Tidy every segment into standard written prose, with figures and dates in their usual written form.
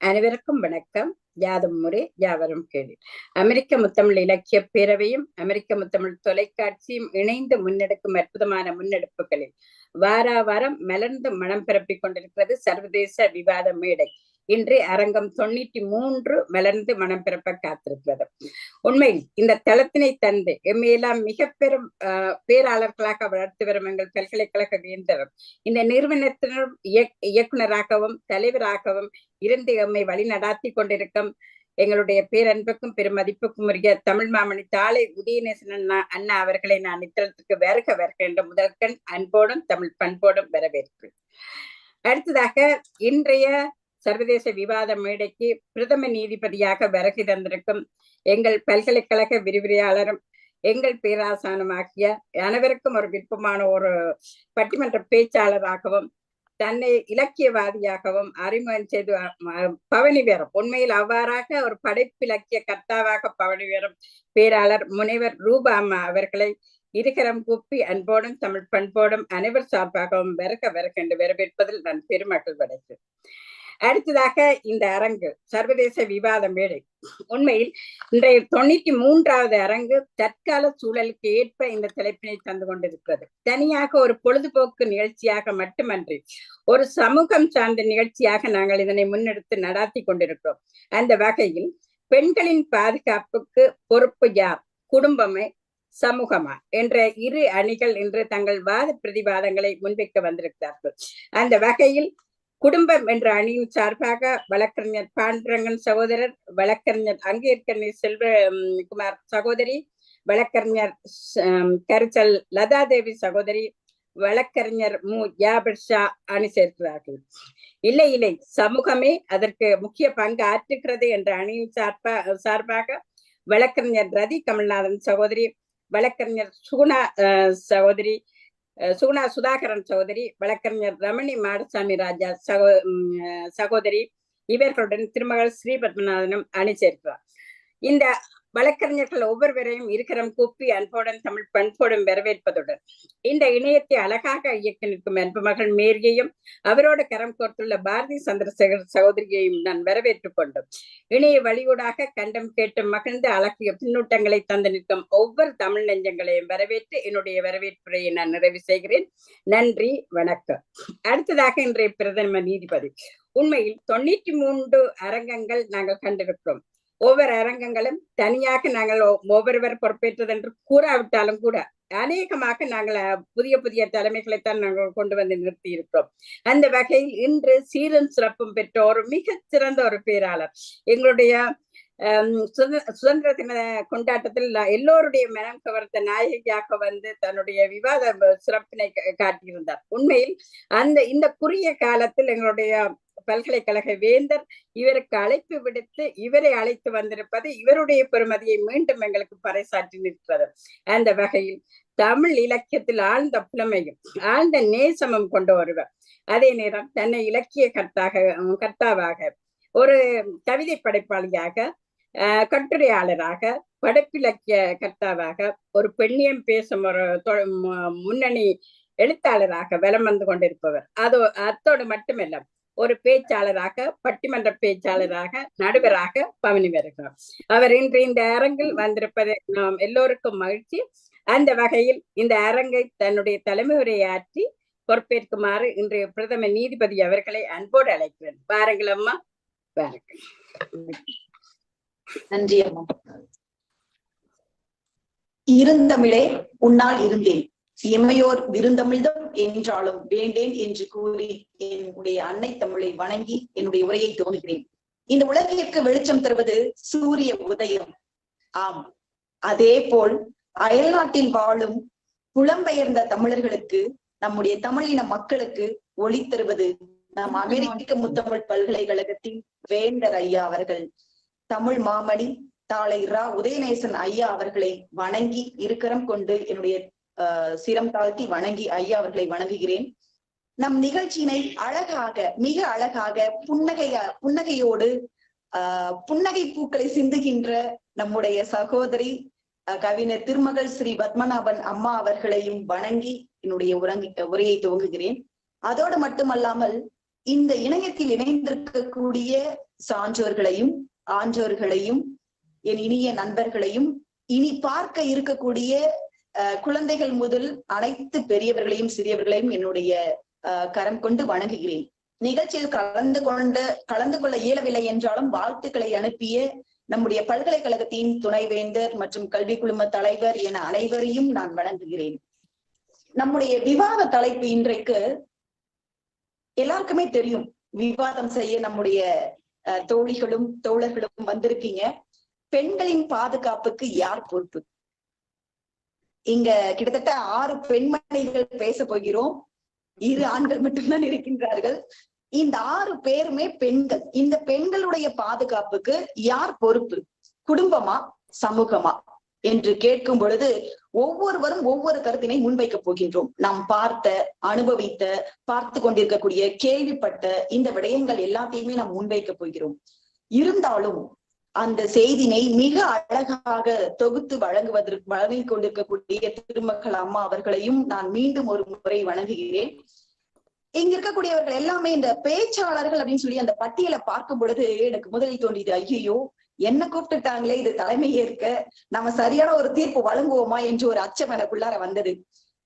அனைவருக்கும் வணக்கம். யாதும் முறை யாவரும் கேள்வி. அமெரிக்க முத்தமிழ் இலக்கிய பேரவையும் அமெரிக்க முத்தமிழ் தொலைக்காட்சியும் இணைந்து முன்னெடுக்கும் அற்புதமான முன்னெடுப்புகளில் வாரம் மலர்ந்து மனம் பிறப்பிக் கொண்டிருக்கிறது சர்வதேச விவாத மேடை. இன்று அரங்கம் 93 மலர்ந்து மனம் பிறப்ப காத்திருக்கிறது. உண்மையில் இந்த தளத்தினை தந்து எம்மையெல்லாம் மிக பெரும் பேராளர்களாக வளர்த்து வரும் எங்கள் பல்கலைக்கழக வேந்தரும் இந்த நிறுவனத்தினரும் இயக்குநராகவும் தலைவராகவும் இருந்து எம்மை வழி நடாத்தி கொண்டிருக்கும் எங்களுடைய பேரன்புக்கும் பெருமதிப்புக்கும் உரிய தமிழ் மாமணி தாளை உதயநேசன் அண்ணா அவர்களை நான் இத்தலத்துக்கு வருக என்ற முதற்கண் அன்போடும் தமிழ் பண்போடும் வரவேற்கிறேன். அடுத்ததாக இன்றைய சர்வதேச விவாத மேடைக்கு பிரதம நீதிபதியாக வருகை தந்திருக்கும் எங்கள் பல்கலைக்கழக விரிவுரையாளரும் எங்கள் பேராசானமாகிய அனைவருக்கும் ஒரு விருப்பமான ஒரு பட்டிமன்ற பேச்சாளராகவும் தன்னை இலக்கியவாதியாகவும் அறிமுகம் செய்து பவனி வீரம், உண்மையில் அவ்வாறாக ஒரு படைப்பிலக்கிய கர்த்தாவாக பவனி வீரம் பேராளர் முனைவர் ரூபா அம்மா அவர்களை இருகரம் கூப்பி அன்போடும் தமிழ் பண்போடும் அனைவர் சார்பாகவும் வருக என்று வரவேற்பதில் நான் பெருமக்கள் படைத்தேன். அடுத்ததாக இந்த அரங்கு சர்வதேச விவாத மேடை. உண்மையில் இன்றைய 93வது அரங்கு தற்கால சூழலுக்கு ஏற்ப இந்த தலைப்பினை தந்து கொண்டிருக்கிறது. தனியாக ஒரு பொழுதுபோக்கு நிகழ்ச்சியாக மட்டுமன்றி ஒரு சமூகம் சார்ந்த நிகழ்ச்சியாக நாங்கள் இதனை முன்னெடுத்து நடாத்தி கொண்டிருக்கிறோம். அந்த வகையில் பெண்களின் பாதுகாப்புக்கு பொறுப்பு யார், குடும்பமே சமூகமா என்ற இரு அணிகள் இன்று தங்கள் வாத பிரதிவாதங்களை முன்வைக்க வந்திருக்கிறார்கள். அந்த வகையில் குடும்பம் என்ற அணியின் சார்பாக வழக்கறிஞர் பாண்டரங்கன் சகோதரர், வழக்கறிஞர் அங்கேற்கனி செல்வகுமார் சகோதரி, வழக்கறிஞர் கரிச்சல் லதாதேவி சகோதரி, வழக்கறிஞர் மு ஜாபர் ஷா அணி சேர்க்கிறார்கள். இல்லை சமூகமே அதற்கு முக்கிய பங்கு ஆற்றுகிறது என்ற அணியின் சார்பாக வழக்கறிஞர் ரதி கமல்நாதன் சகோதரி, வழக்கறிஞர் சுகுணா சுதாகரன் சகோதரி, வழக்கறிஞர் ரமணி மாடசாமி ராஜா சகோதரி இவர்களுடன் திருமகள் ஸ்ரீ பத்மநாதனும் அணி சேர்க்கிறார். இந்த வழக்கறிஞர்கள் ஒவ்வொருவரையும் இருக்கரம் கூப்பி அன்போடன் தமிழ் பண்போடும் வரவேற்பதுடன் இந்த இணையத்தை அழகாக இயக்கி நிற்கும் அன்பு மகள் மேரியையும் அவரோடு கரம் கோர்த்துள்ள பாரதி சந்திரசேகர் சகோதரியையும் நான் வரவேற்றுக் கொண்டோம். இணைய வழியூடாக கண்டம் கேட்டு மகிழ்ந்து அழகிய பின்னூட்டங்களை தந்து நிற்கும் ஒவ்வொரு தமிழ் நெஞ்சங்களையும் வரவேற்று என்னுடைய வரவேற்புரையை நான் நிறைவு செய்கிறேன். நன்றி, வணக்கம். அடுத்ததாக இன்றைய பிரதம நீதிபதி. உண்மையில் 93 அரங்கங்கள் நாங்கள் கண்டிருக்கிறோம். ஒவ்வொரு அரங்கங்களும் தனியாக நாங்கள் ஒவ்வொருவர் பொறுப்பேற்றது என்று கூறாவிட்டாலும் கூட அநேகமாக நாங்கள் புதிய தலைமைகளைத்தான் நாங்கள் கொண்டு வந்து நிறுத்தி இருக்கிறோம். அந்த வகையில் இன்று சீரும் சிறப்பும் பெற்ற ஒரு மிகச் சிறந்த ஒரு பேராளர் எங்களுடைய சுதந்திர தின கொண்டாட்டத்தில் எல்லோருடைய மனம் கவர்ந்த நாயகியாக வந்து தன்னுடைய விவாத சிறப்பினை காட்டியிருந்தார். உண்மையில் இந்த குறுகிய காலத்தில் எங்களுடைய பல்கலைக்கழக வேந்தர் இவருக்கு அழைப்பு விடுத்து இவரை அழைத்து வந்திருப்பது இவருடைய பெருமதியை மீண்டும் எங்களுக்கு பறைசாற்றி நிற்கிறது. அந்த வகையில் தமிழ் இலக்கியத்தில் ஆழ்ந்த புலமையும் ஆழ்ந்த நேசமும் கொண்ட ஒருவர், அதே நேரம் தன்னை இலக்கிய கர்த்தாவாக ஒரு கவிதை படைப்பாளியாக கட்டுரையாளராக படைப்பிலக்கிய கர்த்தாவாக ஒரு பெண்ணியம் பேசும் ஒரு முன்னணி எழுத்தாளராக வலம் வந்து கொண்டிருப்பவர். அத்தோடு மட்டுமல்ல ஒரு பேச்சாளராக பட்டிமன்ற பேச்சாளராக நடுவராக பவனி வருகிறார். அவர் இன்று இந்த அரங்கில் வந்திருப்பது நாம் எல்லோருக்கும் மகிழ்ச்சி. அந்த வகையில் இந்த அரங்கை தன்னுடைய தலைமை உரையாற்றி பொறுப்பேற்குமாறு இன்றைய பிரதம நீதிபதி அவர்களை அன்போடு அழைக்கிறேன். பாருங்கள் அம்மா, பாருங்கள். நன்றி அம்மா. இருந்தமிழே உன்னால் இருந்தேன், எமையோர் விருந்தமிழ்தம் என்றாலும் வேண்டேன் என்று கூறி என்னுடைய அன்னை தமிழை வணங்கி என்னுடைய உரையை துவங்குகிறேன். இந்த உலகிற்கு வெளிச்சம் தருவது சூரிய உதயம். ஆம், அதே போல் அயல்நாட்டில் வாழும் புலம்பெயர்ந்த தமிழர்களுக்கு, நம்முடைய தமிழின மக்களுக்கு ஒளி தருவது நம் அமெரிக்க முத்தமிழ் பல்கலைக்கழகத்தின் வேந்தர் ஐயா அவர்கள். தமிழ் மாமணி தாளை ரா உதயநேசன் ஐயா அவர்களை வணங்கி இருக்கரம் கொண்டு என்னுடைய சிரம் தாழ்த்தி வணங்கி ஐயா அவர்களை வணங்குகிறேன். நம் நிகழ்ச்சியினை அழகாக, மிக அழகாக புன்னகையோடு புன்னகை பூக்களை சிந்துகின்ற நம்முடைய சகோதரி கவிஞர் திருமகள் ஸ்ரீ பத்மநாபன் அம்மா அவர்களையும் வணங்கி என்னுடைய உரையை துவங்குகிறேன். அதோடு மட்டுமல்லாமல் இந்த இணையத்தில் இணைந்திருக்கக்கூடிய சான்றோர்களையும் ஆன்றோர்களையும் என் இனிய நண்பர்களையும் இனி பார்க்க இருக்கக்கூடிய குழந்தைகள் முதல் அனைத்து பெரியவர்களையும் சிறியவர்களையும் என்னுடைய கரம் கொண்டு வணங்குகிறேன். நிகழ்ச்சியில் கலந்து கொள்ள இயலவில்லை என்றாலும் வாழ்த்துக்களை அனுப்பிய நம்முடைய பல்கலைக்கழகத்தின் துணைவேந்தர் மற்றும் கல்வி குழும தலைவர் என அனைவரையும் நான் வணங்குகிறேன். நம்முடைய விவாத தலைப்பு இன்றைக்கு எல்லாருக்குமே தெரியும். விவாதம் செய்ய நம்முடைய தோழிகளும் தோழர்களும் வந்திருக்கீங்க. பெண்களின் பாதுகாப்புக்கு யார் பொறுப்பு? இங்க கிட்டத்தட்ட 6 பெண்மணிகள் பேச போகிறோம். 2 ஆண்கள் மட்டும்தான் இருக்கின்றார்கள். இந்த 6 பேருமே பெண்கள். இந்த பெண்களுடைய பாதுகாப்புக்கு யார் பொறுப்பு? குடும்பமா, சமூகமா என்று கேட்கும் பொழுது ஒவ்வொருவரும் ஒவ்வொரு கருத்தினை முன்வைக்க போகின்றோம். நாம் பார்த்த, அனுபவித்த, பார்த்து கொண்டிருக்கக்கூடிய, கேள்விப்பட்ட இந்த விடயங்கள் எல்லாத்தையுமே நாம் முன்வைக்க போகிறோம். இருந்தாலும் அந்த செய்தினை மிக அழகாக தொகுத்து வழங்கிக் கொண்டிருக்கக்கூடிய திருமகள் அம்மா அவர்களையும் நான் மீண்டும் ஒரு முறை வணங்குகிறேன். இங்க இருக்கக்கூடியவர்கள் எல்லாமே இந்த பேச்சாளர்கள் அப்படின்னு சொல்லி அந்த பட்டியலை பார்க்கும் பொழுது எனக்கு முதலில் தோன்றியது, ஐயோ என்ன கூப்பிட்டுட்டாங்களே, இது தலைமை ஏற்க நம்ம சரியான ஒரு தீர்ப்பு வழங்குவோமா என்று ஒரு அச்சம் எனக்குள்ளார வந்தது.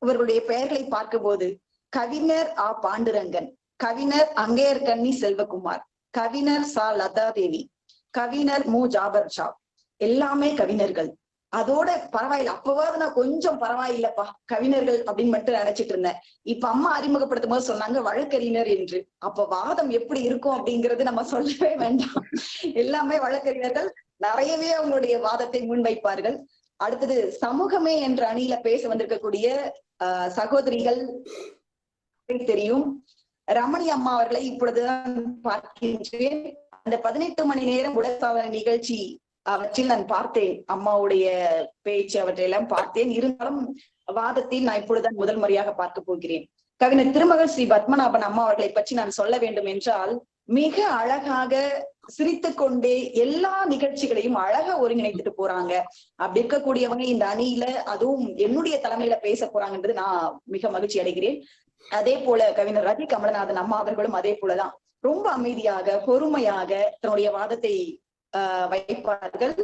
இவர்களுடைய பெயர்களை பார்க்கும்போது கவிஞர் ஆ பாண்டுரங்கன், கவிஞர் அங்கேயர்கண்ணி செல்வகுமார், கவிஞர் சா லதா தேவி, கவிஞர் மு ஜாபர் ஷா, எல்லாமே கவிஞர்கள். அதோட பரவாயில்ல, அப்பவாவது நான் கொஞ்சம் பரவாயில்லப்பா கவிஞர்கள் அப்படின்னு மட்டும் நினைச்சிட்டு இருந்தேன். இப்ப அம்மா அறிமுகப்படுத்தும் போது சொன்னாங்க வழக்கறிஞர் என்று. அப்ப வாதம் எப்படி இருக்கும் அப்படிங்கிறது நம்ம சொல்லவே வேண்டாம். எல்லாமே வழக்கறிஞர்கள், நிறையவே அவங்களுடைய வாதத்தை முன்வைப்பார்கள். அடுத்தது சமூகமே என்ற அணியில பேச வந்திருக்கக்கூடிய சகோதரிகள் தெரியும். ரமணி அம்மா அவர்களை இப்பொழுதுதான் பார்க்கின்றேன். அந்த 18 மணி நேரம் உடற்சாதனை நிகழ்ச்சி அவற்றில் நான் பார்த்தேன், அம்மாவுடைய பேச்சு அவற்றையெல்லாம் பார்த்தேன். இருந்தாலும் வாதத்தில் நான் இப்பொழுதுதான் முதல் முறையாக பார்க்க போகிறேன். கவிஞர் திருமகள் ஸ்ரீ பத்மநாபன் அம்மா அவர்களை பற்றி நான் சொல்ல வேண்டும் என்றால், மிக அழகாக சிரித்து கொண்டே எல்லா நிகழ்ச்சிகளையும் அழகா ஒருங்கிணைத்துட்டு போறாங்க. அப்படி இருக்கக்கூடியவங்க இந்த அணியில, அதுவும் என்னுடைய தலைமையில பேச போறாங்கன்றது நான் மிக மகிழ்ச்சி அடைகிறேன். அதே போல கவிஞர் ரதி கமலநாதன் அம்மா அவர்களும் அதே போலதான் ரொம்ப அமைதியாக பொறுமையாக தன்னுடைய வாதத்தை வைப்பார்கள்.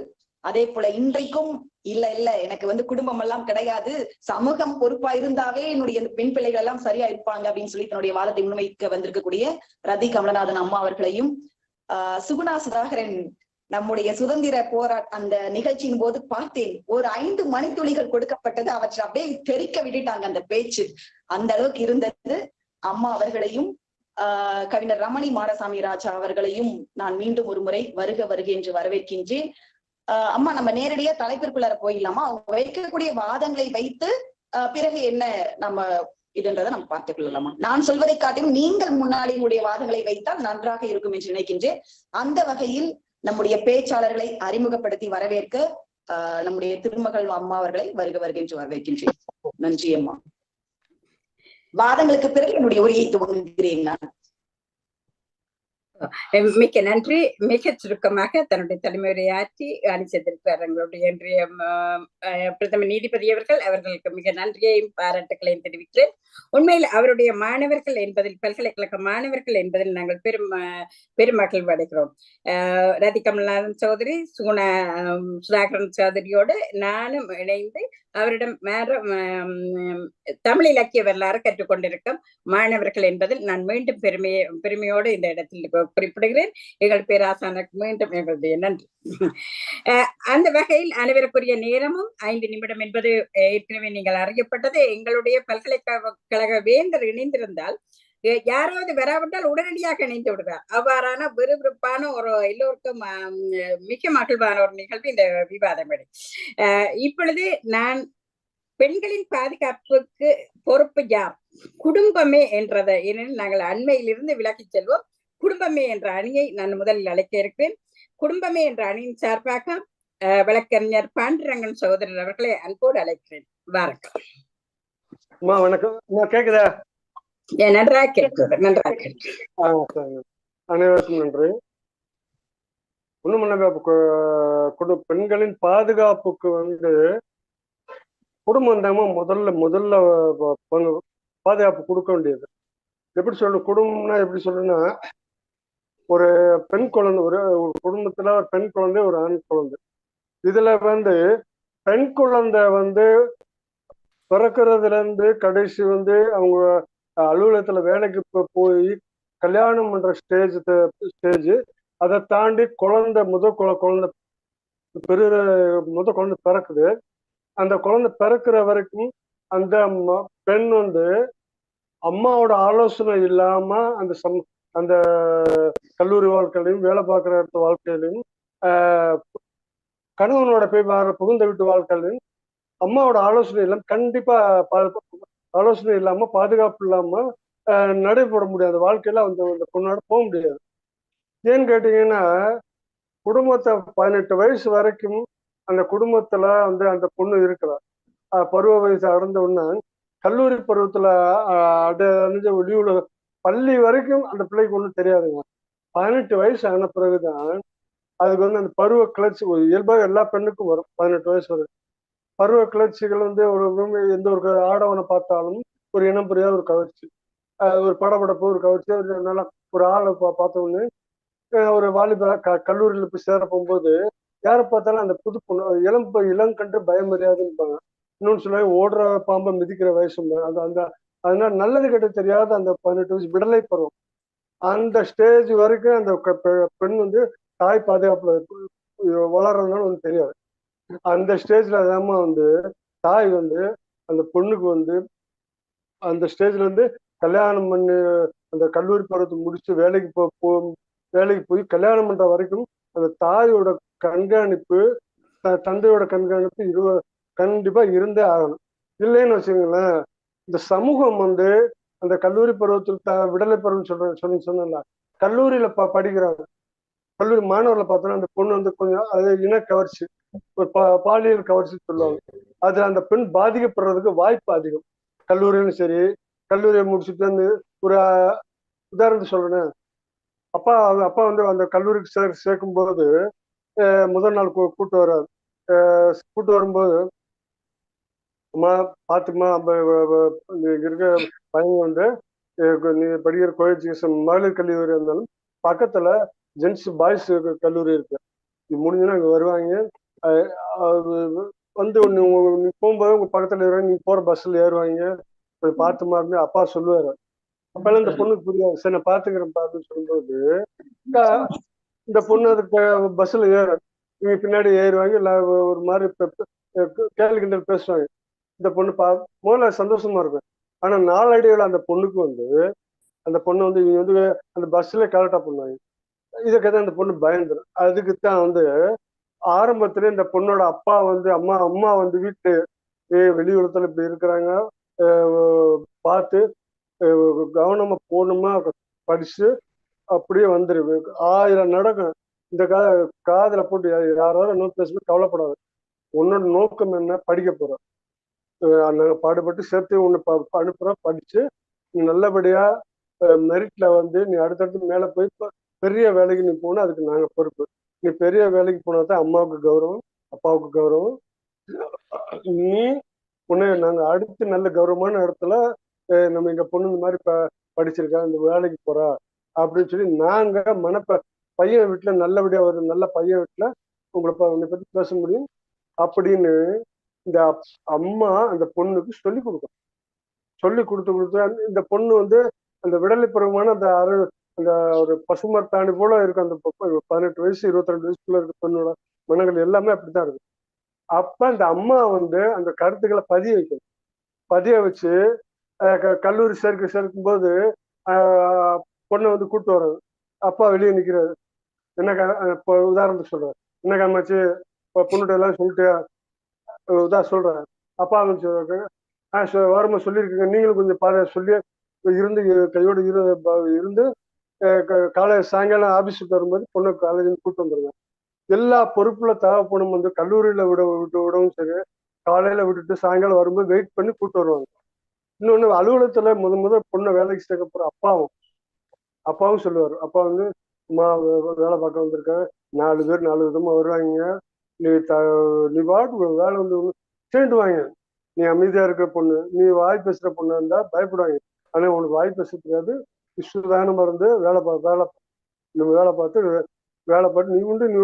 அதே போல இன்றைக்கும் இல்ல எனக்கு குடும்பம் எல்லாம் கிடையாது, சமூகம் பொறுப்பா இருந்தாவே என்னுடைய பெண் பிள்ளைகள் எல்லாம் சரியா இருப்பாங்க அப்படின்னு சொல்லி தன்னுடைய வாதத்தை முன்வைக்க வந்திருக்கக்கூடிய ரதி கமலநாதன் அம்மா அவர்களையும், சுகுணா சுதாகரன் நம்முடைய சுதந்திர அந்த நிகழ்ச்சியின் போது பார்த்தேன், ஒரு 5 மணித்துளிகள் கொடுக்கப்பட்டது, அவற்றை அப்படியே தெரிக்க விட்டுட்டாங்க அந்த பேச்சு, அந்த அளவுக்கு இருந்தது. அம்மா அவர்களையும் கவிஞர் ரமணி மாடசாமி ராஜா அவர்களையும் நான் மீண்டும் ஒரு முறை வருக என்று வரவேற்கின்றேன். அம்மா, நம்ம நேரடியா தலைப்பிற்குள்ளார போயிடலாமா? அவங்க வைக்கக்கூடிய வாதங்களை வைத்து பிறகு என்ன நம்ம இதுன்றதை நம்ம பார்த்துக் கொள்ளலாமா? நான் சொல்வதை காட்டிலும் நீங்கள் முன்னாடி உங்களுடைய வாதங்களை வைத்தால் நன்றாக இருக்கும் என்று நினைக்கின்றேன். அந்த வகையில் நம்முடைய பேச்சாளர்களை அறிமுகப்படுத்தி வரவேற்க நம்முடைய திருமகள் அம்மா அவர்களை வருக என்று வரவேற்கின்றேன். நன்றி அம்மா. வாதங்களுக்கு பிறகு என்னுடைய உரையை துவங்குகிறேன் நான். மிக்க நன்றி. மிக சுருக்கமாக தன்னுடைய தலைமுறையாற்றி அணிச்சத்திருக்கிறார் எங்களுடைய இன்றைய பிரதம நீதிபதி அவர்களுக்கு மிக நன்றியையும் பாராட்டுகளையும் தெரிவிக்கிறேன். உண்மையில் அவருடைய மாணவர்கள் என்பதில், பல்கலைக்கழக மாணவர்கள் என்பதில் நாங்கள் பெருமகிழ்வு அடைகிறோம். ரதி கமல்நாதன் சௌதரி, சுதாகரன் சௌதரியோடு நானும் இணைந்து அவரிடம் தமிழ் இலக்கிய வரலாறு கற்றுக்கொண்டிருக்கும் மாணவர்கள் என்பதில் நான் மீண்டும் பெருமையோடு இந்த இடத்தில் குறிப்பிடுகிறேன். எங்கள் பேராசானுக்கு மீண்டும் எங்களுடைய நன்றி. அந்த வகையில் அனைவருக்குரிய நேரமும் 5 நிமிடம் என்பது ஏற்கனவே நீங்கள் அறியப்பட்டது. எங்களுடைய பல்கலைக்கழக வேந்தர் இணைந்திருந்தால், யாராவது வராவிட்டால் உடனடியாக இணைந்து விடுவார். அவ்வாறான விறுவிறுப்பான ஒரு எல்லோருக்கும் மிக மகிழ்வான ஒரு நிகழ்வு இந்த விவாத மேடை. இப்பொழுது நான் பெண்களின் பாதுகாப்புக்கு பொறுப்பு யார்? குடும்பமே என்றதை, ஏனெனில் நாங்கள் அண்மையிலிருந்து விலகி செல்வோம். குடும்பமே என்ற அணியை நான் முதலில் அழைக்க இருக்கிறேன். குடும்பமே என்ற அணியின் சார்பாக வழக்கறிஞர் பாண்டுரங்கன் சகோதரர் அவர்களை அன்போடு அழைக்கிறேன். வாருங்கள். வணக்கம். கேக்குதா? நன்றாக கேட்கிறது. நன்றாக கேட்கிறது. அனைவருக்கும் நன்றி. இன்னும் பெண்களின் பாதுகாப்புக்கு குடும்பம் தான் முதல்ல பாதுகாப்பு கொடுக்க வேண்டியது. எப்படி சொல்லணும், குடும்பம்னா எப்படி சொல்லணும்னா, ஒரு பெண் குழந்தை, ஒரு ஒரு குடும்பத்துல ஒரு பெண் குழந்தை, ஒரு ஆண் குழந்தை. இதுல வந்து பெண் குழந்தை வந்து பிறக்கிறதுல இருந்து கடைசி வந்து அவங்க அலுவலகத்துல வேலைக்கு போய் கல்யாணம் பண்ற ஸ்டேஜ், அதை தாண்டி குழந்தை குழந்தை பெரு குழந்தை பிறக்குது. அந்த குழந்தை பிறக்கிற வரைக்கும் அந்த பெண் வந்து அம்மாவோட ஆலோசனை இல்லாம அந்த கல்லூரி வாழ்க்கையிலையும் வேலை பார்க்குற இடத்து வாழ்க்கையிலையும் கணவனோட போய் புகுந்த வீட்டு வாழ்க்கையிலையும் அம்மாவோட ஆலோசனை இல்லாம கண்டிப்பா ஆலோசனை இல்லாம பாதுகாப்பு இல்லாம நடைபெற முடியாது. வாழ்க்கையில அந்த பொண்ணோட போக முடியாது. ஏன்னு கேட்டீங்கன்னா, குடும்பத்தை 18 வயசு வரைக்கும் அந்த குடும்பத்துல வந்து அந்த பொண்ணு இருக்கிறார். பருவ வயசு அடைந்த உடனே கல்லூரி பருவத்துல அடைஞ்ச வெளியுல பள்ளி வரைக்கும் அந்த பிள்ளைக்கு ஒன்றும் தெரியாதுங்க. 18 வயசு ஆன பிறகுதான் அதுக்கு வந்து அந்த பருவ கிளர்ச்சி இயல்பாக எல்லா பெண்ணுக்கும் வரும். 18 வயசு வரைக்கும் பருவ கிளர்ச்சிகள் வந்து எந்த ஒரு ஆடவனை பார்த்தாலும் ஒரு இனம் புரியாத ஒரு கவர்ச்சி, ஒரு படபடப்பு, ஒரு கவர்ச்சி, நல்லா ஒரு ஆளை பார்த்த உடனே ஒரு வாலிப கல்லூரியில போய் சேர போகும்போது யாரை பார்த்தாலும் அந்த புது பொண்ணு இளங்கன்று பயமறியாதுன்னு இருப்பாங்க. இன்னொன்னு சொல்லுவாங்க, ஓடுற பாம்பை மிதிக்கிற வயசு. அந்த அதனால நல்லது கெட்ட தெரியாத அந்த 18 வயசு விடலை பருவம், அந்த ஸ்டேஜ் வரைக்கும் அந்த பெண் வந்து தாய் பாதுகாப்புல வளர்றதுனால ஒன்றும் தெரியாது. அந்த ஸ்டேஜ்ல அதாம வந்து தாய் வந்து அந்த பொண்ணுக்கு வந்து அந்த ஸ்டேஜ்ல இருந்து கல்யாணம் பண்ணி அந்த கல்லூரி பருவத்தை முடிச்சு வேலைக்கு போய் கல்யாணம் பண்ற வரைக்கும் அந்த தாயோட கண்காணிப்பு, தந்தையோட கண்காணிப்பு கண்டிப்பா இருந்தே ஆகணும். இல்லைன்னு வச்சுக்கோங்களேன், இந்த சமூகம் வந்து அந்த கல்லூரி பருவத்தில் விடலை பருவம் சொன்னல, கல்லூரியில படிக்கிறாங்க. கல்லூரி மாணவர்களை பார்த்தோன்னா அந்த பொண்ணு வந்து கொஞ்சம் அது இன கவர்ச்சி, ஒரு பாலியல் கவர்ச்சி சொல்லுவாங்க. அதுல அந்த பெண் பாதிக்கப்படுறதுக்கு வாய்ப்பு அதிகம். கல்லூரியிலும் சரி, கல்லூரியை முடிச்சுட்டு வந்து ஒரு உதாரணத்துக்கு சொல்றேன், அப்பா வந்து அந்த கல்லூரிக்கு சேர்க்கும் போது முதல் நாள் கூட்டு வர்றாரு. கூட்டு வரும்போது, அம்மா பாத்துமா, இருக்க பையன் வந்து நீ படிக்கிற கோஎஜுகேஷன் மகளிர் கல்லூரி இருந்தாலும் பக்கத்துல ஜென்ஸ் பாய்ஸ் கல்லூரி இருக்கு, நீ முடிஞ்சுன்னா அங்க வருவாங்க. வந்து நீ போகும்போது உங்க பக்கத்துல இருவாங்க, நீ போற பஸ்ல ஏறுவாங்க, பார்த்துமா இருந்து அப்பா சொல்லுவாரு. அப்பெல்லாம் இந்த பொண்ணுக்கு புரியாது. சரி நான் பாத்துக்கிறேன் பாத்துன்னு சொல்லும்போது இந்த பொண்ணு அதுக்கு பஸ்ல இவங்க பின்னாடி ஏறுவாங்க, இல்ல ஒரு மாதிரி கேள்வி கிண்டல் பேசுவாங்க. இந்த பொண்ணு முதல்ல சந்தோஷமா இருக்கும். ஆனா நாளடைவில் அந்த பொண்ணுக்கு வந்து அந்த பொண்ணு வந்து இவங்க வந்து அந்த பஸ்ல கலெக்டா பண்ணுவாங்க. இதுக்கு அந்த பொண்ணு பயந்துடும். அதுக்குத்தான் வந்து ஆரம்பத்துல இந்த பொண்ணோட அப்பா வந்து அம்மா வந்து வீட்டு வெளியுறத்துல இப்படி இருக்கிறாங்க, பார்த்து கவனமா போகணுமா, படிச்சு அப்படியே வந்துரு. 1000 நடக்கும். இந்த காதுல போட்டு யாராவது இன்னும் பேசும்போது கவலைப்படாது. உன்னோட நோக்கம் என்ன, படிக்க போறோம், நாங்க பாடுபட்டு சேர்த்து உன்னை அனுப்புறோம், படிச்சு நீ நல்லபடியா மெரிட்ல வந்து நீ அடுத்தடுத்து மேல போய் பெரிய வேலைக்கு நீ போனா அதுக்கு நாங்க பொறுப்பு. நீ பெரிய வேலைக்கு போனாதான் அம்மாவுக்கு கௌரவம், அப்பாவுக்கு கௌரவம். நீ உன்னை நாங்க அடுத்து நல்ல கௌரவமான இடத்துல நம்ம எங்க பொண்ணு இந்த மாதிரி படிச்சிருக்கா, இந்த வேலைக்கு போறா அப்படின்னு சொல்லி நாங்க பையன் வீட்டுல நல்லபடியா ஒரு நல்ல பையன் வீட்டுல உங்களை பத்தி பேச முடியும் அப்படின்னு இந்த அம்மா அந்த பொண்ணுக்கு சொல்லி கொடுக்கும். சொல்லி கொடுத்து இந்த பொண்ணு வந்து அந்த விடலை பருவமான அந்த ஒரு பசுமரத்தாணி போல இருக்கும். அந்த 18 வயசு 22 வயசுக்குள்ள இருக்க பொண்ணோட மனங்கள் எல்லாமே அப்படித்தான் இருக்கு. அப்ப அந்த அம்மா வந்து அந்த கருத்துக்களை பதிய வச்சு கல்லூரி சேர்க்கும் போது பொண்ணை வந்து கூப்பிட்டு வர்றது. அப்பா வெளியே நிக்கிறாரு. என்ன உதாரணத்துக்கு சொல்றாரு, என்ன காமாச்சு பொண்ணுகிட்ட எல்லாம் சொல்லிட்டு சொல்றேன். அப்பா வந்து வாரமா சொல்லியிருக்கீங்க, நீங்களும் கொஞ்சம் சொல்லி இருந்து கையோடு இருந்து காலேஜ் சாயங்காலம் ஆபீஸுக்கு வரும்போது பொண்ணு காலேஜ் கூப்பிட்டு வந்துருங்க. எல்லா பொறுப்புல தேவைப்படும் வந்து கல்லூரியில விடவும் சரி, காலையில விட்டுட்டு சாயங்காலம் வரும்போது வெயிட் பண்ணி கூப்பிட்டு வருவாங்க. இன்னொன்னு அலுவலகத்துல முதல் பொண்ணை வேலைக்கு சேர்க்க போற அப்பாவும் சொல்லுவாரு. அப்பா வந்து அம்மா வேலை பார்க்க வந்திருக்கேன், 4 பேர் 4 விதமா வருவாங்க, நீ பாட்டு வேலை வந்து சேர்ந்துவாங்க, நீ அமைதியா இருக்க பொண்ணு, நீ வாய் பேசுற பொண்ணு இருந்தா பயப்படுவாங்க, ஆனா உனக்கு வாய் பேச தெரியாது, விஸ்வதானமா இருந்து வேலை பார்த்து வேலை பார்த்து நீ உண்டு நீ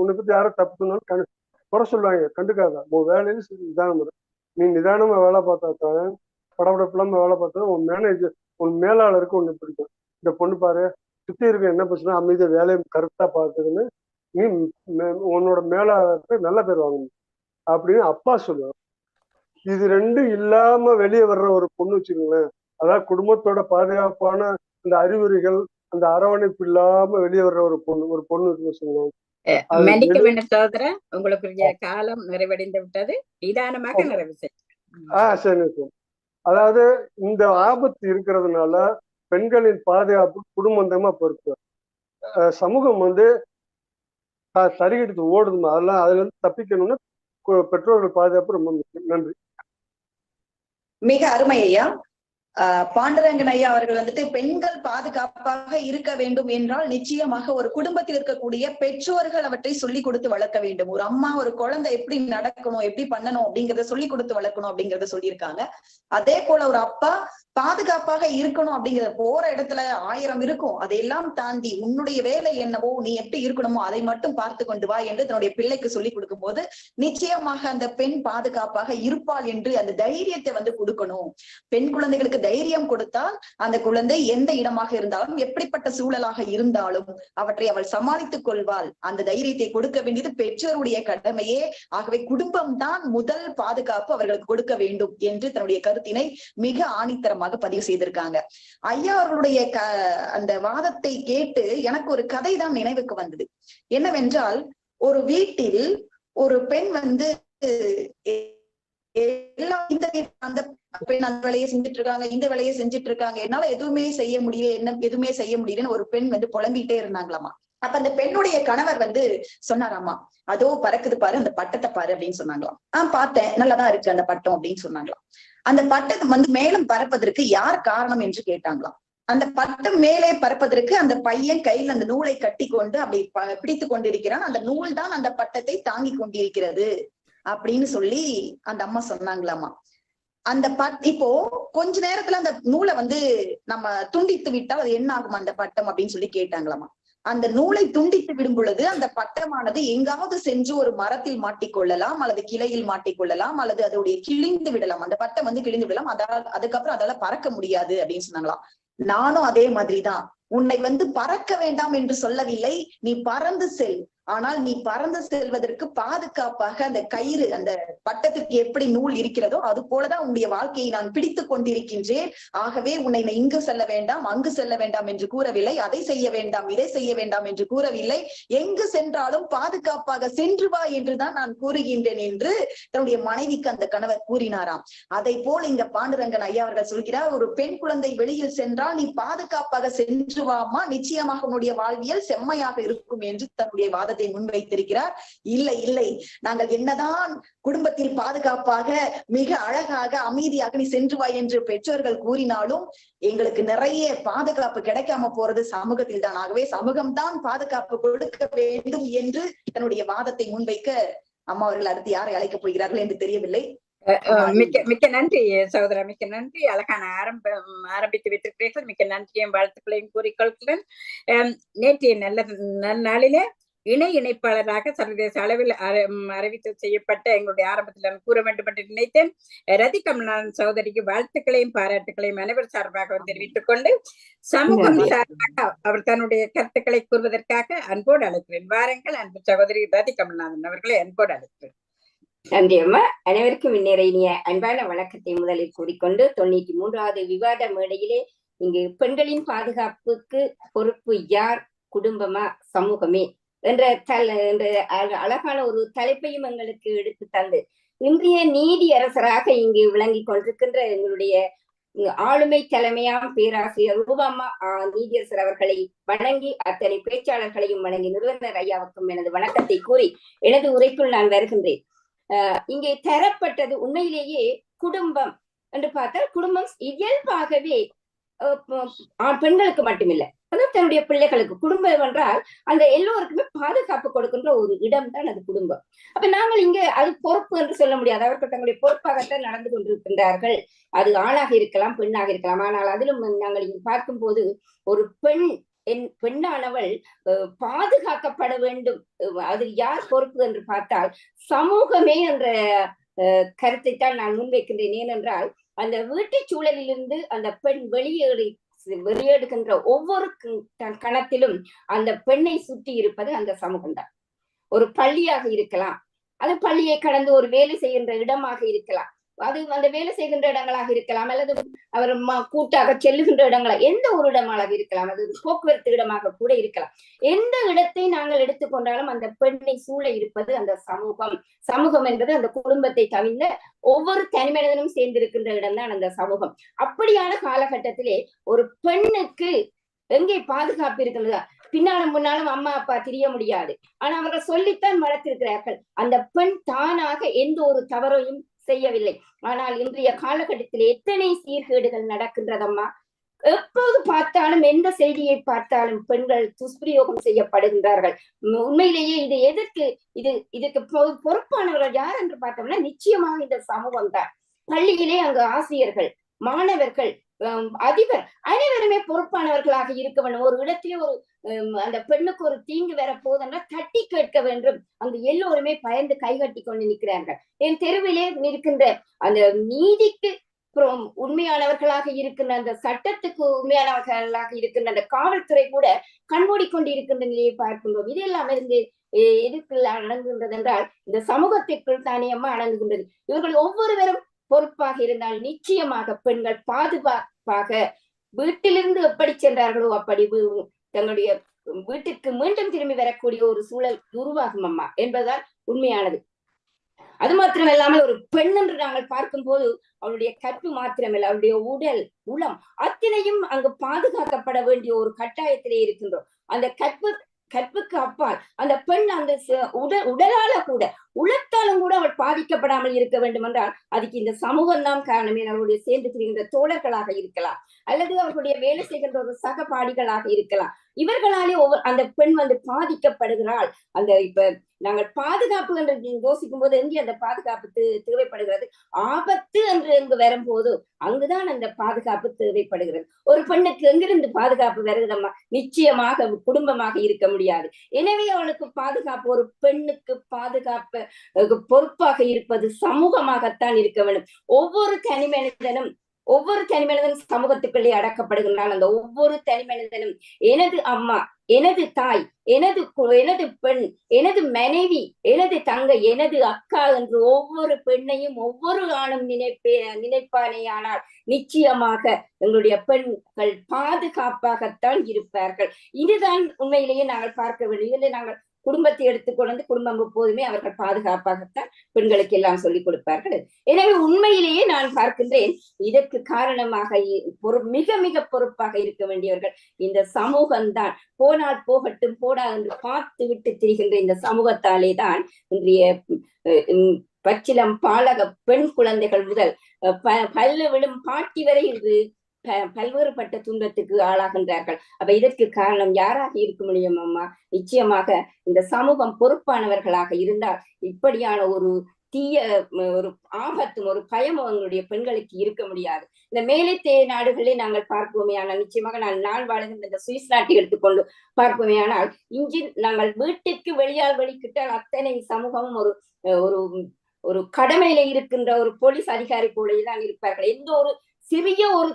உன்னை பத்தி யாரும் தப்பு சொன்னாலும் குறை சொல்லுவாங்க, கண்டுக்காத. உன் வேலையில நிதானம் இரு. நீ நிதானமா வேலை பார்த்தா தான், படப்படப்பில்லாம வேலை பார்த்தா உன் மேனேஜர் உன் மேலாளருக்கு ஒண்ணு பிடிக்கும். இந்த பொண்ணு பாரு சுத்தி இருக்க என்ன பிரச்சனை அமைதியா வேலையை கரெக்டா பார்த்துதுன்னு நீ உன்னோட மேலாளருக்கு நல்ல பேர் வாங்கணும் அப்படின்னு அப்பா சொல்லுவார். இது ரெண்டும் இல்லாம வெளியே வர்ற ஒரு பொண்ணு வச்சுக்கோங்களேன், அதாவது குடும்பத்தோட பாதுகாப்பான அந்த அறிகுறிகள் அந்த அரவணைப்பு இல்லாம வெளியே வர்ற ஒரு பொண்ணு வச்சுக்கோங்களேன். மன்னிக்க வேண்டும் சகோதரன், உங்களுக்குரிய காலம் நிறைவடைந்து விட்டது. நிதானமாக நிறைவு செய்யும். சரி. அதாவது இந்த ஆபத்து இருக்கிறதுனால பெண்களின் பாதுகாப்பு குடும்பந்தமா பொறுப்பு. சமூகம் சரிகிட்டு ஓடுதுமா, அதெல்லாம் அதுல இருந்து தப்பிக்கணும்னா பெற்றோர்கள் பாதுகாப்பு ரொம்ப முக்கியம். நன்றி. மிக அருமை ஐயா. பாண்டுரங்கன் ஐயா அவர்கள் பெண்கள் பாதுகாப்பாக இருக்க வேண்டும் என்றால் நிச்சயமாக ஒரு குடும்பத்தில் இருக்கக்கூடிய பெற்றோர்கள் அவற்றை சொல்லிக் கொடுத்து வளர்க்க வேண்டும். ஒரு அம்மா ஒரு குழந்தை எப்படி நடக்கணும், எப்படி பண்ணணும் அப்படிங்கறத சொல்லிக் கொடுத்து வளர்க்கணும் அப்படிங்கறத சொல்லியிருக்காங்க. அதே போல ஒரு அப்பா பாதுகாப்பாக இருக்கணும் அப்படிங்கிற போற இடத்துல 1000 இருக்கும், அதையெல்லாம் தாண்டி உன்னுடைய வேலை என்னவோ நீ எப்படி இருக்கணுமோ அதை மட்டும் பார்த்து கொண்டு வா என்று தன்னுடைய பிள்ளைக்கு சொல்லிக் கொடுக்கும் போது நிச்சயமாக அந்த பெண் பாதுகாப்பாக இருப்பாள் என்று அந்த தைரியத்தை கொடுக்கணும். பெண் குழந்தைகளுக்கு தைரியம் கொடுத்தால் அந்த குழந்தை எந்த இடமாக இருந்தாலும் எப்படிப்பட்ட சூழலாக இருந்தாலும் அவற்றை அவள் சமாளித்துக் கொள்வாள். அந்த தைரியத்தை கொடுக்க வேண்டியது பெற்றோருடைய கடமையே. ஆகவே குடும்பம் தான் முதல் பாதுகாப்பு அவர்களுக்கு கொடுக்க வேண்டும் என்று தன்னுடைய கருத்தினை மிக ஆணித்தரமாக பதிவு செய்திருக்காங்க. ஐயா அவர்களுடைய அந்த வாதத்தை கேட்டு எனக்கு ஒரு கதை தான் நினைவுக்கு வந்தது. என்னவென்றால், ஒரு வீட்டில் ஒரு பெண் அந்த பெண் அந்த வேலையை செஞ்சுட்டு இருக்காங்க, இந்த வேலையை செஞ்சுட்டு இருக்காங்க, என்னால எதுவுமே செய்ய முடியலன்னு ஒரு பெண் புலம்பிட்டே இருந்தாங்களாமா. அப்ப அந்த பெண்ணுடைய கணவர் சொன்னாராமா, அதோ பறக்குது பாரு, அந்த பட்டத்தை பாரு அப்படின்னு சொன்னாங்களாம். பார்த்தேன், நல்லாதான் இருக்கு அந்த பட்டம் அப்படின்னு சொன்னாங்களாம். அந்த பட்டத்தை மேலும் பறப்பதற்கு யார் காரணம் என்று கேட்டாங்களாம். அந்த பட்டம் மேலே பறப்பதற்கு அந்த பையன் கையில் அந்த நூலை கட்டி கொண்டு அப்படி பிடித்து கொண்டிருக்கிறான், அந்த நூல் தான் அந்த பட்டத்தை தாங்கி கொண்டிருக்கிறது அப்படின்னு சொல்லி அந்த அம்மா சொன்னாங்களாமா. அந்த இப்போ கொஞ்ச நேரத்துல அந்த நூலை நம்ம துண்டித்து விட்டால் அது என்ன ஆகுமா அந்த பட்டம் அப்படின்னு சொல்லி கேட்டாங்களாமா. அந்த நூலை துண்டித்து விடும் பொழுது அந்த பட்டமானது எங்காவது சென்று ஒரு மரத்தில் மாட்டிக்கொள்ளலாம், அல்லது கிளையில் மாட்டிக்கொள்ளலாம், அல்லது அதோடைய கிழிந்து விடலாம். அந்த பட்டம் கிழிந்து விடலாம், அதுக்கப்புறம் அதால பறக்க முடியாது அப்படின்னு சொன்னாங்களாம். நானும் அதே மாதிரிதான், உன்னை பறக்க வேண்டாம் என்று சொல்லவில்லை, நீ பறந்து செல். ஆனால் நீ பறந்து செல்வதற்கு பாதுகாப்பாக அந்த கயிறு, அந்த பட்டத்துக்கு எப்படி நூல் இருக்கிறதோ அது போலதான் உன்னுடைய வாழ்க்கையை நான் பிடித்துக் கொண்டிருக்கின்றேன். ஆகவே உன்னை இங்கு செல்ல வேண்டாம், அங்கு செல்ல வேண்டாம் என்று கூறவில்லை, அதை செய்ய வேண்டாம், இதை செய்ய வேண்டாம் என்று கூறவில்லை, எங்கு சென்றாலும் பாதுகாப்பாக சென்று வா என்றுதான் நான் கூறுகின்றேன் என்று தன்னுடைய மனைவிக்கு அந்த கணவர் கூறினாராம். அதை போல் இங்க பாண்டுரங்கன் ஐயா அவர்கள் சொல்கிறார், ஒரு பெண் குழந்தை வெளியில் சென்றால் நீ பாதுகாப்பாக சென்று வாமா, நிச்சயமாக உன்னுடைய வாழ்வியல் செம்மையாக இருக்கும் என்று தன்னுடைய வாதத்தை முன்வைத்திருக்கிறார். இல்லை, நாங்கள் என்னதான் குடும்பத்தில் பாதுகாப்பாக மிக அழகாக அமைதியாக நீ சென்று வா என்று பெற்றோர்கள் கூறினாலும் எங்களுக்கு நிறைய பாதுகாப்பு கிடைக்காம போறது சமூகத்தில் தான். ஆகவே சமூகம்தான் பாதுகாப்பு கொடுக்க வேண்டும் என்று தன்னுடைய வாதத்தை முன்வைக்க அம்மா அவர்கள் அடுத்து யாரை அழைக்கப் போகிறார்கள் என்று தெரியவில்லை. மிக்க நன்றி சகோதரா, மிக்க நன்றி. அழகான ஆரம்பித்து வைத்திருக்கிறீர்கள். மிக்க நன்றியும் வாழ்த்துக்களையும் கூறிக்கொள்கிறேன். நேற்றைய நல்ல நாளிலே இணைப்பாளராக சர்வதேச அளவில் அறிவித்து செய்யப்பட்ட எங்களுடைய ஆரம்பத்தில் நான் கூற வேண்டும் என்று நினைத்தேன். ரதி கமல்நாதன் சகோதரிக்கு வாழ்த்துக்களையும் பாராட்டுகளையும் அனைவர் சார்பாக தெரிவித்துக் கொண்டு சமூகம் சார்பாக அவர் தன்னுடைய கருத்துக்களை கூறுவதற்காக அன்போடு அழைக்கிறேன். வாருங்கள் அன்பு சகோதரி ரதி கமல்நாதன் அவர்களை அன்போடு அழைக்கிறேன். நன்றி அம்மா. அனைவருக்கும் இந்நேரையினிய அன்பான வணக்கத்தை முதலில் கூறிக்கொண்டு 93வது விவாத மேடையிலே இங்கு பெண்களின் பாதுகாப்புக்கு பொறுப்பு யார், குடும்பமா சமூகமே என்ற அழகான ஒரு தலைப்பையும் எங்களுக்கு எடுத்து தந்து இன்றைய நீதி அரசராக இங்கு விளங்கி கொண்டிருக்கின்ற எங்களுடைய ஆளுமை தலைமையாம் பேராசிரியர் ரூபம்மா நீதியரசர் அவர்களை வணங்கி அத்தனை பேச்சாளர்களையும் வணங்கி நிறுவனர் ஐயாவுக்கும் எனது வணக்கத்தை கூறி எனது உரைக்குள் நான் வருகின்றேன். இங்கே தரப்பட்டது உண்மையிலேயே குடும்பம் என்று பார்த்தால் குடும்பம் இயல்பாகவே பெண்களுக்கு மட்டுமில்லை அதாவது தன்னுடைய பிள்ளைகளுக்கு. குடும்பம் என்றால் அந்த எல்லோருக்குமே பாதுகாப்பு கொடுக்கின்ற ஒரு இடம் தான் அது குடும்பம். அப்ப நாங்கள் இங்க அது பொறுப்பு என்று சொல்ல முடியாது. அவர்கள் தங்களுடைய பொறுப்பாகத்தான் நடந்து கொண்டிருக்கின்றார்கள். அது ஆணாக இருக்கலாம், பெண்ணாக இருக்கலாம். ஆனால் அதிலும் நாங்கள் இங்கு பார்க்கும்போது ஒரு பெண்ணானவள் பாதுகாக்கப்பட வேண்டும். அது யார் பொறுப்பு என்று பார்த்தால் சமூகமே என்ற கருத்தைத்தான் நான் முன்வைக்கின்றேன். ஏனென்றால் அந்த வீட்டு சூழலிலிருந்து அந்த பெண் வெளியேடுகின்ற ஒவ்வொரு கணத்திலும் அந்த பெண்ணை சுற்றி இருப்பது அந்த சமூகம்தான். ஒரு பள்ளியாக இருக்கலாம், அது பள்ளியை கடந்து ஒரு வேலை செய்கின்ற இடமாக இருக்கலாம், அது அந்த வேலை செய்கின்ற இடங்களாக இருக்கலாம், அல்லது அவர் கூட்டாக செல்லுகின்ற இடங்களா எந்த ஒரு இடமாக இருக்கலாம், அது போக்குவரத்து இடமாக கூட இருக்கலாம். எந்த இடத்தை நாங்கள் எடுத்துக்கொண்டாலும் அந்த பெண்ணை சூழ இருப்பது அந்த சமூகம். சமூகம் என்பது அந்த குடும்பத்தை தவிர்ந்த ஒவ்வொரு தனிமனிதனும் சேர்ந்திருக்கின்ற இடம்தான் அந்த சமூகம். அப்படியான காலகட்டத்திலே ஒரு பெண்ணுக்கு எங்கே பாதுகாப்பு இருக்கிறதா? பின்னாலும் முன்னாலும் அம்மா அப்பா தெரிய முடியாது, ஆனா அவர்கள் சொல்லித்தான் வளர்த்திருக்கிறார்கள். அந்த பெண் தானாக எந்த ஒரு தவறையும் செய்யவில்லை. ஆனால் இன்றைய காலகட்டத்தில் எத்தனை சீர்கேடுகள் நடக்கின்றதம்மா. எப்போது பார்த்தாலும் எந்த செய்தியை பார்த்தாலும் பெண்கள் துஷ்பிரயோகம் செய்யப்படுகின்றார்கள். உண்மையிலேயே இது எதற்கு இதுக்கு பொறுப்பானவர்கள் யார் என்று பார்த்தோம்னா நிச்சயமாக இந்த சமூகம் தான். பள்ளியிலே அங்கு ஆசிரியர்கள், மாணவர்கள், அதிபர் அனைவருமே பொறுப்பானவர்களாக இருக்க வேண்டும். ஒரு இடத்திலே ஒரு அந்த பெண்ணுக்கு ஒரு தீங்கு வர போதென்றால் தட்டி கேட்க வேண்டும். அங்கு எல்லோருமே பயந்து கைகட்டி கொண்டு நிற்கிறார்கள். என் தெருவிலே இருக்கின்ற அந்த நீதிக்கு உண்மையானவர்களாக இருக்கின்ற அந்த சட்டத்துக்கு உண்மையானவர்களாக இருக்கின்ற அந்த காவல்துறை கூட கண்மூடி கொண்டு இருக்கின்ற நிலையை பார்க்கின்றோம். இதெல்லாம் இருந்து எதுக்குள் அடங்குகின்றது என்றால் இந்த சமூகத்திற்குள் தானே அம்மா அடங்குகின்றது. இவர்கள் ஒவ்வொருவரும் பொறுப்பாக இருந்தால் நிச்சயமாக பெண்கள் பாதுகாப்பாக வீட்டிலிருந்து எப்படி சென்றார்களோ அப்படி தங்களுடைய வீட்டிற்கு மீண்டும் திரும்பி வரக்கூடிய ஒரு சூழல் உருவாகும் அம்மா என்பதுதான் உண்மையானது. அது மாத்திரமல்லாமல் ஒரு பெண் என்று நாங்கள் பார்க்கும் போது அவளுடைய கற்பு மாத்திரமல்ல, அவளுடைய உடல் உளம் அத்தனையும் அங்கு பாதுகாக்கப்பட வேண்டிய ஒரு கட்டாயத்திலே இருக்கின்றோம். அந்த கற்புக்கு அப்பால் அந்த பெண் அந்த உடலால கூட உளத்தாலும் கூட அவள் பாதிக்கப்படாமல் இருக்க வேண்டும் என்றால் அதுக்கு இந்த சமூகம் தான் காரணமே. அவர்களுடைய சேர்ந்து திரிகின்ற தோழர்களாக இருக்கலாம், அல்லது அவர்களுடைய வேலை செய்கின்ற ஒரு சகபாடிகளாக இருக்கலாம். இவர்களாலே அந்த பெண் பாதிக்கப்படுகிறாள். அந்த இப்ப நாங்கள் பாதுகாப்பு என்று யோசிக்கும் போது எங்கே அந்த பாதுகாப்பு தேவைப்படுகிறது? ஆபத்து என்று எங்கு வரும்போது அங்குதான் அந்த பாதுகாப்பு தேவைப்படுகிறது. ஒரு பெண்ணுக்கு எங்கிருந்து பாதுகாப்பு வருகிறதம்மா? நிச்சயமாக குடும்பமாக இருக்க முடியாது. எனவே அவளுக்கு பாதுகாப்பு, ஒரு பெண்ணுக்கு பாதுகாப்பு பொறுப்பாக இருப்பது சமூகமாகத்தான் இருக்க வேண்டும். ஒவ்வொரு தனிமனிதனும் சமூகத்துக்குள்ளே அடக்கப்படுகின்றான். அந்த ஒவ்வொரு தனிமனிதனும் எனது அம்மா, எனது தாய், எனது பெண், எனது மனைவி, எனது தங்கை, எனது அக்கா என்று ஒவ்வொரு பெண்ணையும் ஒவ்வொரு ஆணும் நினைப்பானேயானால் நிச்சயமாக எங்களுடைய பெண்கள் பாதுகாப்பாகத்தான் இருப்பார்கள். இதுதான் உண்மையிலேயே நாங்கள் பார்க்க வேண்டும். இதில் நாங்கள் குடும்பத்தை எடுத்துக்கொண்டு குடும்பம் எப்போதுமே அவர்கள் பாதுகாப்பாகத்தான் பெண்களுக்கு எல்லாம் சொல்லிக் கொடுப்பார்கள். எனவே உண்மையிலேயே நான் பார்க்கின்றேன் இதற்கு காரணமாக மிக மிக பொறுப்பாக இருக்க வேண்டியவர்கள் இந்த சமூகம்தான். போனால் போகட்டும் போடா என்று பார்த்து விட்டு திரிகின்ற இந்த சமூகத்தாலே தான் இன்றைய பச்சிலம் பாலக பெண் குழந்தைகள் முதல் பல்லு விழும் பாட்டி வரை இது பல்வேறுபட்ட துன்பத்துக்கு ஆளாகின்றார்கள். அப்ப இதற்கு காரணம் யாராக இருக்க முடியும் அம்மா? நிச்சயமாக இந்த சமூகம் பொறுப்பானவர்களாக இருந்தால் இப்படியான ஒரு தீய ஒரு ஆபத்தும் ஒரு பயமும் அவங்களுடைய பெண்களுக்கு இருக்க முடியாது. இந்த மேலைத்தே நாடுகளே நாங்கள் பார்ப்போமே ஆனால் நிச்சயமாக நான் வாழ்கின்ற இந்த சுவிஸ் நாட்டை எடுத்துக்கொண்டு பார்ப்போமே ஆனால் இன்று நாங்கள் வீட்டிற்கு வெளிக்கிட்டால் அத்தனை சமூகமும் ஒரு கடமையில இருக்கின்ற ஒரு போலீஸ் அதிகாரி போலதான் இருப்பார்கள். எந்த ஒரு சிறிய ஒரு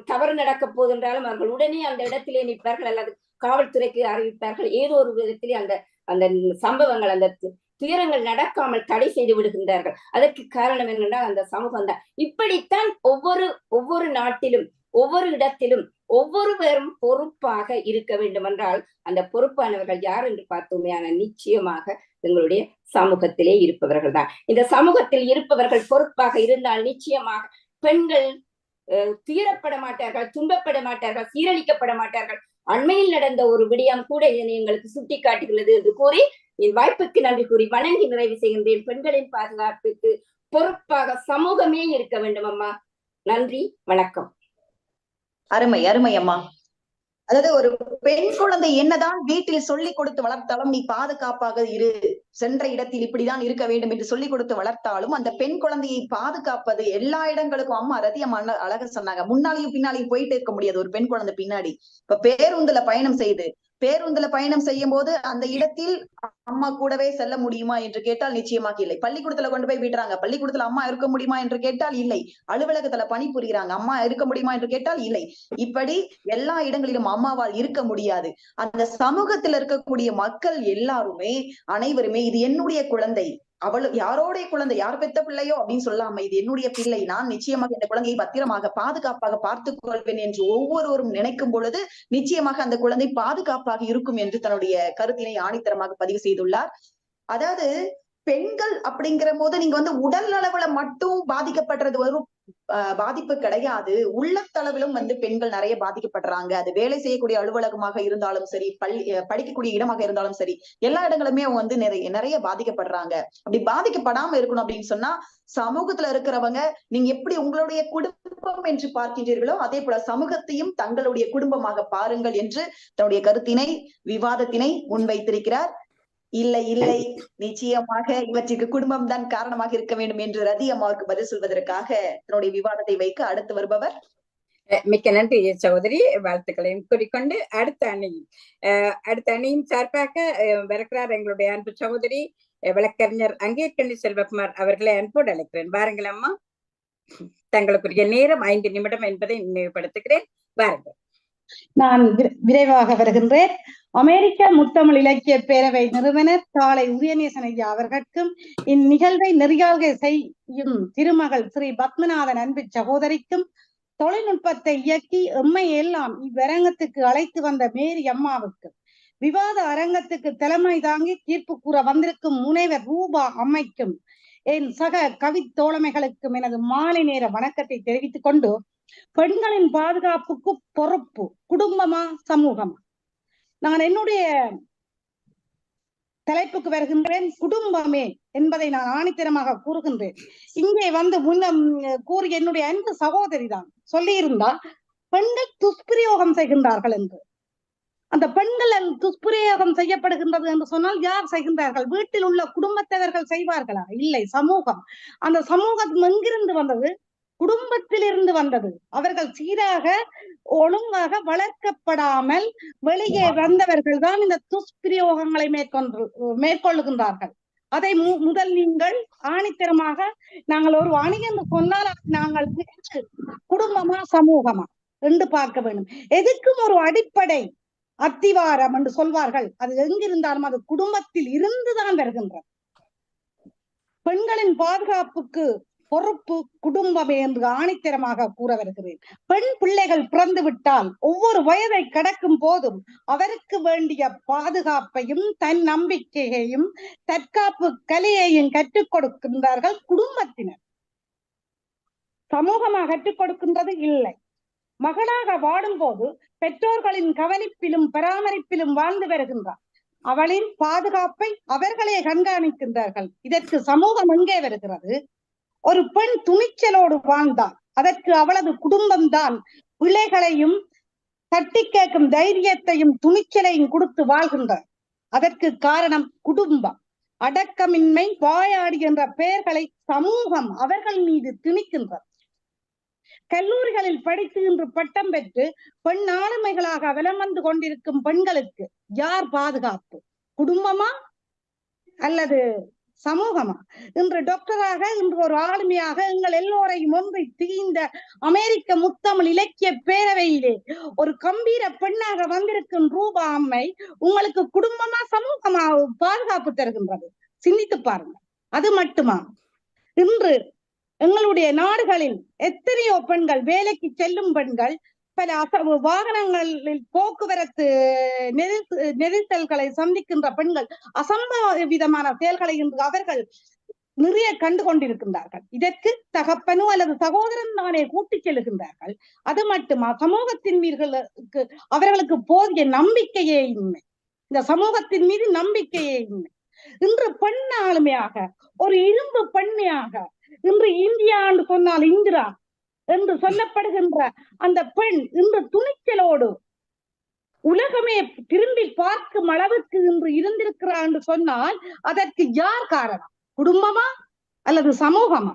தவறு நடக்க போதென்றாலும் அவர்கள் உடனே அந்த இடத்திலே நிற்பார்கள், அல்லது காவல்துறைக்கு அறிவிப்பார்கள். ஏதோ ஒரு விதத்திலே அந்த சம்பவங்கள், அந்த துயரங்கள் நடக்காமல் தடை செய்து விடுகின்றார்கள். அதற்கு காரணம் என்னென்றால் அந்த சமூகம் தான். இப்படித்தான் ஒவ்வொரு நாட்டிலும் ஒவ்வொரு இடத்திலும் ஒவ்வொருவரும் பொறுப்பாக இருக்க வேண்டும் என்றால் அந்த பொறுப்பானவர்கள் யார் என்று பார்த்தோமே ஆனால் நிச்சயமாக எங்களுடைய சமூகத்திலே இருப்பவர்கள் தான். இந்த சமூகத்தில் இருப்பவர்கள் பொறுப்பாக இருந்தால் நிச்சயமாக பெண்கள் துயரப்பட மாட்டார்கள், துன்பப்பட மாட்டார்கள், சீரழிக்கப்பட மாட்டார்கள். அண்மையில் நடந்த ஒரு விடயம் கூட இதனை எங்களுக்கு சுட்டி காட்டுகிறது என்று கூறி என் வாய்ப்புக்கு நன்றி கூறி வணங்கி நிறைவு செய்கின்றேன். பெண்களின் பாதுகாப்புக்கு பொறுப்பாக சமூகமே இருக்க வேண்டும் அம்மா. நன்றி, வணக்கம். அருமை அருமை அம்மா. அதாவது ஒரு பெண் குழந்தை என்னதான் வீட்டில் சொல்லிக் கொடுத்து வளர்த்தாலும் நீ பாதுகாப்பாக இரு, சென்ற இடத்தில் இப்படிதான் இருக்க வேண்டும் என்று சொல்லிக் கொடுத்து வளர்த்தாலும் அந்த பெண் குழந்தையை பாதுகாப்பது எல்லா இடங்களுக்கும், அம்மா ரதி அம்மா அழகா சொன்னாங்க, முன்னாலையும் பின்னாலையும் போயிட்டு இருக்க முடியாது ஒரு பெண் குழந்தை பின்னாடி. இப்ப பேருந்துல பயணம் செய்யும் போது அந்த இடத்தில் அம்மா கூடவே செல்ல முடியுமா என்று கேட்டால் நிச்சயமாக இல்லை. பள்ளிக்கூடத்துல கொண்டு போய் விடுறாங்க, பள்ளிக்கூடத்துல அம்மா இருக்க முடியுமா என்று கேட்டால் இல்லை. அலுவலகத்துல பணிபுரிகிறாங்க, அம்மா இருக்க முடியுமா என்று கேட்டால் இல்லை. இப்படி எல்லா இடங்களிலும் அம்மாவால் இருக்க முடியாது. அந்த சமூகத்துல இருக்கக்கூடிய மக்கள் எல்லாருமே அனைவருமே இது என்னுடைய குழந்தை, அவள் யாரோடைய குழந்தை, யார் பெத்த பிள்ளையோ அப்படின்னு சொல்லாம இது என்னுடைய பிள்ளை, நான் நிச்சயமாக இந்த குழந்தையை பத்திரமாக பாதுகாப்பாக பார்த்துக் கொள்வேன் என்று ஒவ்வொருவரும் நினைக்கும் பொழுது நிச்சயமாக அந்த குழந்தை பாதுகாப்பாக இருக்கும் என்று தன்னுடைய கருத்தினை ஆணித்தரமாக பதிவு செய்துள்ளார். அதாவது பெண்கள் அப்படிங்கிற போது நீங்க உடல் அளவுல மட்டும் பாதிக்கப்படுறது ஒரு பாதிப்பு கிடையாது, உள்ளத்தளவிலும் பெண்கள் நிறைய பாதிக்கப்படுறாங்க. அது வேலை செய்யக்கூடிய அலுவலகமாக இருந்தாலும் சரி, படிக்கக்கூடிய இடமாக இருந்தாலும் சரி, எல்லா இடங்களுமே அவங்க நிறைய பாதிக்கப்படுறாங்க. அப்படி பாதிக்கப்படாம இருக்கணும் அப்படின்னு சொன்னா சமூகத்துல இருக்கிறவங்க நீங்க எப்படி உங்களுடைய குடும்பம் என்று பார்க்கின்றீர்களோ அதே போல சமூகத்தையும் தங்களுடைய குடும்பமாக பாருங்கள் என்று தன்னுடைய கருத்தினை விவாதத்தினை முன்வைத்திருக்கிறார். இல்லை இல்லை, நிச்சயமாக இவற்றிற்கு குடும்பம் தான் காரணமாக இருக்க வேண்டும் என்று ரதி அம்மாவுக்கு பதில் சொல்வதற்காக தன்னுடைய விவாதத்தை வைக்க அடுத்து வருபவர். மிக்க நன்றி சகோதரி, வாழ்த்துக்களையும் கூறிக்கொண்டு அடுத்த அணியின் சார்பாக வருகிறார் எங்களுடைய அன்பு சகோதரி வழக்கறிஞர் அங்கேற்கண்ணி செல்வகுமார் அவர்களை அன்போடு அழைக்கிறேன். வாருங்கள் அம்மா, தங்களுக்குரிய நேரம் 5 நிமிடம் என்பதை நினைவுபடுத்துகிறேன். வாருங்கள். நான் விரைவாக வருகின்றேன். அமெரிக்க முத்தமிழ் இலக்கிய பேரவை நிறுவனர் தாளை உதயநேசன் ஐயா அவர்களுக்கும் இந்நிகழ்வை நெறியாக செய்யும் திருமகள் ஸ்ரீ பத்மநாதன் அன்பு சகோதரிக்கும் தொழில்நுட்பத்தை இயக்கி எம்மை எல்லாம் இவ்வரங்கத்துக்கு அழைத்து வந்த மேரி அம்மாவுக்கும் விவாத அரங்கத்துக்கு தலைமை தாங்கி தீர்ப்பு கூற வந்திருக்கும் முனைவர் ரூபா அம்மைக்கும் என் சக கவி தோழமைகளுக்கும் எனது மாலை நேர வணக்கத்தை தெரிவித்துக் கொண்டு, பெண்களின் பாதுகாப்புக்கு பொறுப்பு குடும்பமா சமூகமா, நான் என்னுடைய தலைப்புக்கு வருகின்றேன். குடும்பமே என்பதை நான் ஆணித்தரமாக கூறுகின்றேன். இங்கே கூறிய என்னுடைய அன்பு சகோதரி தான் சொல்லியிருந்தால் பெண்கள் துஷ்பிரயோகம் செய்கின்றார்கள் என்று. அந்த பெண்கள் துஷ்பிரயோகம் செய்யப்படுகின்றது என்று சொன்னால் யார் செய்கின்றார்கள்? வீட்டில் உள்ள குடும்பத்தவர்கள் செய்வார்களா? இல்லை, சமூகம். அந்த சமூகம் எங்கிருந்து வந்தது? குடும்பத்தில் இருந்து வந்தது. அவர்கள் சீராக ஒழுங்காக வளர்க்கப்படாமல் வெளியே வந்தவர்கள் தான் இந்த துஷ்பிரயோகங்களை மேற்கொள்ளுகின்றார்கள். அதை முதல் நீங்கள் ஆணித்தரமாக, நாங்கள் ஒரு அணி என்று சொன்னால் நாங்கள் குடும்பமா சமூகமா என்று பார்க்க வேண்டும். எதுக்கும் ஒரு அடிப்படை அத்திவாரம் என்று சொல்வார்கள். அது எங்கிருந்தாலும் அது குடும்பத்தில் இருந்துதான் வருகின்றது. பெண்களின் பாதுகாப்புக்கு பொறுப்பு குடும்பமே என்று ஆணித்தரமாக கூற வருகிறேன். பெண் பிள்ளைகள் பிறந்து விட்டால் ஒவ்வொரு வயதை கடக்கும் போதும் அவருக்கு வேண்டிய பாதுகாப்பையும் தன் நம்பிக்கையையும் தற்காப்பு கலையையும் கற்றுக் கொடுக்கின்றார்கள் குடும்பத்தினர். சமூகமாக கற்றுக் கொடுக்கின்றது இல்லை. மகளாக வாடும் போது பெற்றோர்களின் கவனிப்பிலும் பராமரிப்பிலும் வாழ்ந்து வருகின்றார். அவளின் பாதுகாப்பை அவர்களே கண்காணிக்கின்றார்கள். இதற்கு சமூகம் எங்கே வருகிறது? ஒரு பெண் துணிச்சலோடு வாழ்ந்தால் அதற்கு அவளது குடும்பம்தான் பிள்ளைகளையும் தட்டி கேட்கும் தைரியத்தையும் துணிச்சலையும் கொடுத்து வாழ்கின்றார். அதற்கு காரணம் குடும்பம். அடக்கமின்மை, வாயாடி என்ற பெயர்களை சமூகம் அவர்கள் மீது திணிக்கின்றது. கல்லூரிகளில் படித்து இன்று பட்டம் பெற்று பெண் ஆளுமைகளாக வலம் வந்து கொண்டிருக்கும் பெண்களுக்கு யார் பாதுகாப்பு? குடும்பமா அல்லது சமூகமா? இன்று டாக்டராக, இன்று ஒரு ஆளுமையாக எங்கள் எல்லோரையும் ஒன்றை தீர்ந்த அமெரிக்க முத்தமிழ் இலக்கிய பேரவையிலே ஒரு கம்பீர பெண்ணாக வந்திருக்கும் ரூபா அம்மை உங்களுக்கு குடும்பமா சமூகமா பாதுகாப்பு தருகின்றது? சிந்தித்து பாருங்க. அது மட்டுமா, இன்று எங்களுடைய நாடுகளில் எத்தனையோ பெண்கள், வேலைக்கு செல்லும் பெண்கள், பல வாகனங்களில் போக்குவரத்து நெரிசல்களை சந்திக்கின்ற பெண்கள் அசம்பாவிதமான செயல்களை இன்று அவர்கள் நிறைய கண்டு கொண்டிருக்கின்றார்கள். இதற்கு தகப்பனோ அல்லது சகோதரன் தானே கூட்டிச் செல்லுகின்றார்கள். அது மட்டுமா, சமூகத்தின் மீது அவர்களுக்கு போதிய நம்பிக்கையே இல்லை. இந்த சமூகத்தின் மீது நம்பிக்கையே இல்லை. இன்று பெண் ஆளுமையாக, ஒரு இரும்பு பெண்மையாக, இன்று இந்தியா என்று சொன்னால் இந்திரா என்று சொல்லப்படுகின்ற அந்த பெண் இன்று துணிச்சலோடு உலகமே திரும்பி பார்க்கும் அளவுக்கு இன்று இருந்திருக்கிறார் என்று சொன்னால் அதற்கு யார் காரணம்? குடும்பமா அல்லது சமூகமா?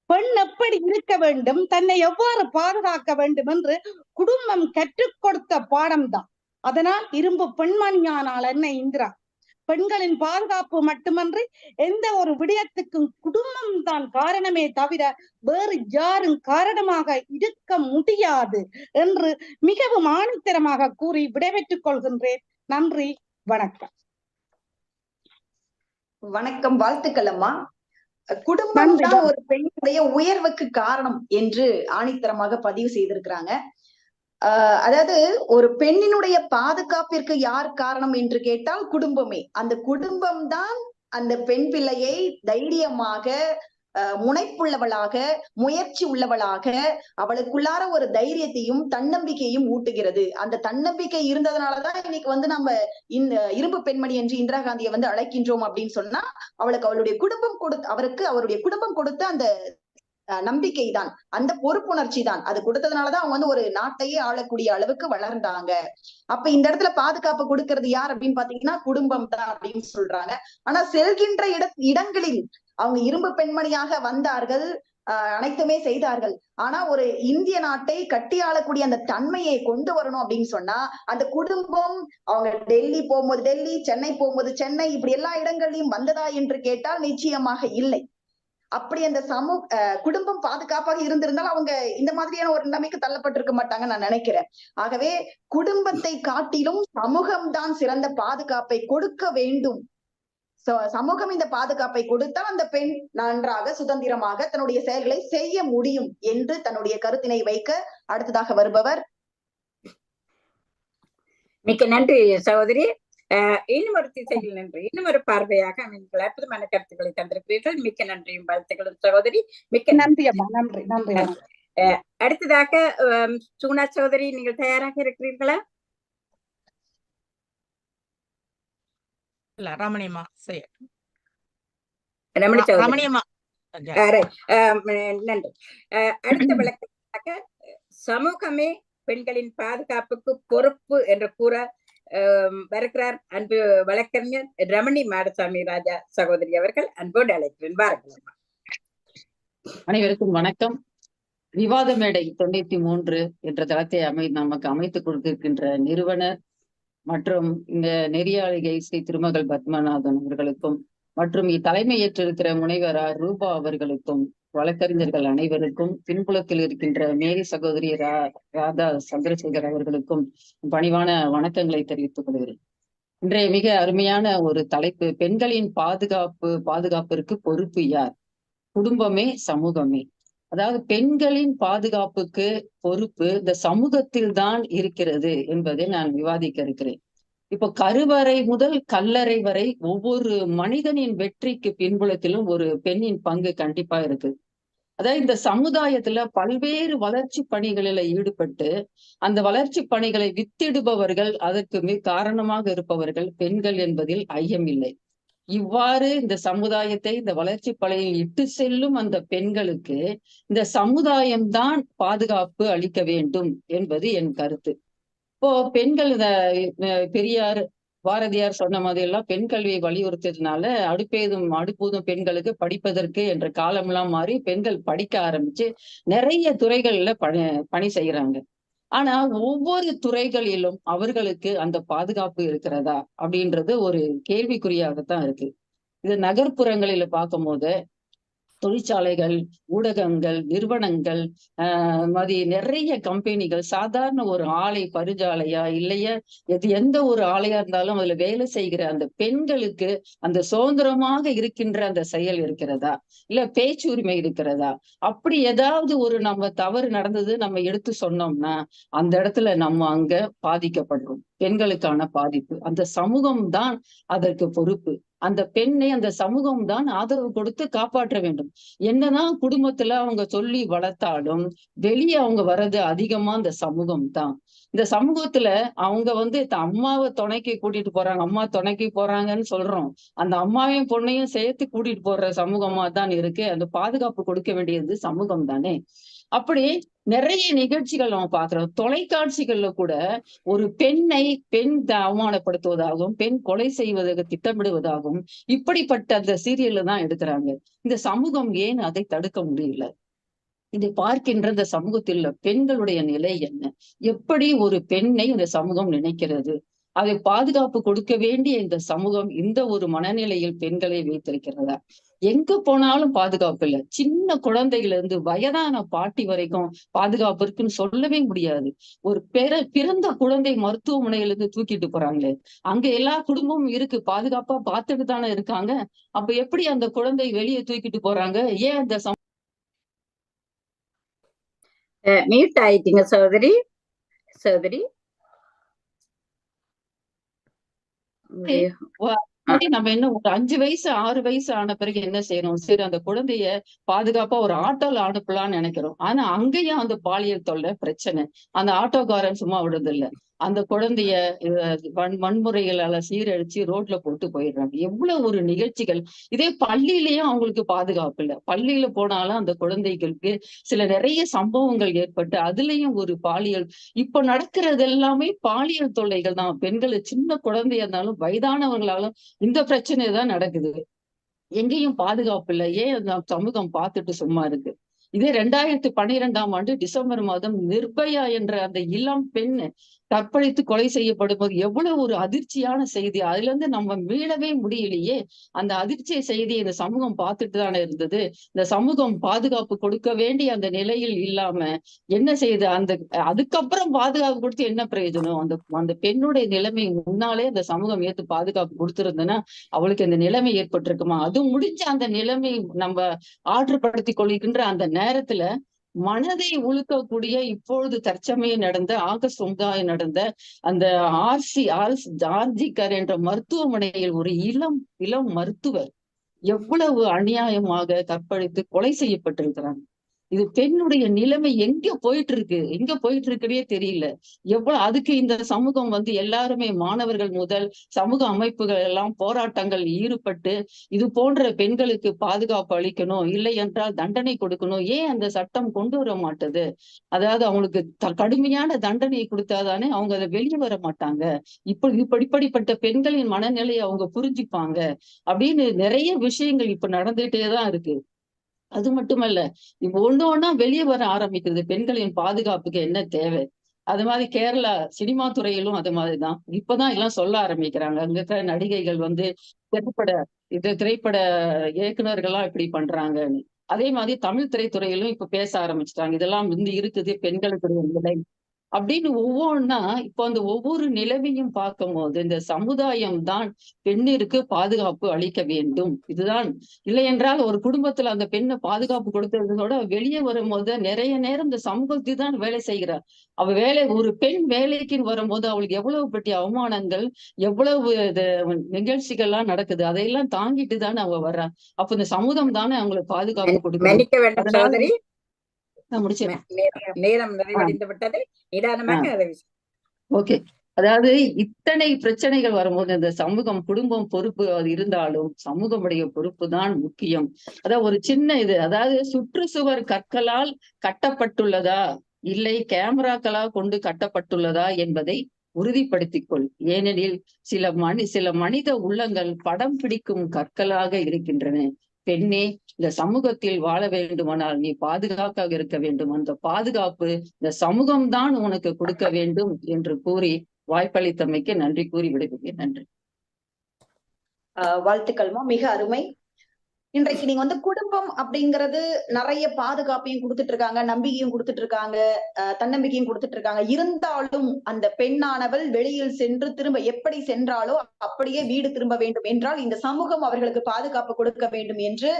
பெண் எப்படி இருக்க வேண்டும், தன்னை எவ்வாறு பாதுகாக்க வேண்டும் என்று குடும்பம் கற்றுக் கொடுத்த பாடம்தான். அதனால் இரும்பு பெண்மணியானால் என்ன இந்திரா. பெண்களின் பாதுகாப்பு மட்டுமன்றி எந்த ஒரு விடயத்துக்கும் குடும்பம் தான் காரணமே தவிர வேறு யாரும் காரணமாக இருக்க முடியாது என்று மிகவும் ஆணித்தரமாக கூறி விடைபெற்றுக் கொள்கின்றேன். நன்றி, வணக்கம். வணக்கம், வாழ்த்துக்கள் அம்மா. குடும்பம் தான் ஒரு பெண்ணுடைய உயர்வுக்கு காரணம் என்று ஆணித்தரமாக பதிவு செய்திருக்கிறாங்க. அதாவது ஒரு பெண்ணினுடைய பாதுகாப்பிற்கு யார் காரணம் என்று கேட்டால் குடும்பமே. அந்த குடும்பம் தான் அந்த பெண் பிள்ளையை தைரியமாக, முனைப்புள்ளவளாக, முயற்சி உள்ளவளாக, அவளுக்குள்ளார ஒரு தைரியத்தையும் தன்னம்பிக்கையும் ஊட்டுகிறது. அந்த தன்னம்பிக்கை இருந்ததுனாலதான் இன்னைக்கு நம்ம இந்த இரும்பு பெண்மணி என்று இந்திரா காந்தியை அழைக்கின்றோம் அப்படின்னு சொன்னா, அவளுக்கு அவருடைய குடும்பம் கொடுத்த அந்த நம்பிக்கை தான், அந்த பொறுப்புணர்ச்சி தான். அது கொடுத்ததுனாலதான் அவங்க ஒரு நாட்டையே ஆளக்கூடிய அளவுக்கு வளர்ந்தாங்க. அப்ப இந்த இடத்துல பாதுகாப்பு கொடுக்கறது யார் அப்படின்னு பாத்தீங்கன்னா குடும்பம் தான் அப்படின்னு சொல்றாங்க. ஆனா செல்கின்ற இடங்களில் அவங்க இரும்பு பெண்மணியாக வந்தார்கள், அனைத்துமே செய்தார்கள். ஆனா ஒரு இந்திய நாட்டை கட்டி ஆளக்கூடிய அந்த தன்மையை கொண்டு வரணும் அப்படின்னு சொன்னா அந்த குடும்பம், அவங்க டெல்லி போகும்போது டெல்லி, சென்னை போகும்போது சென்னை, இப்படி எல்லா இடங்கள்லயும் வந்ததா என்று கேட்டால் நிச்சயமாக இல்லை. அப்படி அந்த குடும்பம் பாதுகாப்பாக இருந்திருந்தால் அவங்க இந்த மாதிரியான ஒரு நிலைமைக்கு தள்ளப்பட்டிருக்க மாட்டாங்க நான் நினைக்கிறேன். ஆகவே குடும்பத்தை காட்டிலும் சமூகம் தான் சிறந்த பாதுகாப்பை கொடுக்க வேண்டும். சமூகம் இந்த பாதுகாப்பை கொடுத்தால் அந்த பெண் நன்றாக சுதந்திரமாக தன்னுடைய செயல்களை செய்ய முடியும் என்று தன்னுடைய கருத்தினை வைக்க அடுத்ததாக வருபவர். மிக்க நன்றி சகோதரி. இன்னும் ஒரு திசையில் நின்று இன்னும் ஒரு பார்வையாக நீங்கள் அற்புதமான கருத்துக்களை தந்திருக்கிறீர்கள். மிக்க நன்றியும் வாழ்த்துக்களும் சகோதரி. மிக்க நன்றி அம்மா. நன்றி நன்றி. அடுத்ததாக சுகுணா சகோதரி, நீங்கள் தயாராக இருக்கிறீர்களா? ரமணியம்மா நன்றி. அடுத்த விளக்கமாக சமூகமே பெண்களின் பாதுகாப்புக்கு பொறுப்பு என்று கூற வருகிறார் அன்பு வழக்கறிஞர் ரமணி மாடசாமி ராஜா சகோதரி அவர்கள். அன்போடு அழைக்கிறேன், வாருங்கள். அனைவருக்கும் வணக்கம். விவாத மேடை 93 என்ற தளத்தை நமக்கு அமைத்துக் கொடுத்திருக்கின்ற நிறுவனர் மற்றும் இந்த நெறியாளிகை ஸ்ரீ திருமகள் பத்மநாதன் அவர்களுக்கும் மற்றும் தலைமை ஏற்றிருக்கிற முனைவர் ரூபா அவர்களுக்கும், வழக்கறிஞர்கள் அனைவருக்கும், பின்புலத்தில் இருக்கின்ற மேரி சகோதரி ராதா சந்திரசேகர் அவர்களுக்கும் பணிவான வணக்கங்களை தெரிவித்துக் கொள்கிறேன். இன்றைய மிக அருமையான ஒரு தலைப்பு, பெண்களின் பாதுகாப்பிற்கு பொறுப்பு யார்? குடும்பமே சமூகமே. அதாவது பெண்களின் பாதுகாப்புக்கு பொறுப்பு இந்த சமூகத்தில் தான் இருக்கிறது என்பதை நான் விவாதிக்க இருக்கிறேன். இப்போ கருவறை முதல் கல்லறை வரை ஒவ்வொரு மனிதனின் வெற்றிக்கு பின்புலத்திலும் ஒரு பெண்ணின் பங்கு கண்டிப்பா இருக்கு. அதாவது இந்த சமுதாயத்துல பல்வேறு வளர்ச்சி பணிகளில ஈடுபட்டு அந்த வளர்ச்சி பணிகளை வித்திடுபவர்கள், அதற்கு காரணமாக இருப்பவர்கள் பெண்கள் என்பதில் ஐயமில்லை. இவ்வாறு இந்த சமுதாயத்தை இந்த வளர்ச்சி பணியில் இட்டு செல்லும் அந்த பெண்களுக்கு இந்த சமுதாயம்தான் பாதுகாப்பு அளிக்க வேண்டும் என்பது என் கருத்து. இப்போ பெண்கள் பெரியார், பாரதியார் சொன்ன மாதிரி எல்லாம் பெண் கல்வியை வலியுறுத்ததுனால அடுப்பூதும் பெண்களுக்கு படிப்பதற்கு என்ற காலம்லாம் மாறி பெண்கள் படிக்க ஆரம்பிச்சு நிறைய துறைகள்ல பணி செய்யறாங்க. ஆனா ஒவ்வொரு துறைகளிலும் அவர்களுக்கு அந்த பாதுகாப்பு இருக்கிறதா அப்படின்றது ஒரு கேள்விக்குறியாகத்தான் இருக்கு. இது நகர்ப்புறங்களில பார்க்கும் போது தொழிற்சாலைகள், ஊடகங்கள், நிறுவனங்கள், மாதிரி நிறைய கம்பெனிகள், சாதாரண ஒரு ஆலை பரிஜாலையா இல்லையா எந்த ஒரு ஆலையா இருந்தாலும் அதுல வேலை செய்கிற அந்த பெண்களுக்கு அந்த சுதந்திரமாக இருக்கின்ற அந்த செயல் இருக்கிறதா, இல்ல பேச்சுரிமை இருக்கிறதா? அப்படி ஏதாவது ஒரு நம்ம தவறு நடந்தது நம்ம எடுத்து சொன்னோம்னா அந்த இடத்துல நம்ம அங்க பாதிக்கப்படுறோம். பெண்களுக்கான பாதிப்பு அந்த சமூகம் தான் அதற்கு பொறுப்பு. அந்த பெண்ணை அந்த சமூகம் தான் ஆதரவு கொடுத்து காப்பாற்ற வேண்டும். என்னதான் குடும்பத்துல அவங்க சொல்லி வளர்த்தாலும் வெளியே அவங்க வர்றது அதிகமா அந்த சமூகம் தான். இந்த சமூகத்துல அவங்க வந்து அம்மாவை துணைக்கு கூட்டிட்டு போறாங்க, அம்மா துணைக்கு போறாங்கன்னு சொல்றோம். அந்த அம்மாவையும் பொண்ணையும் சேர்த்து கூட்டிட்டு போற சமூகமா தான் இருக்கு. அந்த பாதுகாப்பு கொடுக்க வேண்டியது சமூகம் தானே. அப்படி நிறைய நிகழ்ச்சிகள் நம்ம பாக்குறோம். தொலைக்காட்சிகள்ல கூட ஒரு பெண் அவமானப்படுத்துவதாகவும், பெண் கொலை செய்வதற்கு திட்டமிடுவதாகவும் இப்படிப்பட்ட அந்த சீரியல்ல தான் எடுக்கிறாங்க. இந்த சமூகம் ஏன் அதை தடுக்க முடியல? இதை பார்க்கின்ற இந்த சமூகத்தில் உள்ள பெண்களுடைய நிலை என்ன? எப்படி ஒரு பெண்ணை இந்த சமூகம் நினைக்கிறது? அதை பாதுகாப்பு கொடுக்க வேண்டிய இந்த சமூகம் இந்த ஒரு மனநிலையில் பெண்களை வைத்திருக்கிறதா? எங்க போனாலும் பாதுகாப்பு இல்ல. சின்ன குழந்தையில இருந்து வயதான பாட்டி வரைக்கும் பாதுகாப்பு இருக்குன்னு சொல்லவே முடியாது. ஒரு பிறந்த குழந்தை மருத்துவமனையில இருந்து தூக்கிட்டு போறாங்களே, அங்க எல்லா குடும்பமும் இருக்கு, பாதுகாப்பா பார்த்துட்டு தானே இருக்காங்க. அப்ப எப்படி அந்த குழந்தை வெளியே தூக்கிட்டு போறாங்க? ஏன் அந்த மியூட் ஆயிட்டீங்க சகோதரி. நம்ம என்ன ஒரு 5 வயசு 6 வயசு ஆன பிறகு என்ன செய்யணும்? சரி, அந்த குழந்தைய பாதுகாப்பா ஒரு ஆட்டோல அனுப்பலாம்னு நினைக்கிறோம். ஆனா அங்கேயும் அந்த பாலியல் தொல்லை பிரச்சனை. அந்த ஆட்டோக்காரன் சும்மா விடுறதில்ல. அந்த குழந்தைய வன்முறைகளால சீரழிச்சு ரோட்ல போட்டு போயிடுறாங்க. எவ்வளவு ஒரு நிகழ்ச்சிகள். இதே பள்ளியிலயும் அவங்களுக்கு பாதுகாப்பு இல்லை. பள்ளியில போனாலும் அந்த குழந்தைகளுக்கு சில நிறைய சம்பவங்கள் ஏற்பட்டு அதுலயும் ஒரு பாலியல் இப்ப நடக்கிறது எல்லாமே பாலியல் தொல்லைகள் தான். பெண்கள் சின்ன குழந்தையா இருந்தாலும் வயதானவர்களாலும் இந்த பிரச்சனை தான் நடக்குது. எங்கேயும் பாதுகாப்பு இல்லை. ஏன் சமூகம் பார்த்துட்டு சும்மா இருக்கு? இதே 2012ஆம் ஆண்டு டிசம்பர் மாதம் நிர்பயா என்ற அந்த இளம் பெண் கற்பழித்து கொலை செய்யப்படும்போது எவ்வளவு ஒரு அதிர்ச்சியான செய்தி. அதுல இருந்து நம்ம மீளவே முடியலையே. அந்த அதிர்ச்சி செய்தியை இந்த சமூகம் பார்த்துட்டு தானே இருந்தது. இந்த சமூகம் பாதுகாப்பு கொடுக்க வேண்டிய அந்த நிலையில் இல்லாம என்ன செய்யுது? அதுக்கப்புறம் பாதுகாப்பு கொடுத்து என்ன பிரயோஜனம்? அந்த பெண்ணுடைய நிலைமை முன்னாலே அந்த சமூகம் ஏத்து பாதுகாப்பு கொடுத்திருந்ததுன்னா அவளுக்கு இந்த நிலைமை ஏற்பட்டிருக்குமா? அது முடிஞ்ச அந்த நிலைமை நம்ம ஆற்றுப்படுத்திக் கொள்கின்ற அந்த நேரத்துல மனதை உழுக்கக்கூடிய இப்பொழுது தற்சமயம் நடந்த ஆகஸ்ட் 9 நடந்த அந்த ஆர்ஜிகர் என்ற மருத்துவமனையில் ஒரு இளம் மருத்துவர் எவ்வளவு அநியாயமாக கற்பழித்து கொலை செய்யப்பட்டிருக்கிறாங்க. இது பெண்ணுடைய நிலைமை எங்க போயிட்டு இருக்குன்னே தெரியல. அதுக்கு இந்த சமூகம் எல்லாருமே மாணவர்கள் முதல் சமூக அமைப்புகள் எல்லாம் போராட்டங்கள் ஈடுபட்டு இது போன்ற பெண்களுக்கு பாதுகாப்பு அளிக்கணும், இல்லை என்றால் தண்டனை கொடுக்கணும். ஏன் அந்த சட்டம் கொண்டு வர மாட்டது? அதாவது அவங்களுக்கு கடுமையான தண்டனை கொடுத்தாதானே அவங்க அதை வெளியே வர மாட்டாங்க. இப்படிப்பட்ட பெண்களின் மனநிலையை அவங்க புரிஞ்சுப்பாங்க அப்படின்னு நிறைய விஷயங்கள் இப்ப நடந்துகிட்டேதான் இருக்கு. அது மட்டுமல்ல, இப்ப ஒண்ணா வெளியே வர ஆரம்பிக்கிறது பெண்களின் பாதுகாப்புக்கு என்ன தேவை. அது மாதிரி கேரளா சினிமா துறையிலும் அது மாதிரிதான் இப்பதான் எல்லாம் சொல்ல ஆரம்பிக்கிறாங்க. அங்க இருக்கிற நடிகைகள் திரைப்பட இயக்குநர்கள்லாம் இப்படி பண்றாங்கன்னு. அதே மாதிரி தமிழ் திரைத்துறையிலும் இப்ப பேச ஆரம்பிச்சிட்டாங்க. இதெல்லாம் இருக்குது பெண்களுக்கு நிலை அப்படின்னு ஒவ்வொன்னா. இப்போ அந்த ஒவ்வொரு நிலைமையும் பார்க்கும்போது இந்த சமுதாயம் தான் பெண்ணிற்கு பாதுகாப்பு அளிக்க வேண்டும். இதுதான். இல்லை என்றால் ஒரு குடும்பத்துல அந்த பெண்ணை பாதுகாப்பு கொடுத்ததோட வெளியே வரும்போது நிறைய நேரம் இந்த சமூகத்தை தான் வேலை செய்கிறார். ஒரு பெண் வேலைக்குன்னு வரும்போது அவளுக்கு எவ்வளவு பெரிய அவமானங்கள், எவ்வளவு நிகழ்ச்சிகள்லாம் நடக்குது. அதையெல்லாம் தாங்கிட்டு தானே அவ வர்றா. அப்ப இந்த சமூகம் தானே அவங்களுக்கு பாதுகாப்பு கொடுக்கணும். நேரம் நிறைவடைந்து விட்டது. நிதானமாக அதை ஓகே. அதாவது இத்தனை பிரச்சனைகள் வரும்போது இந்த சமூகம் குடும்பம் பொறுப்பு அது இருந்தாலும் சமூகமுடைய பொறுப்பு தான் முக்கியம். அதாவது ஒரு சின்ன அதாவது சுற்றுச்சுவர் கற்களால் கட்டப்பட்டுள்ளதா இல்லை கேமராக்களால் கொண்டு கட்டப்பட்டுள்ளதா என்பதை உறுதிப்படுத்திக் கொள். ஏனெனில் சில மனித உள்ளங்கள் படம் பிடிக்கும் கற்களாக இருக்கின்றன. பெண்ணே, இந்த சமூகத்தில் வாழ வேண்டுமானால் நீ பாதுகாப்பாக இருக்க வேண்டும். அந்த பாதுகாப்பு இந்த சமூகம்தான் உனக்கு கொடுக்க வேண்டும் என்று கூறி வாய்ப்பளித்தமைக்கு நன்றி கூறி விடுகிறேன். நன்றி. வாழ்த்துக்கள்மா, மிக அருமை. இன்றைக்கு நீங்க குடும்பம் அப்படிங்கிறது நிறைய பாதுகாப்பையும் கொடுத்துட்டு இருக்காங்க, நம்பிக்கையும் கொடுத்துட்டு இருக்காங்க, தன்னம்பிக்கையும் கொடுத்துட்டு இருக்காங்க. இருந்தாலும் அந்த பெண்ணானவள் வெளியில் சென்று திரும்ப எப்படி சென்றாலோ அப்படியே வீடு திரும்ப வேண்டும் என்றால் இந்த சமூகம் அவர்களுக்கு பாதுகாப்பு கொடுக்க வேண்டும் என்று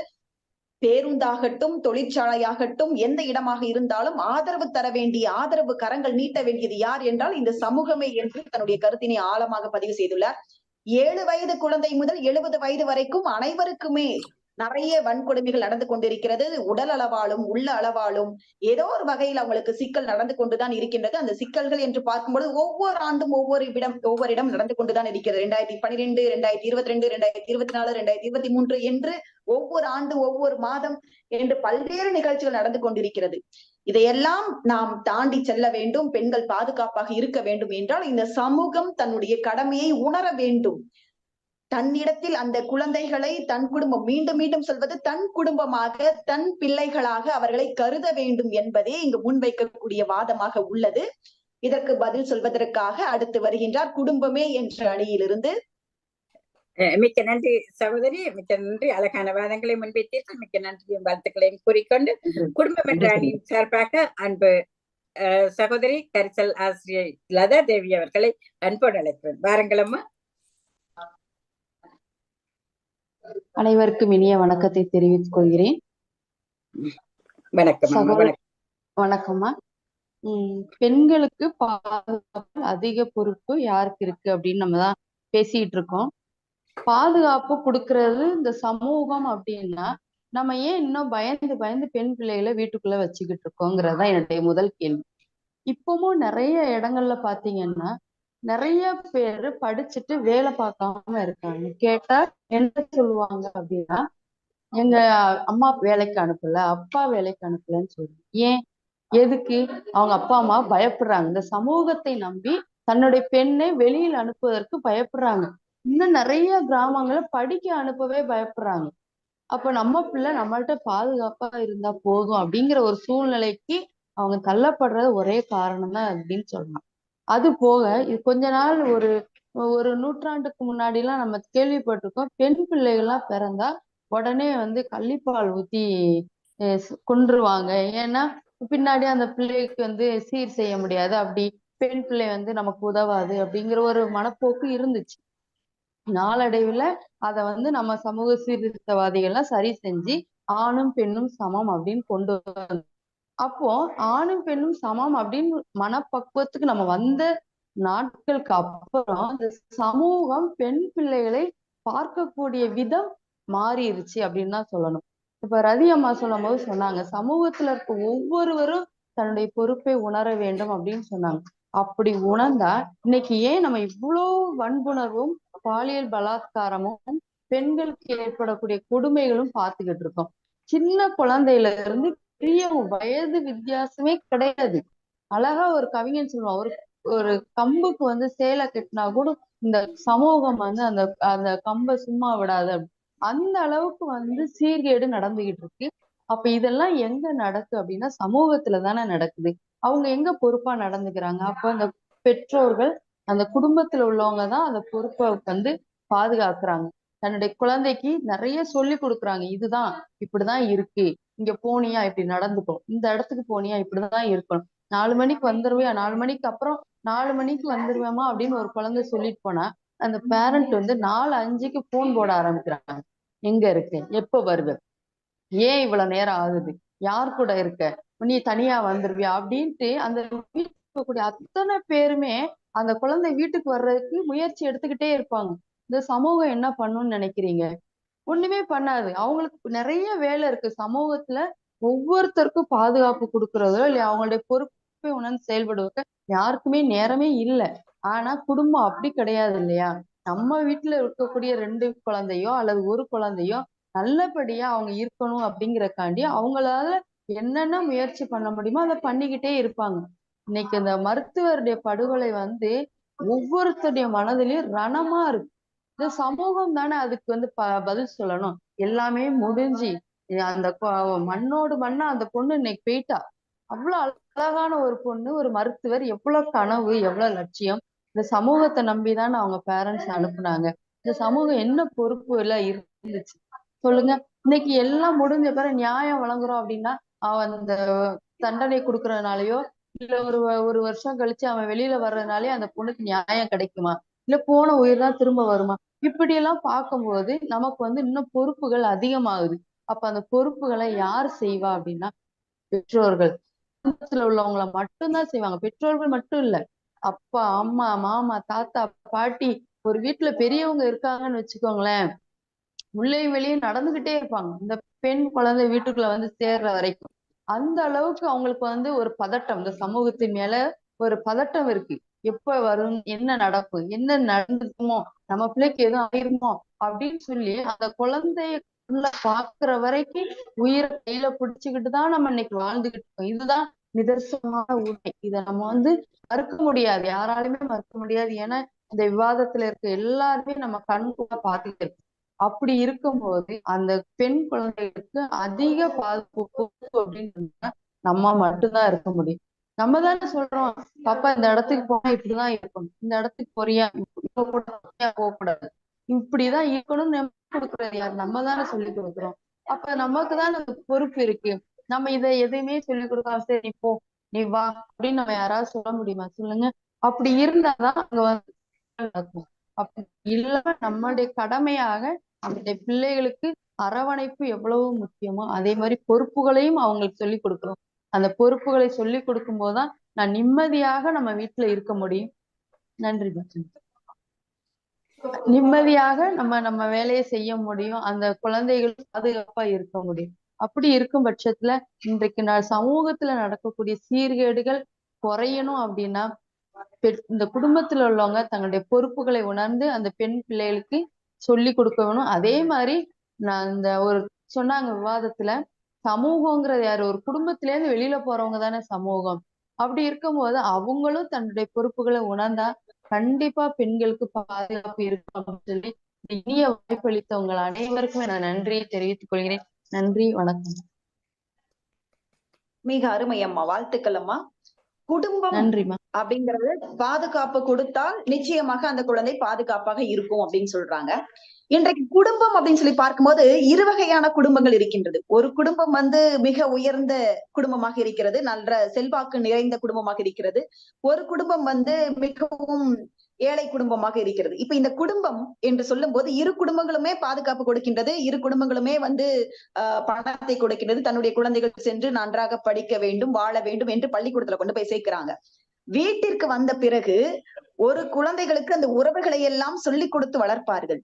பேருந்தாகட்டும் தொழிற்சாலையாகட்டும் எந்த இடமாக இருந்தாலும் ஆதரவு தர வேண்டிய, ஆதரவு கரங்கள் நீட்ட வேண்டியது யார் என்றால் இந்த சமூகமே என்று தன்னுடைய கருத்தினை ஆழமாக பதிவு செய்துள்ளார். 7 வயது குழந்தை முதல் 70 வயது வரைக்கும் அனைவருக்குமே நிறைய வன்கொடுமைகள் நடந்து கொண்டிருக்கிறது. உடல் அளவாலும் உள்ள அளவாலும் ஏதோ ஒரு வகையில் அவங்களுக்கு சிக்கல் நடந்து கொண்டுதான் இருக்கின்றது. அந்த சிக்கல்கள் என்று பார்க்கும்போது ஒவ்வொரு ஆண்டும் ஒவ்வொரு இடம் நடந்து கொண்டுதான் இருக்கிறது. 2012, 2022, 2024, 2023 என்று ஒவ்வொரு ஆண்டு ஒவ்வொரு மாதம் என்று பல்வேறு நிகழ்ச்சிகள் நடந்து கொண்டிருக்கிறது. இதையெல்லாம் நாம் தாண்டி செல்ல வேண்டும். பெண்கள் பாதுகாப்பாக இருக்க வேண்டும் என்றால் இந்த சமூகம் தன்னுடைய கடமையை உணர வேண்டும். தன்னிடத்தில் அந்த குழந்தைகளை தன் குடும்பம், மீண்டும் மீண்டும் சொல்வது, தன் குடும்பமாக தன் பிள்ளைகளாக அவர்களை கருத வேண்டும் என்பதே இங்கு முன்வைக்கக்கூடிய வாதமாக உள்ளது. இதற்கு பதில் சொல்வதற்காக அடுத்து வருகின்றார் குடும்பமே என்ற அணியிலிருந்து. மிக்க நன்றி சகோதரி, மிக்க நன்றி. அழகான வாதங்களை முன்வைத்தீர்கள். மிக்க நன்றியும் வாழ்த்துக்களையும் கூறிக்கொண்டு குடும்பம் என்ற அணியின் சார்பாக அன்பு சகோதரி கரிசல் ஆசிரியர் லதா தேவி அவர்களை அன்போடு அழைக்கிறேன். வாருங்களம்மா. அனைவருக்கும் இனிய வணக்கத்தை தெரிவித்துக் கொள்கிறேன். வணக்கம்மா. பெண்களுக்கு பாதுகாப்பு அதிக பொறுப்பு யாருக்கு இருக்கு அப்படின்னு நம்ம தான் பேசிட்டு இருக்கோம். பாதுகாப்பு கொடுக்கறது இந்த சமூகம் அப்படின்னா நம்ம ஏன் இன்னும் பயந்து பயந்து பெண் பிள்ளைகளை வீட்டுக்குள்ள வச்சுக்கிட்டு இருக்கோங்கிறதுதான் என்னுடைய முதல் கேள்வி. இப்பவும் நிறைய இடங்கள்ல பாத்தீங்கன்னா நிறைய பேரு படிச்சுட்டு வேலை பார்க்காம இருக்காங்க. கேட்டா என்ன சொல்லுவாங்க அப்படின்னா, எங்க அம்மா வேலைக்கு அனுப்பல, அப்பா வேலைக்கு அனுப்பலன்னு சொல்லுவாங்க. ஏன், எதுக்கு? அவங்க அப்பா அம்மா பயப்படுறாங்க. இந்த சமூகத்தை நம்பி தன்னுடைய பெண்ணை வெளியில் அனுப்புவதற்கு பயப்படுறாங்க. இன்னும் நிறைய கிராமங்களை படிக்க அனுப்பவே பயப்படுறாங்க. அப்ப நம்ம பிள்ளை நம்மள்ட்ட பாதுகாப்பா இருந்தா போதும் அப்படிங்கிற ஒரு சூழ்நிலைக்கு அவங்க தள்ளப்படுறது ஒரே காரணம் தான் அப்படின்னு சொல்லலாம். அது போக இது கொஞ்ச நாள் ஒரு நூற்றாண்டுக்கு முன்னாடி எல்லாம் நம்ம கேள்விப்பட்டிருக்கோம், பெண் பிள்ளைகள்லாம் பிறந்தா உடனே கள்ளிப்பால் ஊத்தி கொன்றுவாங்க. ஏன்னா பின்னாடி அந்த பிள்ளைக்கு சீர் செய்ய முடியாது, அப்படி பெண் பிள்ளை நமக்கு உதவாது அப்படிங்கிற ஒரு மனப்போக்கு இருந்துச்சு. நாளடைவுல அத நம்ம சமூக சீர்திருத்தவாதிகள்லாம் சரி செஞ்சு ஆணும் பெண்ணும் சமம் அப்படின்னு கொண்டு வந்தோம். அப்போ ஆணும் பெண்ணும் சமம் அப்படின்னு மனப்பக்குவத்துக்கு நம்ம வந்த நாட்களுக்கு அப்புறம் இந்த சமூகம் பெண் பிள்ளைகளை பார்க்கக்கூடிய விதம் மாறிடுச்சு அப்படின்னு தான் சொல்லணும். இப்ப ரதி அம்மா சொல்லும் போது சொன்னாங்க, சமூகத்துல இருக்க ஒவ்வொருவரும் தன்னுடைய பொறுப்பை உணர வேண்டும் அப்படின்னு சொன்னாங்க. அப்படி உணர்ந்தா இன்னைக்கு ஏன் நம்ம இவ்வளோ வன்புணர்வும் பாலியல் பலாத்காரமும் பெண்களுக்கு ஏற்படக்கூடிய கொடுமைகளும் பார்த்துக்கிட்டு இருக்கோம். சின்ன குழந்தையில இருந்து பெரிய வயது வித்தியாசமே கிடையாது. அழகா ஒரு கவிஞன் சொல்லுவான், ஒரு கம்புக்கு சேலை கட்டினா கூட இந்த சமூகம் அந்த அந்த கம்பை சும்மா விடாது. அந்த அளவுக்கு சீர்கேடு நடந்துகிட்டு இருக்கு. அப்ப இதெல்லாம் எங்க நடக்கு அப்படின்னா சமூகத்துல தானே நடக்குது. அவங்க எங்க பொறுப்பா நடந்துக்கிறாங்க? அப்ப அந்த பெற்றோர்கள், அந்த குடும்பத்துல உள்ளவங்க தான் அந்த பொறுப்பை பாதுகாக்கிறாங்க. தன்னுடைய குழந்தைக்கு நிறைய சொல்லி கொடுக்குறாங்க. இதுதான், இப்படிதான் இருக்கு, இங்க போனியா இப்படி நடந்துக்கும், இந்த இடத்துக்கு போனியா இப்படிதான் இருக்கணும், 4 மணிக்கு வந்துருவியா, 4 மணிக்கு அப்புறம் 4 மணிக்கு வந்துருவேமா அப்படின்னு ஒரு குழந்தை சொல்லிட்டு போனா அந்த பேரண்ட் 4:05க்கு போன் போட ஆரம்பிக்கிறாங்க. எங்க இருக்கு, எப்ப வருவ, ஏன் இவ்வளவு நேரம் ஆகுது, யார் கூட இருக்க, நீ தனியா வந்துருவியா அப்படின்ட்டு அந்த வீட்டுக்கு இருக்கக்கூடிய அத்தனை பேருமே அந்த குழந்தை வீட்டுக்கு வர்றதுக்கு முயற்சி எடுத்துக்கிட்டே இருப்பாங்க. இந்த சமூகம் என்ன பண்ணும்னு நினைக்கிறீங்க? ஒண்ணுமே பண்ணாது. அவங்களுக்கு நிறைய வேலை இருக்கு. சமூகத்துல ஒவ்வொருத்தருக்கும் பாதுகாப்பு கொடுக்கறதோ இல்லையா அவங்களுடைய பொறுப்பை உணர்ந்து செயல்படுவதற்கு யாருக்குமே நேரமே இல்லை. ஆனா குடும்பம் அப்படி கிடையாது இல்லையா? நம்ம வீட்டுல இருக்கக்கூடிய 2 குழந்தையோ அல்லது ஒரு குழந்தையோ நல்லபடியா அவங்க இருக்கணும் அப்படிங்கறக்காண்டி அவங்களால என்னென்ன முயற்சி பண்ண முடியுமோ அதை பண்ணிக்கிட்டே இருப்பாங்க. இன்னைக்கு இந்த மருத்துவருடைய படுகொலை ஒவ்வொருத்தருடைய மனதிலையும் ரணமா இருக்கு. இந்த சமூகம் தானே அதுக்கு பதில் சொல்லணும். எல்லாமே முடிஞ்சு அந்த மண்ணோடு மண்ணா அந்த பொண்ணு இன்னைக்கு போயிட்டா. அவ்வளவு அழகான ஒரு பொண்ணு, ஒரு மருத்துவர், எவ்வளவு கனவு, எவ்வளவு லட்சியம். இந்த சமூகத்தை நம்பிதானே அவங்க பேரண்ட்ஸ் அனுப்புனாங்க. இந்த சமூகம் என்ன பொறுப்பு எல்லாம் இருந்துச்சு சொல்லுங்க. இன்னைக்கு எல்லாம் முடிஞ்ச பிறகு நியாயம் வழங்குறோம் அப்படின்னா அவன் அந்த தண்டனை கொடுக்கறதுனாலயோ இல்ல ஒரு வருஷம் கழிச்சு அவன் வெளியில வர்றதுனாலே அந்த பொண்ணுக்கு நியாயம் கிடைக்குமா? இல்ல போன உயிர் தான் திரும்ப வருமா? இப்படி எல்லாம் பார்க்கும்போது நமக்கு இன்னும் பொறுப்புகள் அதிகமாகுது. அப்ப அந்த பொறுப்புகளை யார் செய்வா அப்படின்னா பெற்றோர்கள். குடும்பத்துல உள்ளவங்களை மட்டும்தான் செய்வாங்க. பெற்றோர்கள் மட்டும் இல்ல, அப்பா அம்மா மாமா தாத்தா பாட்டி, ஒரு வீட்டுல பெரியவங்க இருக்காங்கன்னு வச்சுக்கோங்களேன், உள்ளேயும் வெளியும் நடந்துகிட்டே இருப்பாங்க இந்த பெண் குழந்தை வீட்டுக்குள்ள வந்து சேர்ற வரைக்கும். அந்த அளவுக்கு அவங்களுக்கு வந்து ஒரு பதட்டம், இந்த சமூகத்தின் மேல ஒரு பதட்டம் இருக்கு. எப்ப வரும், என்ன நடக்கும், என்ன நடந்துக்குமோ, நம்ம பிள்ளைக்கு எதுவும் ஆயிருமோ அப்படின்னு சொல்லி அந்த குழந்தைய பாக்குற வரைக்கும் உயிரை கையில பிடிச்சுக்கிட்டு தான் நம்ம இன்னைக்கு வாழ்ந்துகிட்டு இருக்கோம். இதுதான் நிதர்சனமான உண்மை. இதை நம்ம வந்து மறுக்க முடியாது, யாராலுமே மறுக்க முடியாது. ஏன்னா இந்த விவாதத்துல இருக்க எல்லாருமே நம்ம கண் கூட பார்த்துட்டு இருக்கோம். அப்படி இருக்கும்போது அந்த பெண் குழந்தைகளுக்கு அதிக பாதுகாப்பு அப்படின்னு நம்ம மட்டும்தான் இருக்க முடியும். நம்ம தானே சொல்றோம், பாப்பா இந்த இடத்துக்கு போனா இப்படிதான் இருக்கணும், இந்த இடத்துக்கு போறியா போகக்கூடாது, இப்படிதான் இருக்கணும்னு நம்ம கொடுக்குறது யார்? நம்ம தானே சொல்லி கொடுக்குறோம். அப்ப நமக்கு தான் அந்த பொறுப்பு இருக்கு. நம்ம இதை எதையுமே சொல்லி கொடுக்காம சரி போ நீ வா அப்படின்னு நம்ம யாராவது சொல்ல முடியுமா சொல்லுங்க? அப்படி இருந்தாதான் அங்க வந்து நடக்கும். அப்படி இல்லாம நம்மளுடைய கடமையாக நம்முடைய பிள்ளைகளுக்கு அரவணைப்பு எவ்வளவு முக்கியமோ அதே மாதிரி பொறுப்புகளையும் அவங்களுக்கு சொல்லி கொடுக்கணும். அந்த பொறுப்புகளை சொல்லி கொடுக்கும் போதுதான் நான் நிம்மதியாக நம்ம வீட்டுல இருக்க முடியும். நன்றி. நிம்மதியாக நம்ம நம்ம வேலையை செய்ய முடியும், அந்த குழந்தைகள் பாதுகாப்பா இருக்க முடியும். அப்படி இருக்கும் பட்சத்துல இன்றைக்கு நான் சமூகத்துல நடக்கக்கூடிய சீர்கேடுகள் குறையணும் அப்படின்னா இந்த குடும்பத்துல உள்ளவங்க தங்களுடைய பொறுப்புகளை உணர்ந்து அந்த பெண் பிள்ளைகளுக்கு சொல்லி கொடுக்க வேணும். அதே மாதிரி நான் இந்த ஒரு சொன்னாங்க விவாதத்துல, சமூகங்கிறது யாரு? ஒரு குடும்பத்தில இருந்து வெளியில போறவங்க தானே சமூகம். அப்படி இருக்கும்போது அவங்களும் தன்னுடைய பொறுப்புகளை உணர்ந்தா கண்டிப்பா பெண்களுக்கு பாதுகாப்பு இருக்கும் அப்படின்னு சொல்லி இனிய வாய்ப்பளித்த உங்கள் அனைவருக்குமே நான் நன்றியை தெரிவித்துக் கொள்கிறேன். நன்றி, வணக்கம். மிக அருமை அம்மா, வாழ்த்துக்கள் அம்மா. குடும்பம் நன்றிமா. அப்படிங்கறது பாதுகாப்பு கொடுத்தால் நிச்சயமாக அந்த குழந்தை பாதுகாப்பாக இருக்கும் அப்படின்னு சொல்றாங்க. இன்றைக்கு குடும்பம் அப்படின்னு சொல்லி பார்க்கும்போது இரு வகையான குடும்பங்கள் இருக்கின்றது. ஒரு குடும்பம் வந்து மிக உயர்ந்த குடும்பமாக இருக்கிறது, நல்ல செல்வாக்கு நிறைந்த குடும்பமாக இருக்கிறது. ஒரு குடும்பம் வந்து மிகவும் ஏழை குடும்பமாக இருக்கிறது. இப்ப இந்த குடும்பம் என்று சொல்லும் போது இரு குடும்பங்களுமே பாதுகாப்பு கொடுக்கின்றது, இரு குடும்பங்களுமே வந்து பணத்தை கொடுக்கின்றது. தன்னுடைய குழந்தைகள் சென்று நன்றாக படிக்க வேண்டும், வாழ வேண்டும் என்று பள்ளிக்கூடத்துல கொண்டு போய் சேர்க்கிறாங்க. வீட்டிற்கு வந்த பிறகு ஒரு குழந்தைகளுக்கு அந்த உறவுகளை எல்லாம் சொல்லிக் கொடுத்து வளர்ப்பார்கள்.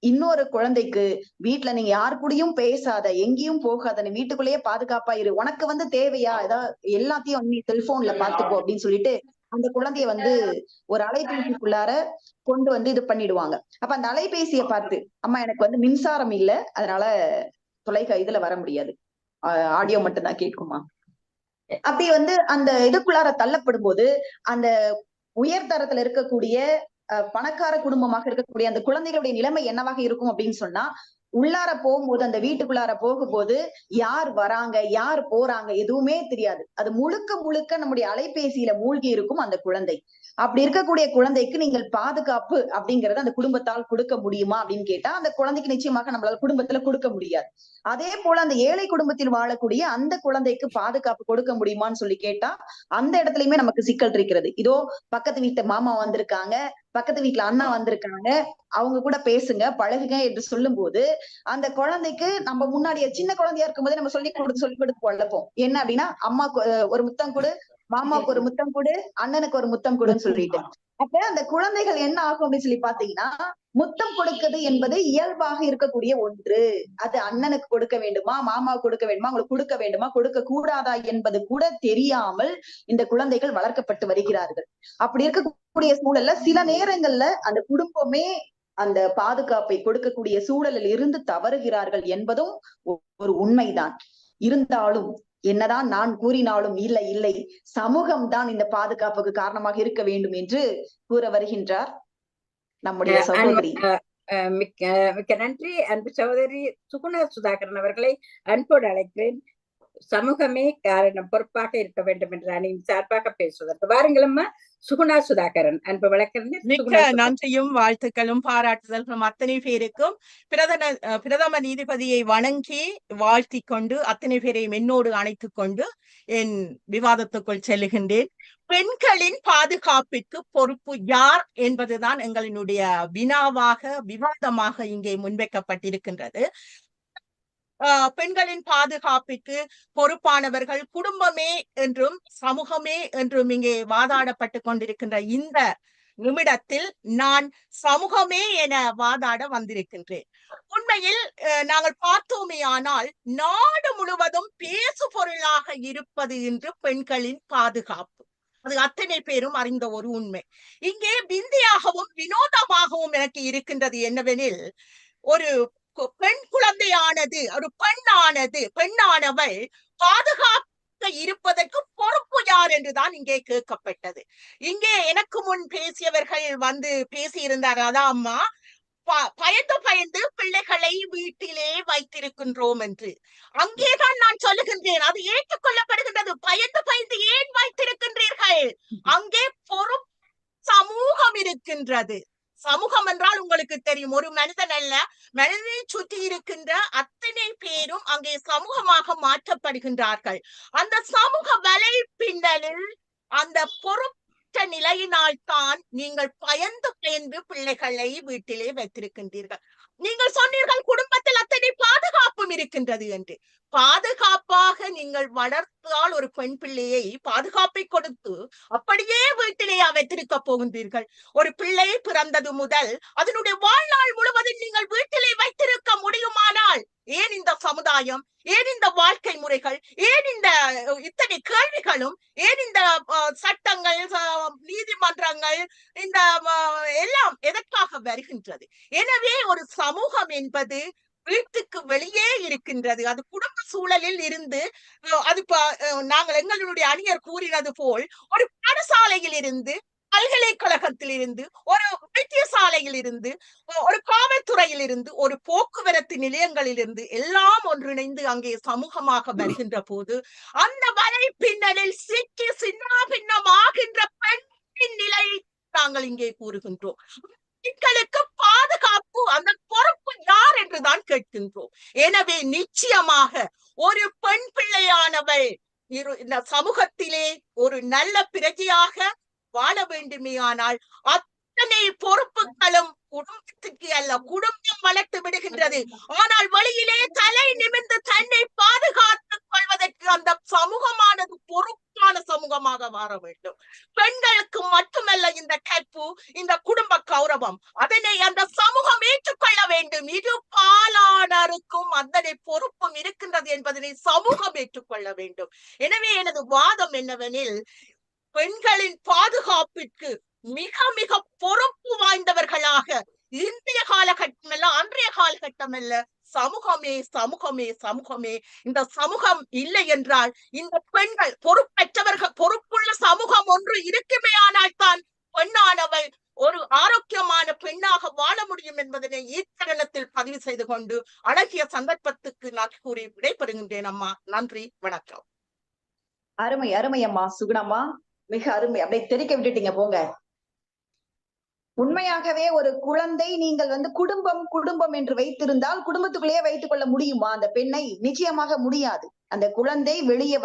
இன்னொரு குழந்தைக்கு வீட்டுல நீங்க யாரு கூடயும் பேசாத, எங்கேயும் போகாத, நீ வீட்டுக்குள்ளேயே பாதுகாப்பா இரு, உனக்கு வந்து தேவையா ஏதாவது எல்லாத்தையும் நீ செல்போன்ல பாத்துக்கோ அப்படின்னு சொல்லிட்டு அந்த குழந்தைய வந்து ஒரு அலைபேசிக்குள்ளார கொண்டு வந்து இது பண்ணிடுவாங்க. அப்ப அந்த அலைபேசியை பார்த்து, அம்மா எனக்கு வந்து மின்சாரம் இல்ல, அதனால இதுல வர முடியாது, ஆடியோ மட்டும்தான் கேட்குமா, அப்படி வந்து அந்த இதுக்குள்ளார தள்ளப்படும் போது அந்த உயர்தரத்துல இருக்கக்கூடிய பணக்கார குடும்பமாக இருக்கக்கூடிய அந்த குழந்தைகளுடைய நிலைமை என்னவாக இருக்கும் அப்படின்னு சொன்னா, உள்ளார போகும்போது அந்த வீட்டுக்குள்ளார போகும்போது யார் வராங்க யார் போறாங்க எதுவுமே தெரியாது. அது முழுக்க முழுக்க நம்முடைய அலைபேசியில மூழ்கி இருக்கும் அந்த குழந்தை. அப்படி இருக்கக்கூடிய குழந்தைக்கு நீங்கள் பாதுகாப்பு அப்படிங்கறத அந்த குடும்பத்தால் கொடுக்க முடியுமா அப்படின்னு கேட்டா அந்த குழந்தைக்கு நிச்சயமாக நம்மளால குடும்பத்துல கொடுக்க முடியாது. அதே போல அந்த ஏழை குடும்பத்தில் வாழக்கூடிய அந்த குழந்தைக்கு பாதுகாப்பு கொடுக்க முடியுமான்னு சொல்லி கேட்டா அந்த இடத்துலயுமே நமக்கு சிக்கல் இருக்கிறது. இதோ பக்கத்து வீட்டு மாமா வந்திருக்காங்க, பக்கத்து வீட்டுல அண்ணா வந்திருக்காங்க, அவங்க கூட பேசுங்க பழகுங்க என்று சொல்லும் போது அந்த குழந்தைக்கு நம்ம முன்னாடியே சின்ன குழந்தையா இருக்கும் போதே நம்ம சொல்லி கொடுத்து வளர்ப்போம். என்ன அப்படின்னா, அம்மாக்கு ஒரு முத்தம் கொடு, மாமாவுக்கு ஒரு முத்தம் கொடு, அண்ணனுக்கு ஒரு முத்தம் கொடுன்னு சொல்லிட்டு. அப்ப அந்த குழந்தைகள் என்ன ஆகும் அப்படின்னு சொல்லி பாத்தீங்கன்னா, முத்தம் கொடுக்கிறது என்பது இயல்பாக இருக்கக்கூடிய ஒன்று. அது அண்ணனுக்கு கொடுக்க வேண்டுமா, மாமாவுக்கு கொடுக்க வேண்டுமா, உங்களுக்கு கொடுக்க வேண்டுமா, கொடுக்க கூடாதா என்பது கூட தெரியாமல் இந்த குழந்தைகள் வளர்க்கப்பட்டு வருகிறார்கள். அப்படி இருக்கக்கூடிய சூழல்ல சில நேரங்கள்ல அந்த குடும்பமே அந்த பாதுகாப்பை கொடுக்கக்கூடிய சூழலில் இருந்து தவறுகிறார்கள் என்பதும் ஒரு உண்மைதான். இருந்தாலும் என்னதான் நான் கூறினாலும் இல்லை இல்லை, சமூகம்தான் இந்த பாதுகாப்புக்கு காரணமாக இருக்க வேண்டும் என்று கூற வருகின்றார் நம்முடைய சகோதரி. மிக்க நன்றி. அன்பு சகோதரி சுகுணா சுதாகரன் அவர்களை அன்போடு அழைக்கிறேன். சமூகமே காரணம், பொறுப்பாக இருக்க வேண்டும் என்ற அணியின் சார்பாக பேசுவதற்கு வாருங்களம்மா. சுகுணா சுதாகரன், அன்பு வழக்கறிஞர். மிக்க நன்றியும் வாழ்த்துக்களும் பாராட்டுதல்களும் அத்தனை பேருக்கும். பிரதம நீதிபதியை வணங்கி வாழ்த்தி கொண்டு அத்தனை பேரையும் என்னோடு அணைத்துக் கொண்டு என் விவாதத்துக்குள் செல்லுகின்றேன். பெண்களின் பாதுகாப்பிற்கு பொறுப்பு யார் என்பதுதான் எங்களினுடைய வினாவாக விவாதமாக இங்கே முன்வைக்கப்பட்டிருக்கின்றது. பெண்களின் பாதுகாப்பிற்கு பொறுப்பானவர்கள் குடும்பமே என்றும் சமூகமே என்றும் இங்கே வாதாடப்பட்டு கொண்டிருக்கின்ற இந்த நிமிடத்தில் நான் சமூகமே என வாதாட வந்திருக்கின்றேன். உண்மையில் நாங்கள் பார்த்தோமே ஆனால் நாடு முழுவதும் பேசு பொருளாக இருப்பது இன்று பெண்களின் பாதுகாப்பு. அது அத்தனை பேரும் அறிந்த ஒரு உண்மை. இங்கே விந்தியாகவும் வினோதமாகவும் எனக்கு இருக்கின்றது என்னவெனில், ஒரு பெண் குழந்தையானது, ஒரு பெண்ணானவள் பாதுகாக்க இருப்பதற்கு பொறுப்பு யார் என்றுதான் இங்கே கேட்கப்பட்டது. இங்கே எனக்கு முன் பேசியவர்கள் வந்து பேசியிருந்தார், அதான் அம்மா பயந்து பிள்ளைகளை வீட்டிலே வைத்திருக்கின்றோம் என்று. அங்கேதான் நான் சொல்லுகின்றேன், அது ஏற்றுக்கொள்ளப்படுகின்றது. பயந்து ஏன் வைத்திருக்கின்றீர்கள்? அங்கே பொறுப்பு சமூகம் இருக்கின்றது. சமூகம் என்றால் உங்களுக்கு தெரியும், ஒரு மனிதன் அல்ல, மனிதனை சுற்றி இருக்கின்ற அத்தனை பேரும் அங்கே சமூகமாக மாற்றப்படுகின்றார்கள். அந்த சமூக வலை பின்னலில் அந்த பொறுப்பு நிலையினால் தான் நீங்கள் பயந்து பிள்ளைகளை வீட்டிலே வைத்திருக்கின்றீர்கள். நீங்கள் சொன்னீர்கள் குடும்பத்தில் அத்தனை பாதுகாப்பும் இருக்கின்றது என்று. பாதுகாப்பாக நீங்கள் வளர்த்தால் ஒரு பெண் பிள்ளையை பாதுகாப்பை கொடுத்து அப்படியே வீட்டிலே வைத்திருக்க போகின்றீர்கள். ஒரு பிள்ளை பிறந்தது முதல் அதனுடைய வாழ்நாள் முழுவதும் நீங்கள் வீட்டிலே வைத்திருக்க முடியுமானால் ஏன் இந்த சமுதாயம், ஏன் இந்த வாழ்க்கை முறைகள், ஏன் இந்த இத்தனை கேள்விகளும், ஏன் இந்த சட்டங்கள், நீதிமன்றங்கள், இந்த எல்லாம் எதற்காக வருகின்றது? எனவே ஒரு சமூகம் என்பது வீட்டுக்கு வெளியே இருக்கின்றது. அது குடும்ப சூழலில் இருந்து, அது நாங்கள் எங்களுடைய அணியர் கூறினது போல் ஒரு பாடசாலையில் இருந்து, பல்கலைக்கழகத்தில் இருந்து, ஒரு வைத்தியசாலையில் இருந்து, ஒரு காவல்துறையில் இருந்து, ஒரு போக்குவரத்து நிலையங்களில் இருந்து எல்லாம் ஒன்றிணைந்து அங்கே சமூகமாக வருகின்ற போது அந்த வலை பின்னலில் சிக்கி சின்னாபின்னமாகின்ற பெண்ணின் நிலை நாங்கள் இங்கே கூறுகின்றோம். பெண்களுக்கு பாதுகாப்பு, அந்த பொறுப்பு யார் என்றுதான் கேட்கின்றோம். எனவே நிச்சயமாக ஒரு பெண் பிள்ளையானவள் இந்த சமூகத்திலே ஒரு நல்ல பிரஜையாக வாழ வேண்டுமேயானால் அத்தனை பொறுப்புகளும் குடும்பத்துக்கு அல்ல, குடும்பம் வளர்த்து விடுகின்றது. ஆனால் வழியிலே தலை நிமிர்ந்து தன்னை பாதுகாத்துக் கொள்வதற்கு அந்த சமூகமானது பொறுப்பான சமூகமாக மாற வேண்டும். பெண்களுக்கு மட்டுமல்ல இந்த கற்பு, இந்த குடும்ப கௌரவம், அதனை அந்த சமூகம் ஏற்றுக்கொள்ள வேண்டும். இரு பாலானருக்கும் அத்தனை பொறுப்பும் இருக்கின்றது என்பதனை சமூகம் ஏற்றுக்கொள்ள வேண்டும். எனவே எனது வாதம் என்னவெனில், பெண்களின் பாதுகாப்பிற்கு மிக மிக பொறுப்பு வாய்ந்தவர்களாக இந்திய காலகட்டம் அல்ல, அன்றைய காலகட்டம் அல்ல, சமூகமே சமூகமே சமூகமே. இந்த சமூகம் இல்லை என்றால் இந்த பெண்கள் பொறுப்பற்றவர்கள், பொறுப்புள்ள சமூகம் ஒன்று இருக்குமே ஆனால் தான் பெண்ணானவள் ஒரு ஆரோக்கியமான பெண்ணாக வாழ முடியும் என்பதனை இத்தருணத்தில் பதிவு செய்து கொண்டு அழகிய சந்தர்ப்பத்துக்கு நான் கூறி விடைபெறுகின்றேன். அம்மா, நன்றி, வணக்கம். அருமை அருமை அம்மா சுகுணம்மா, மிக அருமை. அப்படியே தெரிக்க விட்டுட்டீங்க போங்க. உண்மையாகவே ஒரு குழந்தை நீங்கள் குடும்பம் குடும்பம் என்று வைத்திருந்தால் குடும்பத்துக்குள்ளேயே வைத்துக் கொள்ள முடியுமா அந்த பெண்ணை? நிச்சயமாக முடியாது. அந்த குழந்தை வெளியே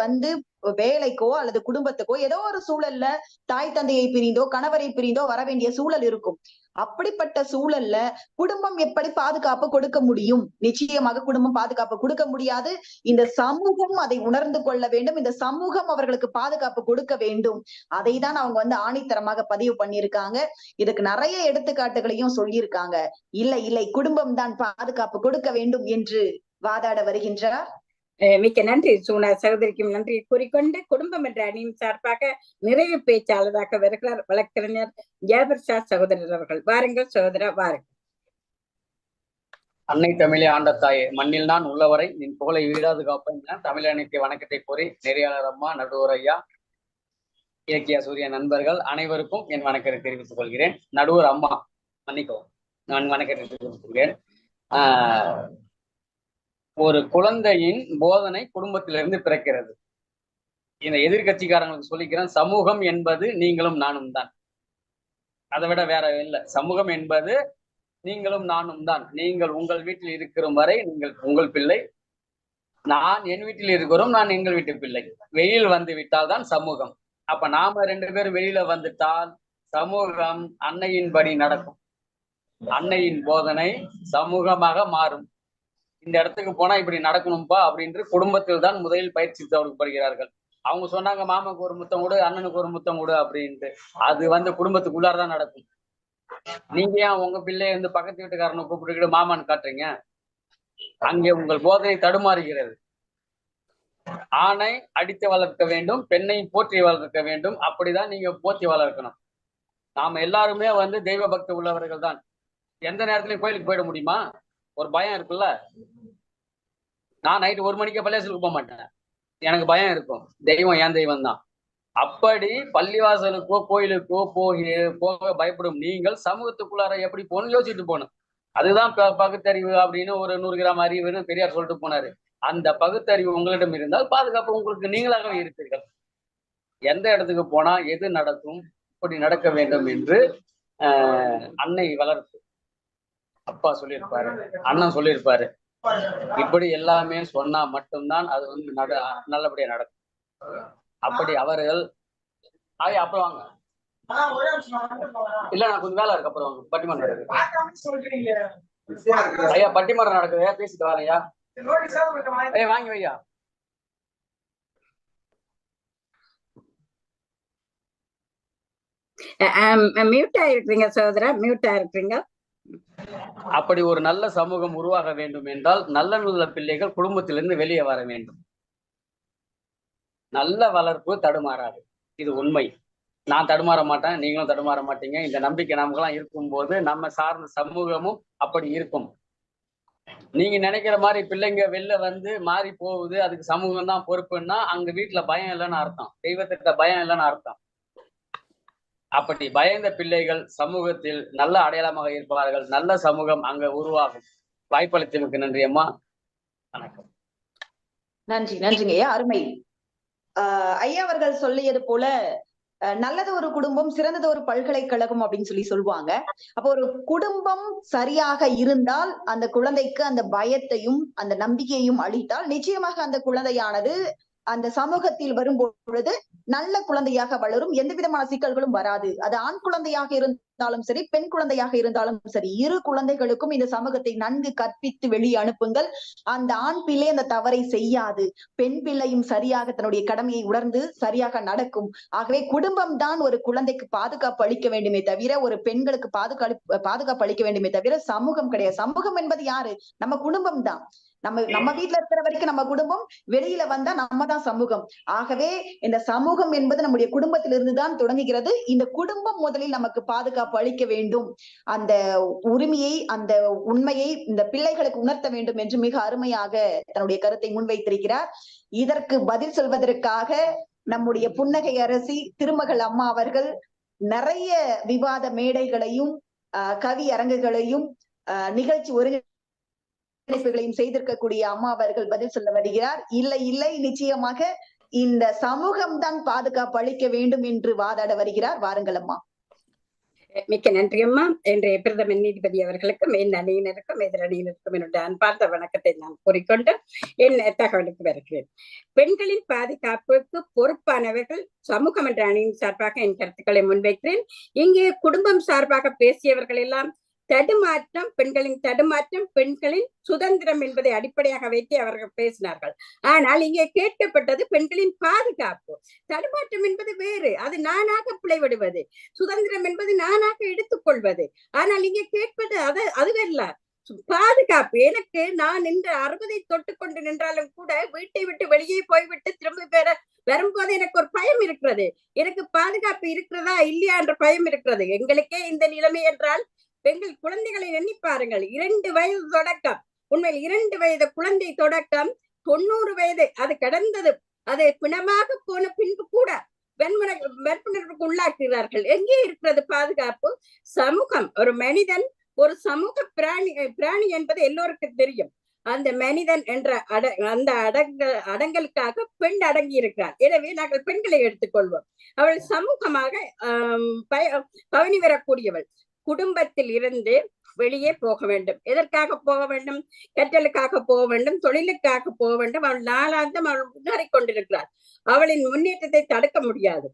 வேலைக்கோ அல்லது குடும்பத்துக்கோ ஏதோ ஒரு சூழல்ல தாய் தந்தையை பிரிந்தோ கணவரை பிரிந்தோ வர வேண்டிய சூழல் இருக்கும். அப்படிப்பட்ட சூழல்ல குடும்பம் எப்படி பாதுகாப்பு கொடுக்க முடியும்? நிச்சயமாக குடும்பம் பாதுகாப்பு கொடுக்க முடியாது. இந்த சமூகம் அதை உணர்ந்து கொள்ள வேண்டும். இந்த சமூகம் அவர்களுக்கு பாதுகாப்பு கொடுக்க வேண்டும். அதை தான் அவங்க ஆணித்தரமாக பதிவு பண்ணியிருக்காங்க. இதுக்கு நிறைய எடுத்துக்காட்டுகளையும் சொல்லியிருக்காங்க. இல்லை குடும்பம் தான் பாதுகாப்பு கொடுக்க வேண்டும் என்று வாதாட வருகின்றார். மிக்க நன்றி சூனா சகோதரிக்கும் நன்றி கூறிக்கொண்டு, குடும்பம் என்ற அணியின் சார்பாக நிறைய பேச்சாளராக வருகிறார் வழக்கறிஞர் ஜாபர் ஷா சகோதரர் அவர்கள். வாருங்கள் சகோதரா, வாருங்கள். அன்னை தமிழே ஆண்ட தாயே, மண்ணில் நான் உள்ளவரை நின் புகழை வீடாது காப்பேன். தமிழனைக்கு வணக்கத்தை கூறி நெறியாளர் அம்மா, நடுவர் ஐயா, இலக்கிய சூரிய நண்பர்கள் அனைவருக்கும் என் வணக்கத்தை தெரிவித்துக் கொள்கிறேன். நடுவர் அம்மா மன்னிக்கவும், நான் வணக்கத்தை தெரிவித்துக் கொள்கிறேன். ஒரு குழந்தையின் போதனை குடும்பத்திலிருந்து பிறக்கிறது. இந்த எதிர்கட்சிக்காரங்களுக்கு சொல்லிக்கிறேன், சமூகம் என்பது நீங்களும் நானும் தான். அதை விட வேற இல்லை. சமூகம் என்பது நீங்களும் நானும் தான். நீங்கள் உங்கள் வீட்டில் இருக்கிற வரை நீங்கள் உங்கள் பிள்ளை, நான் என் வீட்டில் இருக்கிறோம், நான் எங்கள் வீட்டு பிள்ளை. வெளியில் வந்து விட்டால் தான் சமூகம். அப்ப நாம 2 பேரும் வெளியில வந்துட்டால் சமூகம் அன்னையின் படி நடக்கும். அன்னையின் போதனை சமூகமாக மாறும். இந்த இடத்துக்கு போனா இப்படி நடக்கணும்பா அப்படின்று குடும்பத்தில் தான் முதலில் பயிற்சி கொடுக்கப்படுகிறார்கள். அவங்க சொன்னாங்க மாமாக்கு ஒரு முத்தம் கொடு, அண்ணனுக்கு ஒரு முத்தம் கொடு அப்படின்ட்டு. அது குடும்பத்துக்குள்ளாரதான் நடக்கும். நீங்க ஏன் உங்க பிள்ளைய பக்கத்து வீட்டுக்காரனை கூப்பிட்டுக்கிட்டு மாமான்னு காட்டுறீங்க? அங்கே உங்கள் போதனை தடுமாறுகிறது. ஆணை அடித்து வளர்க்க வேண்டும், பெண்ணை போற்றி வளர்க்க வேண்டும். அப்படிதான் நீங்க போற்றி வளர்க்கணும். நாம எல்லாருமே தெய்வ பக்தி உள்ளவர்கள் தான். எந்த நேரத்திலயும் கோயிலுக்கு போயிட முடியுமா? ஒரு பயம் இருக்குல்ல. நான் நைட்டு 1 மணிக்கு பள்ளிவாசலுக்கு போக மாட்டேன். எனக்கு பயம் இருக்கும். தெய்வம் என் தெய்வம் தான். அப்படி பள்ளிவாசலுக்கோ கோயிலுக்கோ போக பயப்படும் நீங்கள் சமூகத்துக்குள்ளார எப்படி போகணும் யோசிச்சுட்டு போகணும். அதுதான் பகுத்தறிவு அப்படின்னு ஒரு 100 கிராம் அறிவுன்னு பெரியார் சொல்லிட்டு போனாரு. அந்த பகுத்தறிவு உங்களிடம் இருந்தால் பாதுகாப்பு உங்களுக்கு நீங்களாகவே இருப்பீர்கள். எந்த இடத்துக்கு போனா எது நடக்கும், இப்படி நடக்க வேண்டும் என்று அன்னை வளர்ப்பு அப்பா சொல்லியிருப்பாரு, அண்ணன் சொல்லியிருப்பாரு. இப்படி எல்லாமே சொன்னா மட்டும்தான் அது நல்லபடியா நடக்கும். அப்படி அவர்கள் அப்புறம் வாங்க. இல்ல நான் கொஞ்சம் வேலை இருக்கு, அப்புறம் வாங்க. பட்டிமன்றம் இருக்கு ஐயா, பட்டிமன்றம் நடக்குது, பேசிட்டு வரேன் ஐயா. வாங்கி வையா. மியூட்டா இருக்கிறீங்க சகோதரா, மியூட்டா இருக்கிறீங்க. அப்படி ஒரு நல்ல சமூகம் உருவாக வேண்டும் என்றால் நல்ல பிள்ளைகள் குடும்பத்திலிருந்து வெளியே வர வேண்டும். நல்ல வளர்ப்பு தடுமாறாது, இது உண்மை. நான் தடுமாற மாட்டேன், நீங்களும் தடுமாற மாட்டீங்க. இந்த நம்பிக்கை நமக்கெல்லாம் இருக்கும்போது நம்ம சார்ந்த சமூகமும் அப்படி இருக்கும். நீங்க நினைக்கிற மாதிரி பிள்ளைங்க வெளில மாறி போகுது, அதுக்கு சமூகம் தான் பொறுப்புன்னா அங்க வீட்டுல பயம் இல்லைன்னு அர்த்தம், தெய்வத்திட்ட பயம் இல்லைன்னு அர்த்தம். அப்படி பயந்த பிள்ளைகள் சமூகத்தில் நல்ல அடையாளமாக இருப்பார்கள். நல்ல சமூகம் அங்க உருவாகும். வாய்ப்பளித்தமைக்கு நன்றி அம்மா. வணக்கம். நன்றிங்க ஐயா, அருமை. ஐயா அவர்கள் சொல்லியது போல நல்லது ஒரு குடும்பம், சிறந்தது ஒரு பல்கலைக்கழகம் அப்படின்னு சொல்லுவாங்க. அப்போ ஒரு குடும்பம் சரியாக இருந்தால் அந்த குழந்தைக்கு அந்த பயத்தையும் அந்த நம்பிக்கையையும் அளித்தால் நிச்சயமாக அந்த குழந்தையானது அந்த சமூகத்தில் வரும் பொழுது நல்ல குழந்தையாக வளரும். எந்த விதமான சிக்கல்களும் வராது. அது ஆண் குழந்தையாக இருந்தாலும் சரி, பெண் குழந்தையாக இருந்தாலும் சரி, இரு குழந்தைகளுக்கும் இந்த சமூகத்தை நன்கு கற்பித்து வெளியே அனுப்புங்கள். அந்த ஆண் பிள்ளை அந்த தவறை செய்யாது, பெண் பிள்ளையும் சரியாக தன்னுடைய கடமையை உணர்ந்து சரியாக நடக்கும். ஆகவே குடும்பம் தான் ஒரு குழந்தைக்கு பாதுகாப்பு அளிக்க வேண்டுமே தவிர, ஒரு பெண்களுக்கு பாதுகாப்பு அளிக்க வேண்டுமே தவிர சமூகம் கிடையாது. சமூகம் என்பது யாரு? நம்ம குடும்பம் தான். நம்ம வீட்டுல இருக்கிற வரைக்கும் நம்ம குடும்பம், வெளியில வந்தா நம்ம தான் சமூகம். ஆகவே இந்த சமூகம் என்பது நம்முடைய குடும்பத்திலிருந்து தான் தொடங்குகிறது. இந்த குடும்பம் முதலில் நமக்கு பாதுகாப்பு அளிக்க வேண்டும். அந்த உரிமையை, அந்த உண்மையை இந்த பிள்ளைகளுக்கு உணர்த்த வேண்டும் என்று மிக அருமையாக தன்னுடைய கருத்தை முன்வைத்திருக்கிறார். இதற்கு பதில் சொல்வதற்காக நம்முடைய புன்னகை அரசி திருமகள் அம்மா அவர்கள் நிறைய விவாத மேடைகளையும் கவி அரங்குகளையும் நிகழ்ச்சி ஒருங்கிணைப்புகளையும் செய்திருக்கக்கூடிய அம்மா அவர்கள் பதில் சொல்ல வருகிறார். இல்லை, நிச்சயமாக இந்த சமூகம் தான் பாதுகாப்பு அளிக்க வேண்டும் என்று வாதாட வருகிறார். வாருங்கள் அம்மா. மிக்க நன்றி அம்மா. இன்றைய பிரதமர் நீதிபதி அவர்களுக்கும் என் அணியினருக்கும் எதிரணியினருக்கும் என்னுடைய அன்பார்ந்த வணக்கத்தை நான் கூறிக்கொண்டு என் தகவலுக்கு வருகிறேன். பெண்களின் பாதுகாப்புக்கு பொறுப்பானவர்கள் சமூகம் என்ற அணியின் சார்பாக என் கருத்துக்களை முன்வைக்கிறேன். இங்கே குடும்பம் சார்பாக பேசியவர்கள் எல்லாம் தடுமாற்றம், பெண்களின் தடுமாற்றம், பெண்களின் சுதந்திரம் என்பதை அடிப்படையாக வைத்து அவர்கள் பேசினார்கள். ஆனால் இங்கே கேட்கப்பட்டது பெண்களின் பாதுகாப்பு. தடுமாற்றம் என்பது வேறு, அது நானாக பிழைவிடுவது. சுதந்திரம் என்பது நானாக எடுத்துக்கொள்வது. ஆனால் இங்கே கேட்பது அதுவல்ல, பாதுகாப்பு. எனக்கு நான் நின்று 60 தொட்டு கொண்டு நின்றாலும் கூட வீட்டை விட்டு வெளியே போய்விட்டு திரும்ப வரும்போது எனக்கு ஒரு பயம் இருக்கிறது. எனக்கு பாதுகாப்பு இருக்கிறதா இல்லையா என்ற பயம் இருக்கிறது. எங்களுக்கே இந்த நிலைமை என்றால் பெண்கள் குழந்தைகளை எண்ணி பாருங்கள். 2 வயது தொடக்கம், உண்மையில் 2 வயது குழந்தை தொடக்கம் 90 வயது அது கடந்தது, அது பிணமாக போன பின்பு கூட வன்புணர்வுக்கு உள்ளாக்குகிறார்கள். எங்கே இருக்கிறது பாதுகாப்பு? சமூகம், ஒரு மனிதன் ஒரு சமூக பிராணி என்பது எல்லோருக்கும் தெரியும். அந்த மனிதன் என்ற அந்த அடங்கலுக்காக பெண் அடங்கி இருக்கிறார். எனவே நாங்கள் பெண்களை எடுத்துக்கொள்வோம். அவள் சமூகமாக பவனி வரக்கூடியவள். குடும்பத்தில் இருந்து வெளியே போக வேண்டும். எதற்காக போக வேண்டும்? கற்றலுக்காக போக வேண்டும், தொழிலுக்காக போக வேண்டும். அவள் நாளாந்தம் அவள் முன்னேறி கொண்டிருக்கிறாள். அவளின் முன்னேற்றத்தை தடுக்க முடியாது.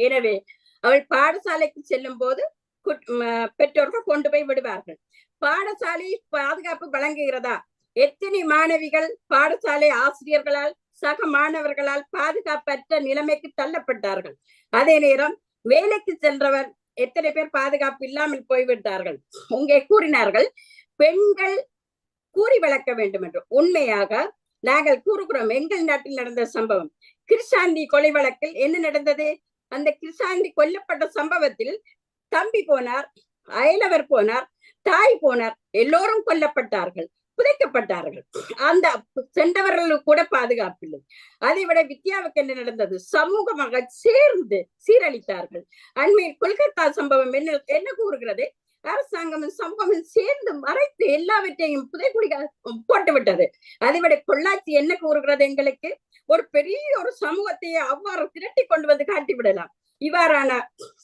எனவே அவள் பாடசாலைக்கு செல்லும் போது பெற்றோர்கள் கொண்டு போய் விடுவார்கள். பாடசாலை பாதுகாப்பு வழங்குகிறதா? எத்தனை மாணவிகள் பாடசாலை ஆசிரியர்களால் சக மாணவர்களால் பாதுகாப்பற்ற நிலைமைக்கு தள்ளப்பட்டார்கள். அதே நேரம் வேலைக்கு சென்றவர் எத்தனை பேர் பாதுகாப்பு இல்லாமல் போய்விட்டார்கள். இங்கே கூறினார்கள் பெண்கள் கூறி வளர்க்க வேண்டும் என்று. உண்மையாக நாங்கள் கூறுகிறோம், எங்கள் நாட்டில் நடந்த சம்பவம் கிருஷாந்தி கொலை வழக்கில் என்ன நடந்தது? அந்த கிருஷாந்தி கொல்லப்பட்ட சம்பவத்தில் தம்பி போனார், அயலவர் போனார், தாய் போனார், எல்லோரும் கொல்லப்பட்டார்கள், புதைக்கப்பட்டார்கள். அந்த சென்றவர்களுக்கு கூட பாதுகாப்பில்லை. அதை விட வித்யாவுக்கு என்ன நடந்தது? சமூகமாக சேர்ந்து சீரழித்தார்கள். அண்மையில் கொல்கத்தா சம்பவம் என்ன கூறுகிறது? அரசாங்கமும் சமூகமும் சேர்ந்து மறைத்து எல்லாவற்றையும் புதைக்குழிக போட்டு விட்டது. அதை விட பொள்ளாச்சி என்ன கூறுகிறது? எங்களுக்கு ஒரு பெரிய ஒரு சமூகத்தை அவ்வாறு திரட்டி கொண்டு வந்து காட்டிவிடலாம். இவ்வாறான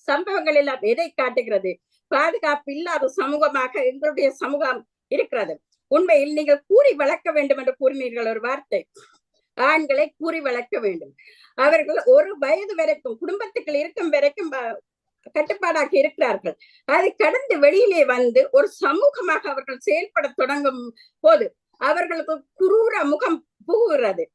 சம்பவங்கள் எல்லாம் எதை காட்டுகிறது? பாதுகாப்பு இல்லாத சமூகமாக எங்களுடைய சமூகம் இருக்கிறது. உண்மையில் நீங்கள் கூறி வளர்க்க வேண்டும் என்று கூறினீர்கள் ஒரு வார்த்தை. ஆண்களை கூறி வளர்க்க வேண்டும். அவர்கள் ஒரு வயது வரைக்கும் குடும்பத்துக்குள் இருக்கும் வரைக்கும் கட்டுப்பாடாக இருக்கிறார்கள். அதை கடந்து வெளியிலே வந்து ஒரு சமூகமாக அவர்கள் செயல்பட தொடங்கும் போது அவர்களுக்கு குரூர முகம் புகுகிறது.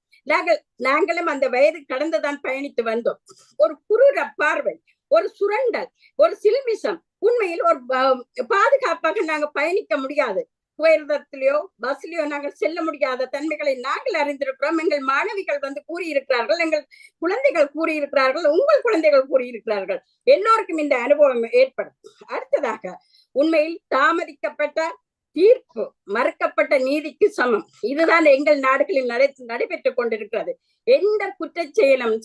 நாங்களும் அந்த வயது கடந்துதான் பயணித்து வந்தோம். ஒரு குரூர பார்வை, ஒரு சுரண்டல், ஒரு சில்மிசம். உண்மையில் ஒரு பாதுகாப்பாக நாங்க பயணிக்க முடியாது. பேருந்திலேயோ பஸ்லயோ நாங்கள் செல்ல முடியாத தன்மைகளை நாங்கள் அறிந்திருக்கிறோம். எங்கள் மாணவிகள் வந்து கூறியிருக்கிறார்கள், எங்கள் குழந்தைகள் கூறியிருக்கிறார்கள், உங்கள் குழந்தைகள் கூறியிருக்கிறார்கள். எல்லோருக்கும் இந்த அனுபவம் ஏற்படும். அடுத்ததாக உண்மையில் தாமதிக்கப்பட்ட தீர்ப்பு மறுக்கப்பட்ட நீதிக்கு சமம். இதுதான் எங்கள் நாடுகளில் நடைபெற்றுக் கொண்டிருக்கிறது. எந்த குற்றச் செயலும்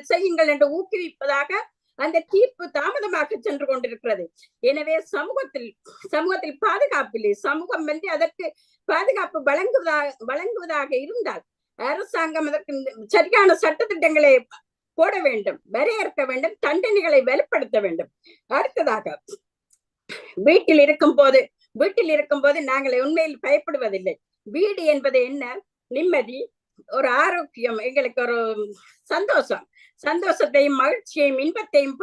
செய்யுங்கள் என்று ஊக்குவிப்பதாக அந்த தீர்ப்பு தாமதமாக சென்று கொண்டிருக்கிறது. எனவே சமூகத்தில் பாதுகாப்பில்லை. சமூகம் வந்து அதற்கு பாதுகாப்பு வழங்குவதாக இருந்தால் அரசாங்கம் அதற்கு சரியான சட்டத்திட்டங்களை போட வேண்டும், வரையறுக்க வேண்டும், தண்டனைகளை வலுப்படுத்த வேண்டும். அடுத்ததாக வீட்டில் இருக்கும் போது நாங்கள் உண்மையில் பயப்படுவதில்லை. வீடு என்பது என்ன? நிம்மதி, ஒரு ஆரோக்கியம், எங்களுக்கு ஒரு சந்தோஷத்தையும் மகிழ்ச்சியையும் இன்பத்தையும்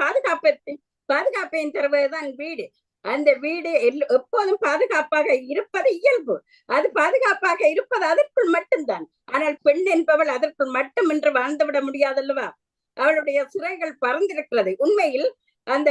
பாதுகாப்பையும் தருவதுதான் வீடு. அந்த வீடு எப்போதும் பாதுகாப்பாக இருப்பது இயல்பு. அது பாதுகாப்பாக இருப்பது அதற்குள் மட்டும்தான். ஆனால் பெண் என்பவள் அதற்குள் மட்டும் என்று வாழ்ந்துவிட முடியாதல்லவா? அவளுடைய சிறைகள் பறந்திருக்கிறது. உண்மையில் அந்த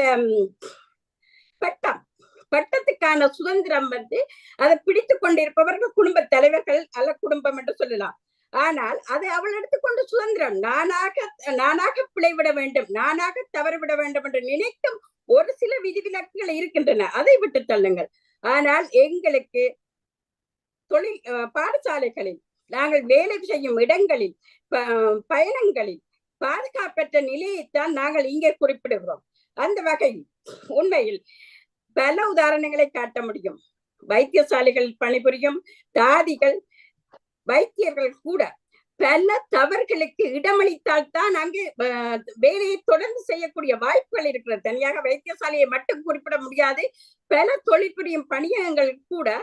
பட்டத்துக்கான சுதந்திரம் வந்து அதை பிடித்துக் கொண்டிருப்பவர்கள் குடும்ப தலைவர்கள் அல்ல குடும்பம் என்று சொல்லலாம். ஆனால் அதை அவள் எடுத்துக்கொண்டு சுதந்திரம் நானாக பிழைவிட வேண்டும், நானாக தவறுவிட வேண்டும் என்று நினைக்கும் ஒரு சில விதிவிலக்குகள் இருக்கின்றன. அதை விட்டு தள்ளுங்கள். ஆனால் எங்களுக்கு பாடசாலைகளில், நாங்கள் வேலை செய்யும் இடங்களில், பயணங்களில் பாதுகாப்பற்ற நிலையைத்தான் நாங்கள் இங்கே குறிப்பிடுகிறோம். அந்த வகையில் உண்மையில் பல உதாரணங்களை காட்ட முடியும். வைத்தியசாலைகளில் பணிபுரியும் தாதிகள், வைத்தியர்கள் கூட பல தவறுகளுக்கு இடமளித்தால் தான் அங்கே வேலையை தொடர்ந்து செய்யக்கூடிய வாய்ப்புகள் இருக்கிறது. தனியாக வைத்தியசாலையை மட்டும் குறிப்பிட முடியாது. பல தொழில் புரியும் பணியகங்கள் கூட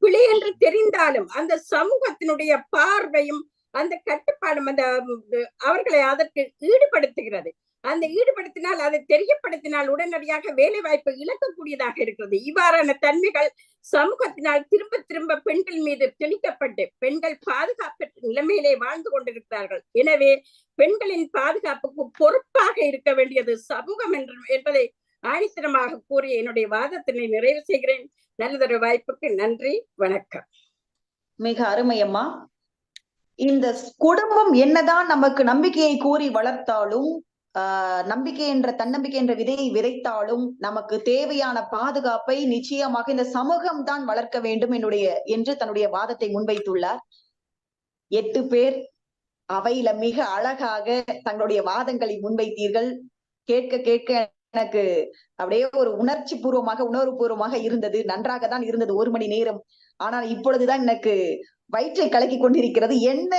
பிழை என்று தெரிந்தாலும் அந்த சமூகத்தினுடைய பார்வையும் அந்த கட்டுப்பாடும் அந்த அவர்களை அதற்கு ஈடுபடுத்துகிறது. அந்த ஈடுபடுத்தினால், அதை தெரியப்படுத்தினால் உடனடியாக வேலை வாய்ப்பு இழக்கக்கூடியதாக இருக்கிறது. இவ்வாறான தன்மைகள் சமூகத்தினால் திரும்ப திரும்ப பெண்கள் மீது திணிக்கப்பட்டு பெண்கள் பாதுகாப்பு நிலைமையிலே வாழ்ந்து கொண்டிருக்கிறார்கள். எனவே பெண்களின் பாதுகாப்புக்கு பொறுப்பாக இருக்க வேண்டியது சமூகம் என்பதை ஆணித்தரமாக கூறி என்னுடைய வாதத்தினை நிறைவு செய்கிறேன். நல்லதொரு வாய்ப்புக்கு நன்றி, வணக்கம். மிக அருமையம்மா. இந்த குடும்பம் என்னதான் நமக்கு நம்பிக்கையை கூறி வளர்த்தாலும், நம்பிக்கை என்ற தன்னம்பிக்கை என்ற விதையை விதைத்தாலும் நமக்கு தேவையான பாதுகாப்பை நிச்சயமாக இந்த சமூகம் தான் வளர்க்க வேண்டும் என்று தன்னுடைய வாதத்தை முன்வைத்துள்ளார். 8 பேர் அவையில மிக அழகாக தங்களுடைய வாதங்களை முன்வைத்தீர்கள். கேட்க எனக்கு அப்படியே ஒரு உணர்வு பூர்வமாக இருந்தது. நன்றாக தான் இருந்தது 1 மணி நேரம். ஆனால் இப்பொழுதுதான் எனக்கு வயிற்றை கலக்கி கொண்டிருக்கிறது. என்ன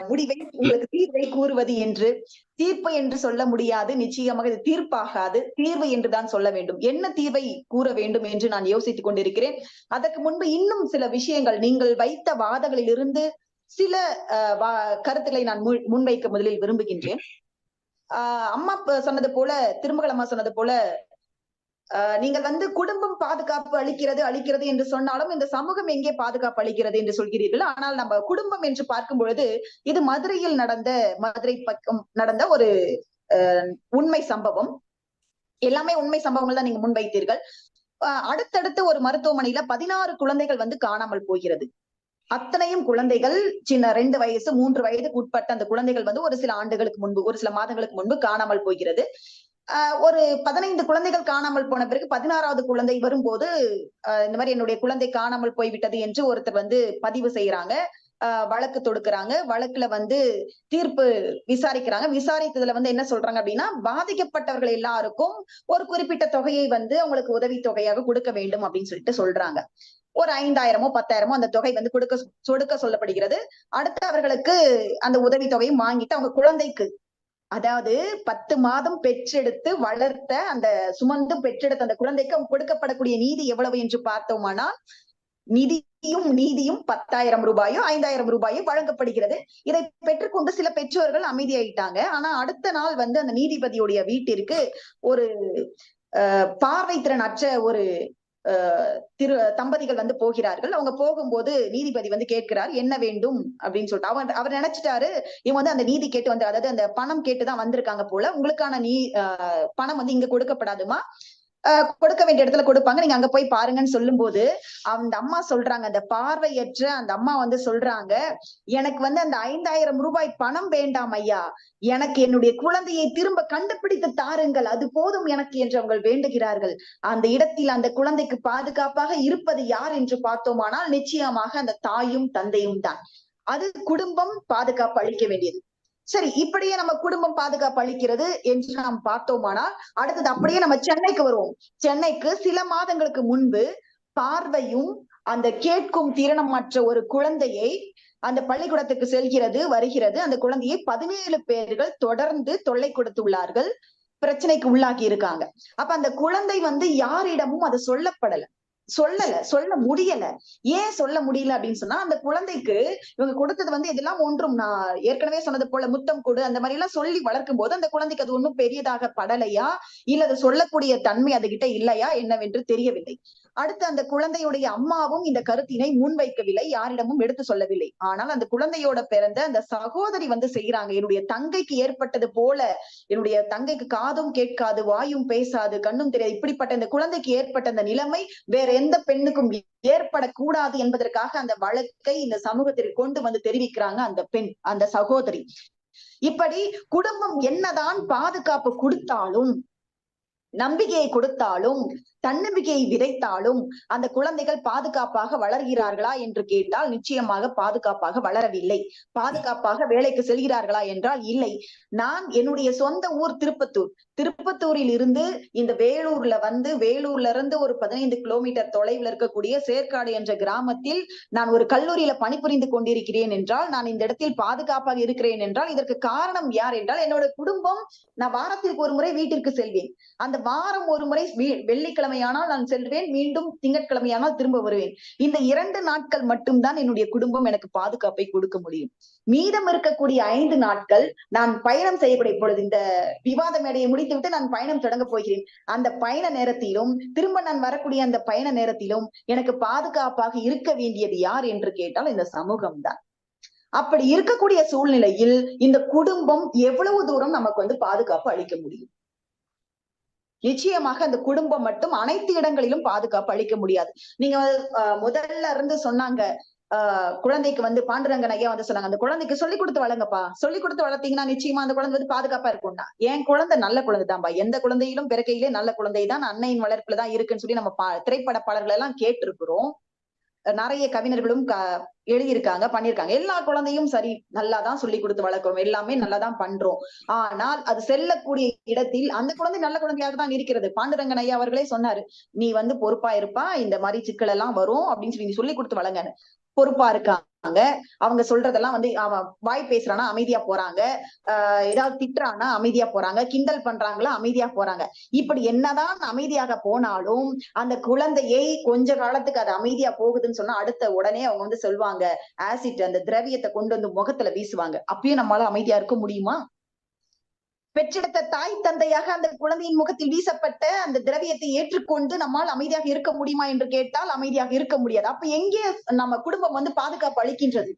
முடிவை, உங்களுக்கு தீர்வை கூறுவது என்று. தீர்ப்பு என்று சொல்ல முடியாது, நிச்சயமாக இது தீர்ப்பாகாது, தீர்வு என்றுதான் சொல்ல வேண்டும். என்ன தீர்வை கூற வேண்டும் என்று நான் யோசித்துக் கொண்டிருக்கிறேன். அதற்கு முன்பு இன்னும் சில விஷயங்கள், நீங்கள் வைத்த வாதங்களிலிருந்து சில கருத்துக்களை நான் முன்வைக்க முதலில் விரும்புகின்றேன். அம்மா சொன்னது போல, திருமகள் அம்மா சொன்னது போல, நீங்கள் வந்து குடும்பம் பாதுகாப்பு அளிக்கிறது என்று சொன்னாலும் இந்த சமூகம் எங்கே பாதுகாப்பு அளிக்கிறது என்று சொல்கிறீர்கள். ஆனால் நம்ம குடும்பம் என்று பார்க்கும் பொழுது இது மதுரை பக்கம் நடந்த ஒரு உண்மை சம்பவம். எல்லாமே உண்மை சம்பவங்கள் தான் நீங்க முன்வைத்தீர்கள். அடுத்தடுத்து ஒரு மருத்துவமனையில 16 குழந்தைகள் வந்து காணாமல் போகிறது. அத்தனையும் குழந்தைகள் சின்ன 2 வயசு 3 வயதுக்கு உட்பட்ட அந்த குழந்தைகள் வந்து ஒரு சில ஆண்டுகளுக்கு முன்பு, ஒரு சில மாதங்களுக்கு முன்பு காணாமல் போகிறது. ஒரு 15 குழந்தைகள் காணாமல் போன பிறகு 16வது குழந்தை வரும்போது இந்த மாதிரி என்னுடைய குழந்தை காணாமல் போய்விட்டது என்று ஒருத்தர் வந்து பதிவு செய்யறாங்க. வழக்கு தொடுக்கிறாங்க. வழக்குல வந்து தீர்ப்பு விசாரிக்கிறாங்க. விசாரித்ததுல வந்து என்ன சொல்றாங்க அப்படின்னா, பாதிக்கப்பட்டவர்கள் எல்லாருக்கும் ஒரு குறிப்பிட்ட தொகையை வந்து அவங்களுக்கு உதவி தொகையாக கொடுக்க வேண்டும் அப்படின்னு சொல்றாங்க. ஒரு 5000மோ 10,000மோ அந்த தொகை வந்து கொடுக்க சொல்லப்படுகிறது. அடுத்து அவர்களுக்கு அந்த உதவி தொகையும் வாங்கிட்டு அவங்க குழந்தைக்கு, அதாவது 10 மாதம் பெற்றெடுத்து வளர்த்த அந்த சுமந்து பெற்றெடுத்த அந்த குழந்தைக்கு அவங்க கொடுக்கப்படக்கூடிய நீதி எவ்வளவு என்று பார்த்தோமானால் நீதியும் 10,000 ரூபாயோ 5,000 ரூபாயோ வழங்கப்படுகிறது. இதை பெற்றுக்கொண்டு சில பெற்றோர்கள் அமைதியாயிட்டாங்க. ஆனா அடுத்த நாள் வந்து அந்த நீதிபதியுடைய வீட்டிற்கு ஒரு பார்வை திறன் அற்ற ஒரு தம்பதிகள் வந்து போகிறார்கள். அவங்க போகும்போது நீதிபதி வந்து கேட்கிறார், என்ன வேண்டும் அப்படின்னு சொல்லிட்டு. அவர் நினைச்சிட்டாரு இவங்க வந்து அந்த நீதி கேட்டு வந்து, அதாவது அந்த பணம் கேட்டுதான் வந்திருக்காங்க போல, உங்களுக்கான பணம் வந்து இங்க கொடுக்கப்படாதுமா, கொடுக்க வேண்டிய இடத்துல கொடுப்பாங்க, நீங்க அங்க போய் பாருங்கன்னு சொல்லும் போது அந்த அம்மா சொல்றாங்க, அந்த பார்வையற்ற அந்த அம்மா வந்து சொல்றாங்க, எனக்கு வந்து அந்த 5,000 ரூபாய் பணம் வேண்டாம் ஐயா, எனக்கு என்னுடைய குழந்தையை திரும்ப கண்டுபிடித்து தாருங்கள், அது போதும் எனக்கு என்று அவங்க வேண்டுகிறார்கள். அந்த இடத்தில் அந்த குழந்தைக்கு பாதுகாப்பாக இருப்பது யார் என்று பார்த்தோமானால் நிச்சயமாக அந்த தாயும் தந்தையும் தான். அது குடும்பம் பாதுகாப்பு அளிக்க வேண்டியது. சரி, இப்படியே நம்ம குடும்பம் பாதுகாப்பு அளிக்கிறது என்று நாம் பார்த்தோமானால் அடுத்தது அப்படியே நம்ம சென்னைக்கு வருவோம். சென்னைக்கு சில மாதங்களுக்கு முன்பு பார்வையும் அந்த கேட்கும் திறனமற்ற ஒரு குழந்தையை அந்த பள்ளிக்கூடத்துக்கு செல்கிறது வருகிறது. அந்த குழந்தையை 17 பேர்கள் தொடர்ந்து தொல்லை கொடுத்துள்ளார்கள், பிரச்சனைக்கு உள்ளாகி இருக்காங்க. அப்ப அந்த குழந்தை வந்து யாரிடமும் அதை சொல்ல முடியல. ஏன் சொல்ல முடியல அப்படின்னு சொன்னா, அந்த குழந்தைக்கு இவங்க கொடுத்தது வந்து இதெல்லாம் ஒன்றும், நான் ஏற்கனவே சொன்னது போல முத்தம் கொடு அந்த மாதிரி எல்லாம் சொல்லி வளர்க்கும் போது அந்த குழந்தைக்கு அது ஒன்றும் பெரியதாக படலையா, இல்ல அது சொல்லக்கூடிய தன்மை அதுகிட்ட இல்லையா என்னவென்று தெரியவில்லை. அடுத்து அந்த குழந்தையுடைய அம்மாவும் இந்த கருத்தினை முன்வைக்கவில்லை, யாரிடமும் எடுத்து சொல்லவில்லை. ஆனால் அந்த குழந்தையோட பிறந்த அந்த சகோதரி வந்து செய்யறாங்க, என்னுடைய தங்கைக்கு ஏற்பட்டது போல, என்னுடைய தங்கைக்கு காதும் கேட்காது, வாயும் பேசாது, கண்ணும் தெரியாது, இப்படிப்பட்ட இந்த குழந்தைக்கு ஏற்பட்ட அந்த நிலைமை வேற எந்த பெண்ணுக்கும் ஏற்படக்கூடாது என்பதற்காக அந்த வழக்கை இந்த சமூகத்திற்கு கொண்டு வந்து தெரிவிக்கிறாங்க அந்த பெண், அந்த சகோதரி. இப்படி குடும்பம் என்னதான் பாதுகாப்பு கொடுத்தாலும், நம்பிக்கையை கொடுத்தாலும், தன்னம்பிக்கையை விதைத்தாலும் அந்த குழந்தைகள் பாதுகாப்பாக வளர்கிறார்களா என்று கேட்டால் நிச்சயமாக பாதுகாப்பாக வளரவில்லை. பாதுகாப்பாக வேலைக்கு செல்கிறார்களா என்றால் இல்லை. நான் என்னுடைய சொந்த ஊர் திருப்பத்தூரில் இருந்து இந்த வேலூர்ல இருந்து ஒரு 15 கிலோமீட்டர் தொலைவில் இருக்கக்கூடிய சேர்க்காடு என்ற கிராமத்தில் நான் ஒரு கல்லூரியில பணிபுரிந்து கொண்டிருக்கிறேன் என்றால், நான் இந்த இடத்தில் பாதுகாப்பாக இருக்கிறேன் என்றால் இதற்கு காரணம் யார் என்றால் என்னோட குடும்பம். நான் வாரத்திற்கு ஒரு முறை வீட்டிற்கு செல்வேன். அந்த வாரம் ஒரு முறை வெள்ளிக்கிழமையானால் நான் செல்வேன், மீண்டும் திங்கட்கிழமையானால் திரும்ப வருவேன். இந்த 2 நாட்கள் மட்டும்தான் என்னுடைய குடும்பம் எனக்கு பாதுகாப்பை கொடுக்க முடியும். மீதம் இருக்கக்கூடிய 5 நாட்கள் நான் பயணம் செய்யக்கூடிய பொழுது, இந்த விவாத மேடையை முடித்துவிட்டு நான் பயணம் தொடங்க போகிறேன். அந்த பயண நேரத்திலும் திரும்ப நான் வரக்கூடிய அந்த பயண நேரத்திலும் எனக்கு பாதுகாப்பாக இருக்க வேண்டியது யார் என்று கேட்டால் இந்த சமூகம் தான். அப்படி இருக்கக்கூடிய சூழ்நிலையில் இந்த குடும்பம் எவ்வளவு தூரம் நமக்கு வந்து பாதுகாப்பு அளிக்க முடியும்? நிச்சயமாக அந்த குடும்பம் மட்டும் அனைத்து இடங்களிலும் பாதுகாப்பு அளிக்க முடியாது. நீங்க முதல்ல இருந்து சொன்னாங்க, குழந்தைக்கு வந்து பாண்டுரங்கன் ஐயா வந்து சொன்னாங்க, அந்த குழந்தைக்கு சொல்லி கொடுத்து வளங்கப்பா, சொல்லி கொடுத்து வளர்த்தீங்கன்னா நிச்சயமா அந்த குழந்தை வந்து பாதுகாப்பா இருக்கும்னா. என் குழந்தை நல்ல குழந்தைதான்பா, எந்த குழந்தையிலும் பிறக்கையிலே நல்ல குழந்தைதான், அன்னையின் வளர்ப்புலதான் இருக்குன்னு சொல்லி நம்ம திரைப்பட பாடல்கள் எல்லாம் கேட்டிருக்கிறோம். நிறைய கவிஞர்களும் எழுதியிருக்காங்க, பண்ணியிருக்காங்க. எல்லா குழந்தையும் சரி நல்லாதான் சொல்லி கொடுத்து வளர்க்கிறோம், எல்லாமே நல்லாதான் பண்றோம். ஆனால் அது செல்லக்கூடிய இடத்தில் அந்த குழந்தை நல்ல குழந்தையாக தான் இருக்கிறது. பாண்டுரங்கன் ஐயா அவர்களே சொன்னாரு, நீ வந்து பொறுப்பா இருப்பா, இந்த மாதிரி சிக்கல் எல்லாம் வரும் அப்படின்னு சொல்லி நீ சொல்லி கொடுத்து வளங்க. பொறுப்பா இருக்காங்க. அவங்க சொல்றதெல்லாம் வந்து அவன் வாய் பேசுறானா அமைதியா போறாங்க, ஏதாவது திட்டுறானா அமைதியா போறாங்க, கிண்டல் பண்றாங்களா அமைதியா போறாங்க. இப்படி என்னதான் அமைதியாக போனாலும் அந்த குழந்தையை கொஞ்ச காலத்துக்கு அது அமைதியா போகுதுன்னு சொன்னா அடுத்த உடனே அவங்க வந்து சொல்லுவாங்க, ஆசிட் அந்த திரவியத்தை கொண்டு வந்து முகத்துல வீசுவாங்க. அப்பயும் நம்மளால அமைதியா இருக்க முடியுமா? பெற்றெடுத்த தாய் தந்தையாக அந்த குழந்தையின் முகத்தில் வீசப்பட்ட அந்த திரவியத்தை ஏற்றுக்கொண்டு நம்மால் அமைதியாக இருக்க முடியுமா என்று கேட்டால் அமைதியாக இருக்க முடியாது. அப்ப எங்கே நம்ம குடும்பம் வந்து பாதுகாப்பு அளிக்கின்றது?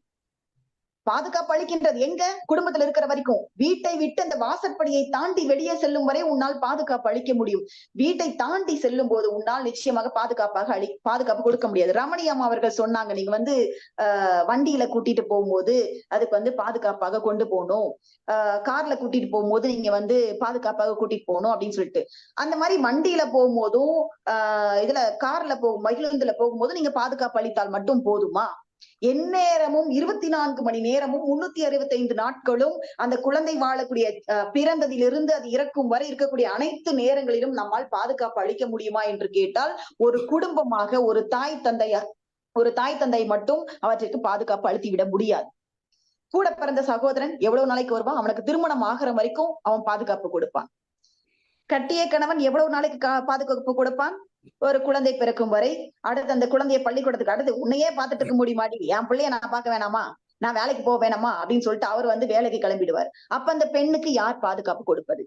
பாதுகாப்பு அளிக்கின்றது எங்க? குடும்பத்துல இருக்கிற வரைக்கும். வீட்டை விட்டு அந்த வாசற்படியை தாண்டி வெளியே செல்லும் வரை உன்னால் பாதுகாப்பு அளிக்க முடியும். வீட்டை தாண்டி செல்லும் போது உன்னால் நிச்சயமாக பாதுகாப்பு கொடுக்க முடியாது. ரமணி அம்மா அவர்கள் சொன்னாங்க, நீங்க வந்து வண்டியில கூட்டிட்டு போகும்போது அதுக்கு வந்து பாதுகாப்பாக கொண்டு போகணும், கார்ல கூட்டிட்டு போகும்போது நீங்க வந்து பாதுகாப்பாக கூட்டிட்டு போகணும் அப்படின்னு சொல்லிட்டு. அந்த மாதிரி வண்டியில போகும்போதும் இதுல கார்ல மகிழுந்துல போகும்போது நீங்க பாதுகாப்பு அளித்தால் மட்டும் போதுமா? எந்நேரமும் 24 மணி நேரமும் 365 நாட்களும் அந்த குழந்தை வாழக்கூடிய பிறந்ததிலிருந்து அது இறக்கும் வரை இருக்கக்கூடிய அனைத்து நேரங்களிலும் நம்மால் பாதுகாப்பு அளிக்க முடியுமா என்று கேட்டால், ஒரு குடும்பமாக ஒரு தாய் தந்தை மட்டும் அவற்றிற்கு பாதுகாப்பு அளித்து விட முடியாது. கூட பிறந்த சகோதரன் எவ்வளவு நாளைக்கு வருவான்? அவனுக்கு திருமணம் ஆகிற வரைக்கும் அவன் பாதுகாப்பு கொடுப்பான். கட்டிய கணவன் எவ்வளவு நாளைக்கு பாதுகாப்பு கொடுப்பான்? ஒரு குழந்தை பிறக்கும் வரை. அடுத்து அந்த குழந்தைய பள்ளிக்கூடத்துக்கு அடுத்து உன்னையே பார்த்துட்டு இருக்க முடியுமாடி, என் பிள்ளைய நான் பார்க்க வேணாமா, நான் வேலைக்கு போக வேணாமா அப்படின்னு சொல்லிட்டு அவர் வந்து வேலைக்கு கிளம்பிடுவார். அப்ப அந்த பெண்ணுக்கு யார் பாதுகாப்பு கொடுப்பது?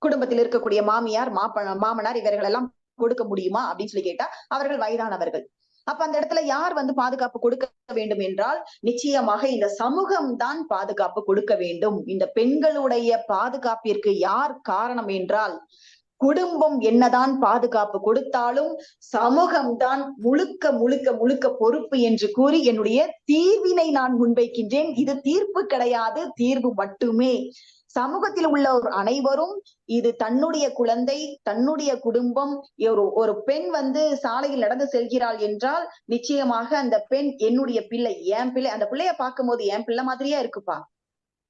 குடும்பத்தில் இருக்கக்கூடிய மாமியார், மாமனார் இவர்கள் எல்லாம் கொடுக்க முடியுமா அப்படின்னு சொல்லி கேட்டா அவர்கள் வயதானவர்கள். அப்ப அந்த இடத்துல யார் வந்து பாதுகாப்பு கொடுக்க வேண்டும் என்றால் நிச்சயமாக இந்த சமூகம் தான் பாதுகாப்பு கொடுக்க வேண்டும். இந்த பெண்களுடைய பாதுகாப்பிற்கு யார் காரணம் என்றால், குடும்பம் என்னதான் பாதுகாப்பு கொடுத்தாலும் சமூகம்தான் முழுக்க முழுக்க முழுக்க பொறுப்பு என்று கூறி என்னுடைய தீர்வினை நான் முன்வைக்கின்றேன். இது தீர்ப்பு கிடையாது, தீர்வு மட்டுமே. சமூகத்தில் உள்ளவர் அனைவரும் இது தன்னுடைய குழந்தை, தன்னுடைய குடும்பம். ஒரு பெண் வந்து சாலையில் நடந்து செல்கிறாள் என்றால் நிச்சயமாக அந்த பெண் என்னுடைய பிள்ளை, என் பிள்ளை, அந்த பிள்ளைய பார்க்கும் போது என் பிள்ளை மாதிரியே இருக்குப்பா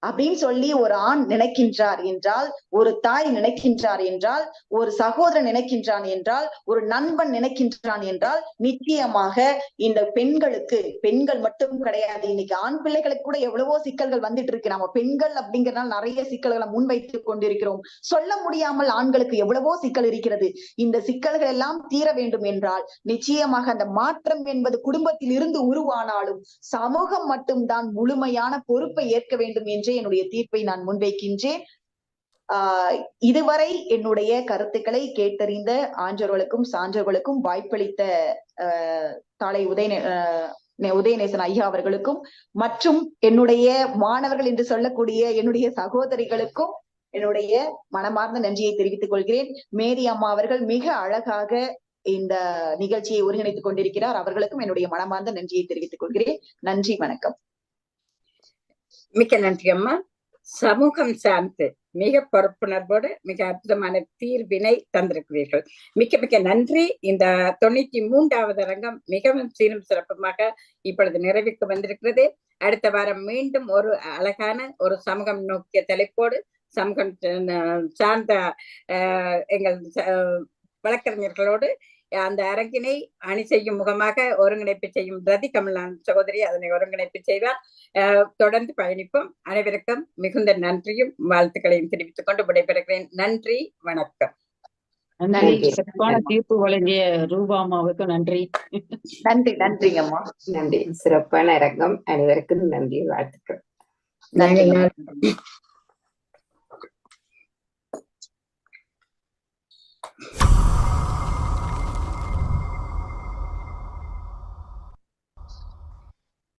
அப்படின்னு சொல்லி ஒரு ஆண் நினைக்கின்றார் என்றால், ஒரு தாய் நினைக்கின்றார் என்றால், ஒரு சகோதரன் நினைக்கின்றான் என்றால், ஒரு நண்பன் நினைக்கின்றான் என்றால் நிச்சயமாக இந்த பெண்கள் மட்டும் கிடையாது, இன்னைக்கு ஆண் பிள்ளைகளுக்கு கூட எவ்வளவோ சிக்கல்கள் வந்துட்டு இருக்கு. நம்ம பெண்கள் அப்படிங்கிறதுனால நிறைய சிக்கல்களை முன்வைத்துக் கொண்டிருக்கிறோம். சொல்ல முடியாமல் ஆண்களுக்கு எவ்வளவோ சிக்கல் இருக்கிறது. இந்த சிக்கல்கள் எல்லாம் தீர வேண்டும் என்றால் நிச்சயமாக அந்த மாற்றம் என்பது குடும்பத்தில் இருந்து உருவானாலும் சமூகம் மட்டும்தான் முழுமையான பொறுப்பை ஏற்க வேண்டும் என்று என்னுடைய தீர்ப்பை நான் முன்வைக்கின்றேன். இதுவரை என்னுடைய கருத்துக்களை கேட்டறிந்த ஆன்றோர்களுக்கும் சான்றோர்களுக்கும் வாய்ப்பளித்த தாளை உதயநேசன் ஐயா அவர்களுக்கும் மற்றும் என்னுடைய மாணவர்கள் என்று சொல்லக்கூடிய என்னுடைய சகோதரிகளுக்கும் என்னுடைய மனமார்ந்த நன்றியை தெரிவித்துக் கொள்கிறேன். மேரி அம்மா அவர்கள் மிக அழகாக இந்த நிகழ்ச்சியை ஒருங்கிணைத்துக் கொண்டிருக்கிறார். அவர்களுக்கும் என்னுடைய மனமார்ந்த நன்றியை தெரிவித்துக் கொள்கிறேன். நன்றி, வணக்கம். மிக்க நன்றி அம்மா. சமூகம் சார்ந்து மிக பொறுப்புணர்வோடு மிக அற்புதமான தீர்வினை தந்திருக்கிறீர்கள். மிக்க மிக்க நன்றி. இந்த 93வது அரங்கம் மிகவும் சீரும் சிறப்புமாக இப்பொழுது நிறைவுக்கு வந்திருக்கிறது. அடுத்த வாரம் மீண்டும் ஒரு அழகான ஒரு சமூகம் நோக்கிய தலைப்போடு சமூகம் சார்ந்த எங்கள் வழக்கறிஞர்களோடு அந்த அரங்கினை அணி செய்யும் முகமாக ஒருங்கிணைப்பு செய்யும் ரதி கமலான் சகோதரி அதனை ஒருங்கிணைப்பு செய்வார். தொடர்ந்து பயணிப்போம். அனைவருக்கும் மிகுந்த நன்றியும் வாழ்த்துக்களையும் தெரிவித்துக் கொண்டு விடைபெறுகிறேன். நன்றி, வணக்கம். சிறப்பான தீர்ப்பு வழங்கிய ரூபாமாவுக்கும் நன்றி. நன்றிங்கம்மா. நன்றி. சிறப்பான அரங்கம். அனைவருக்கும் நன்றி, வாழ்த்துக்கள். நன்றி.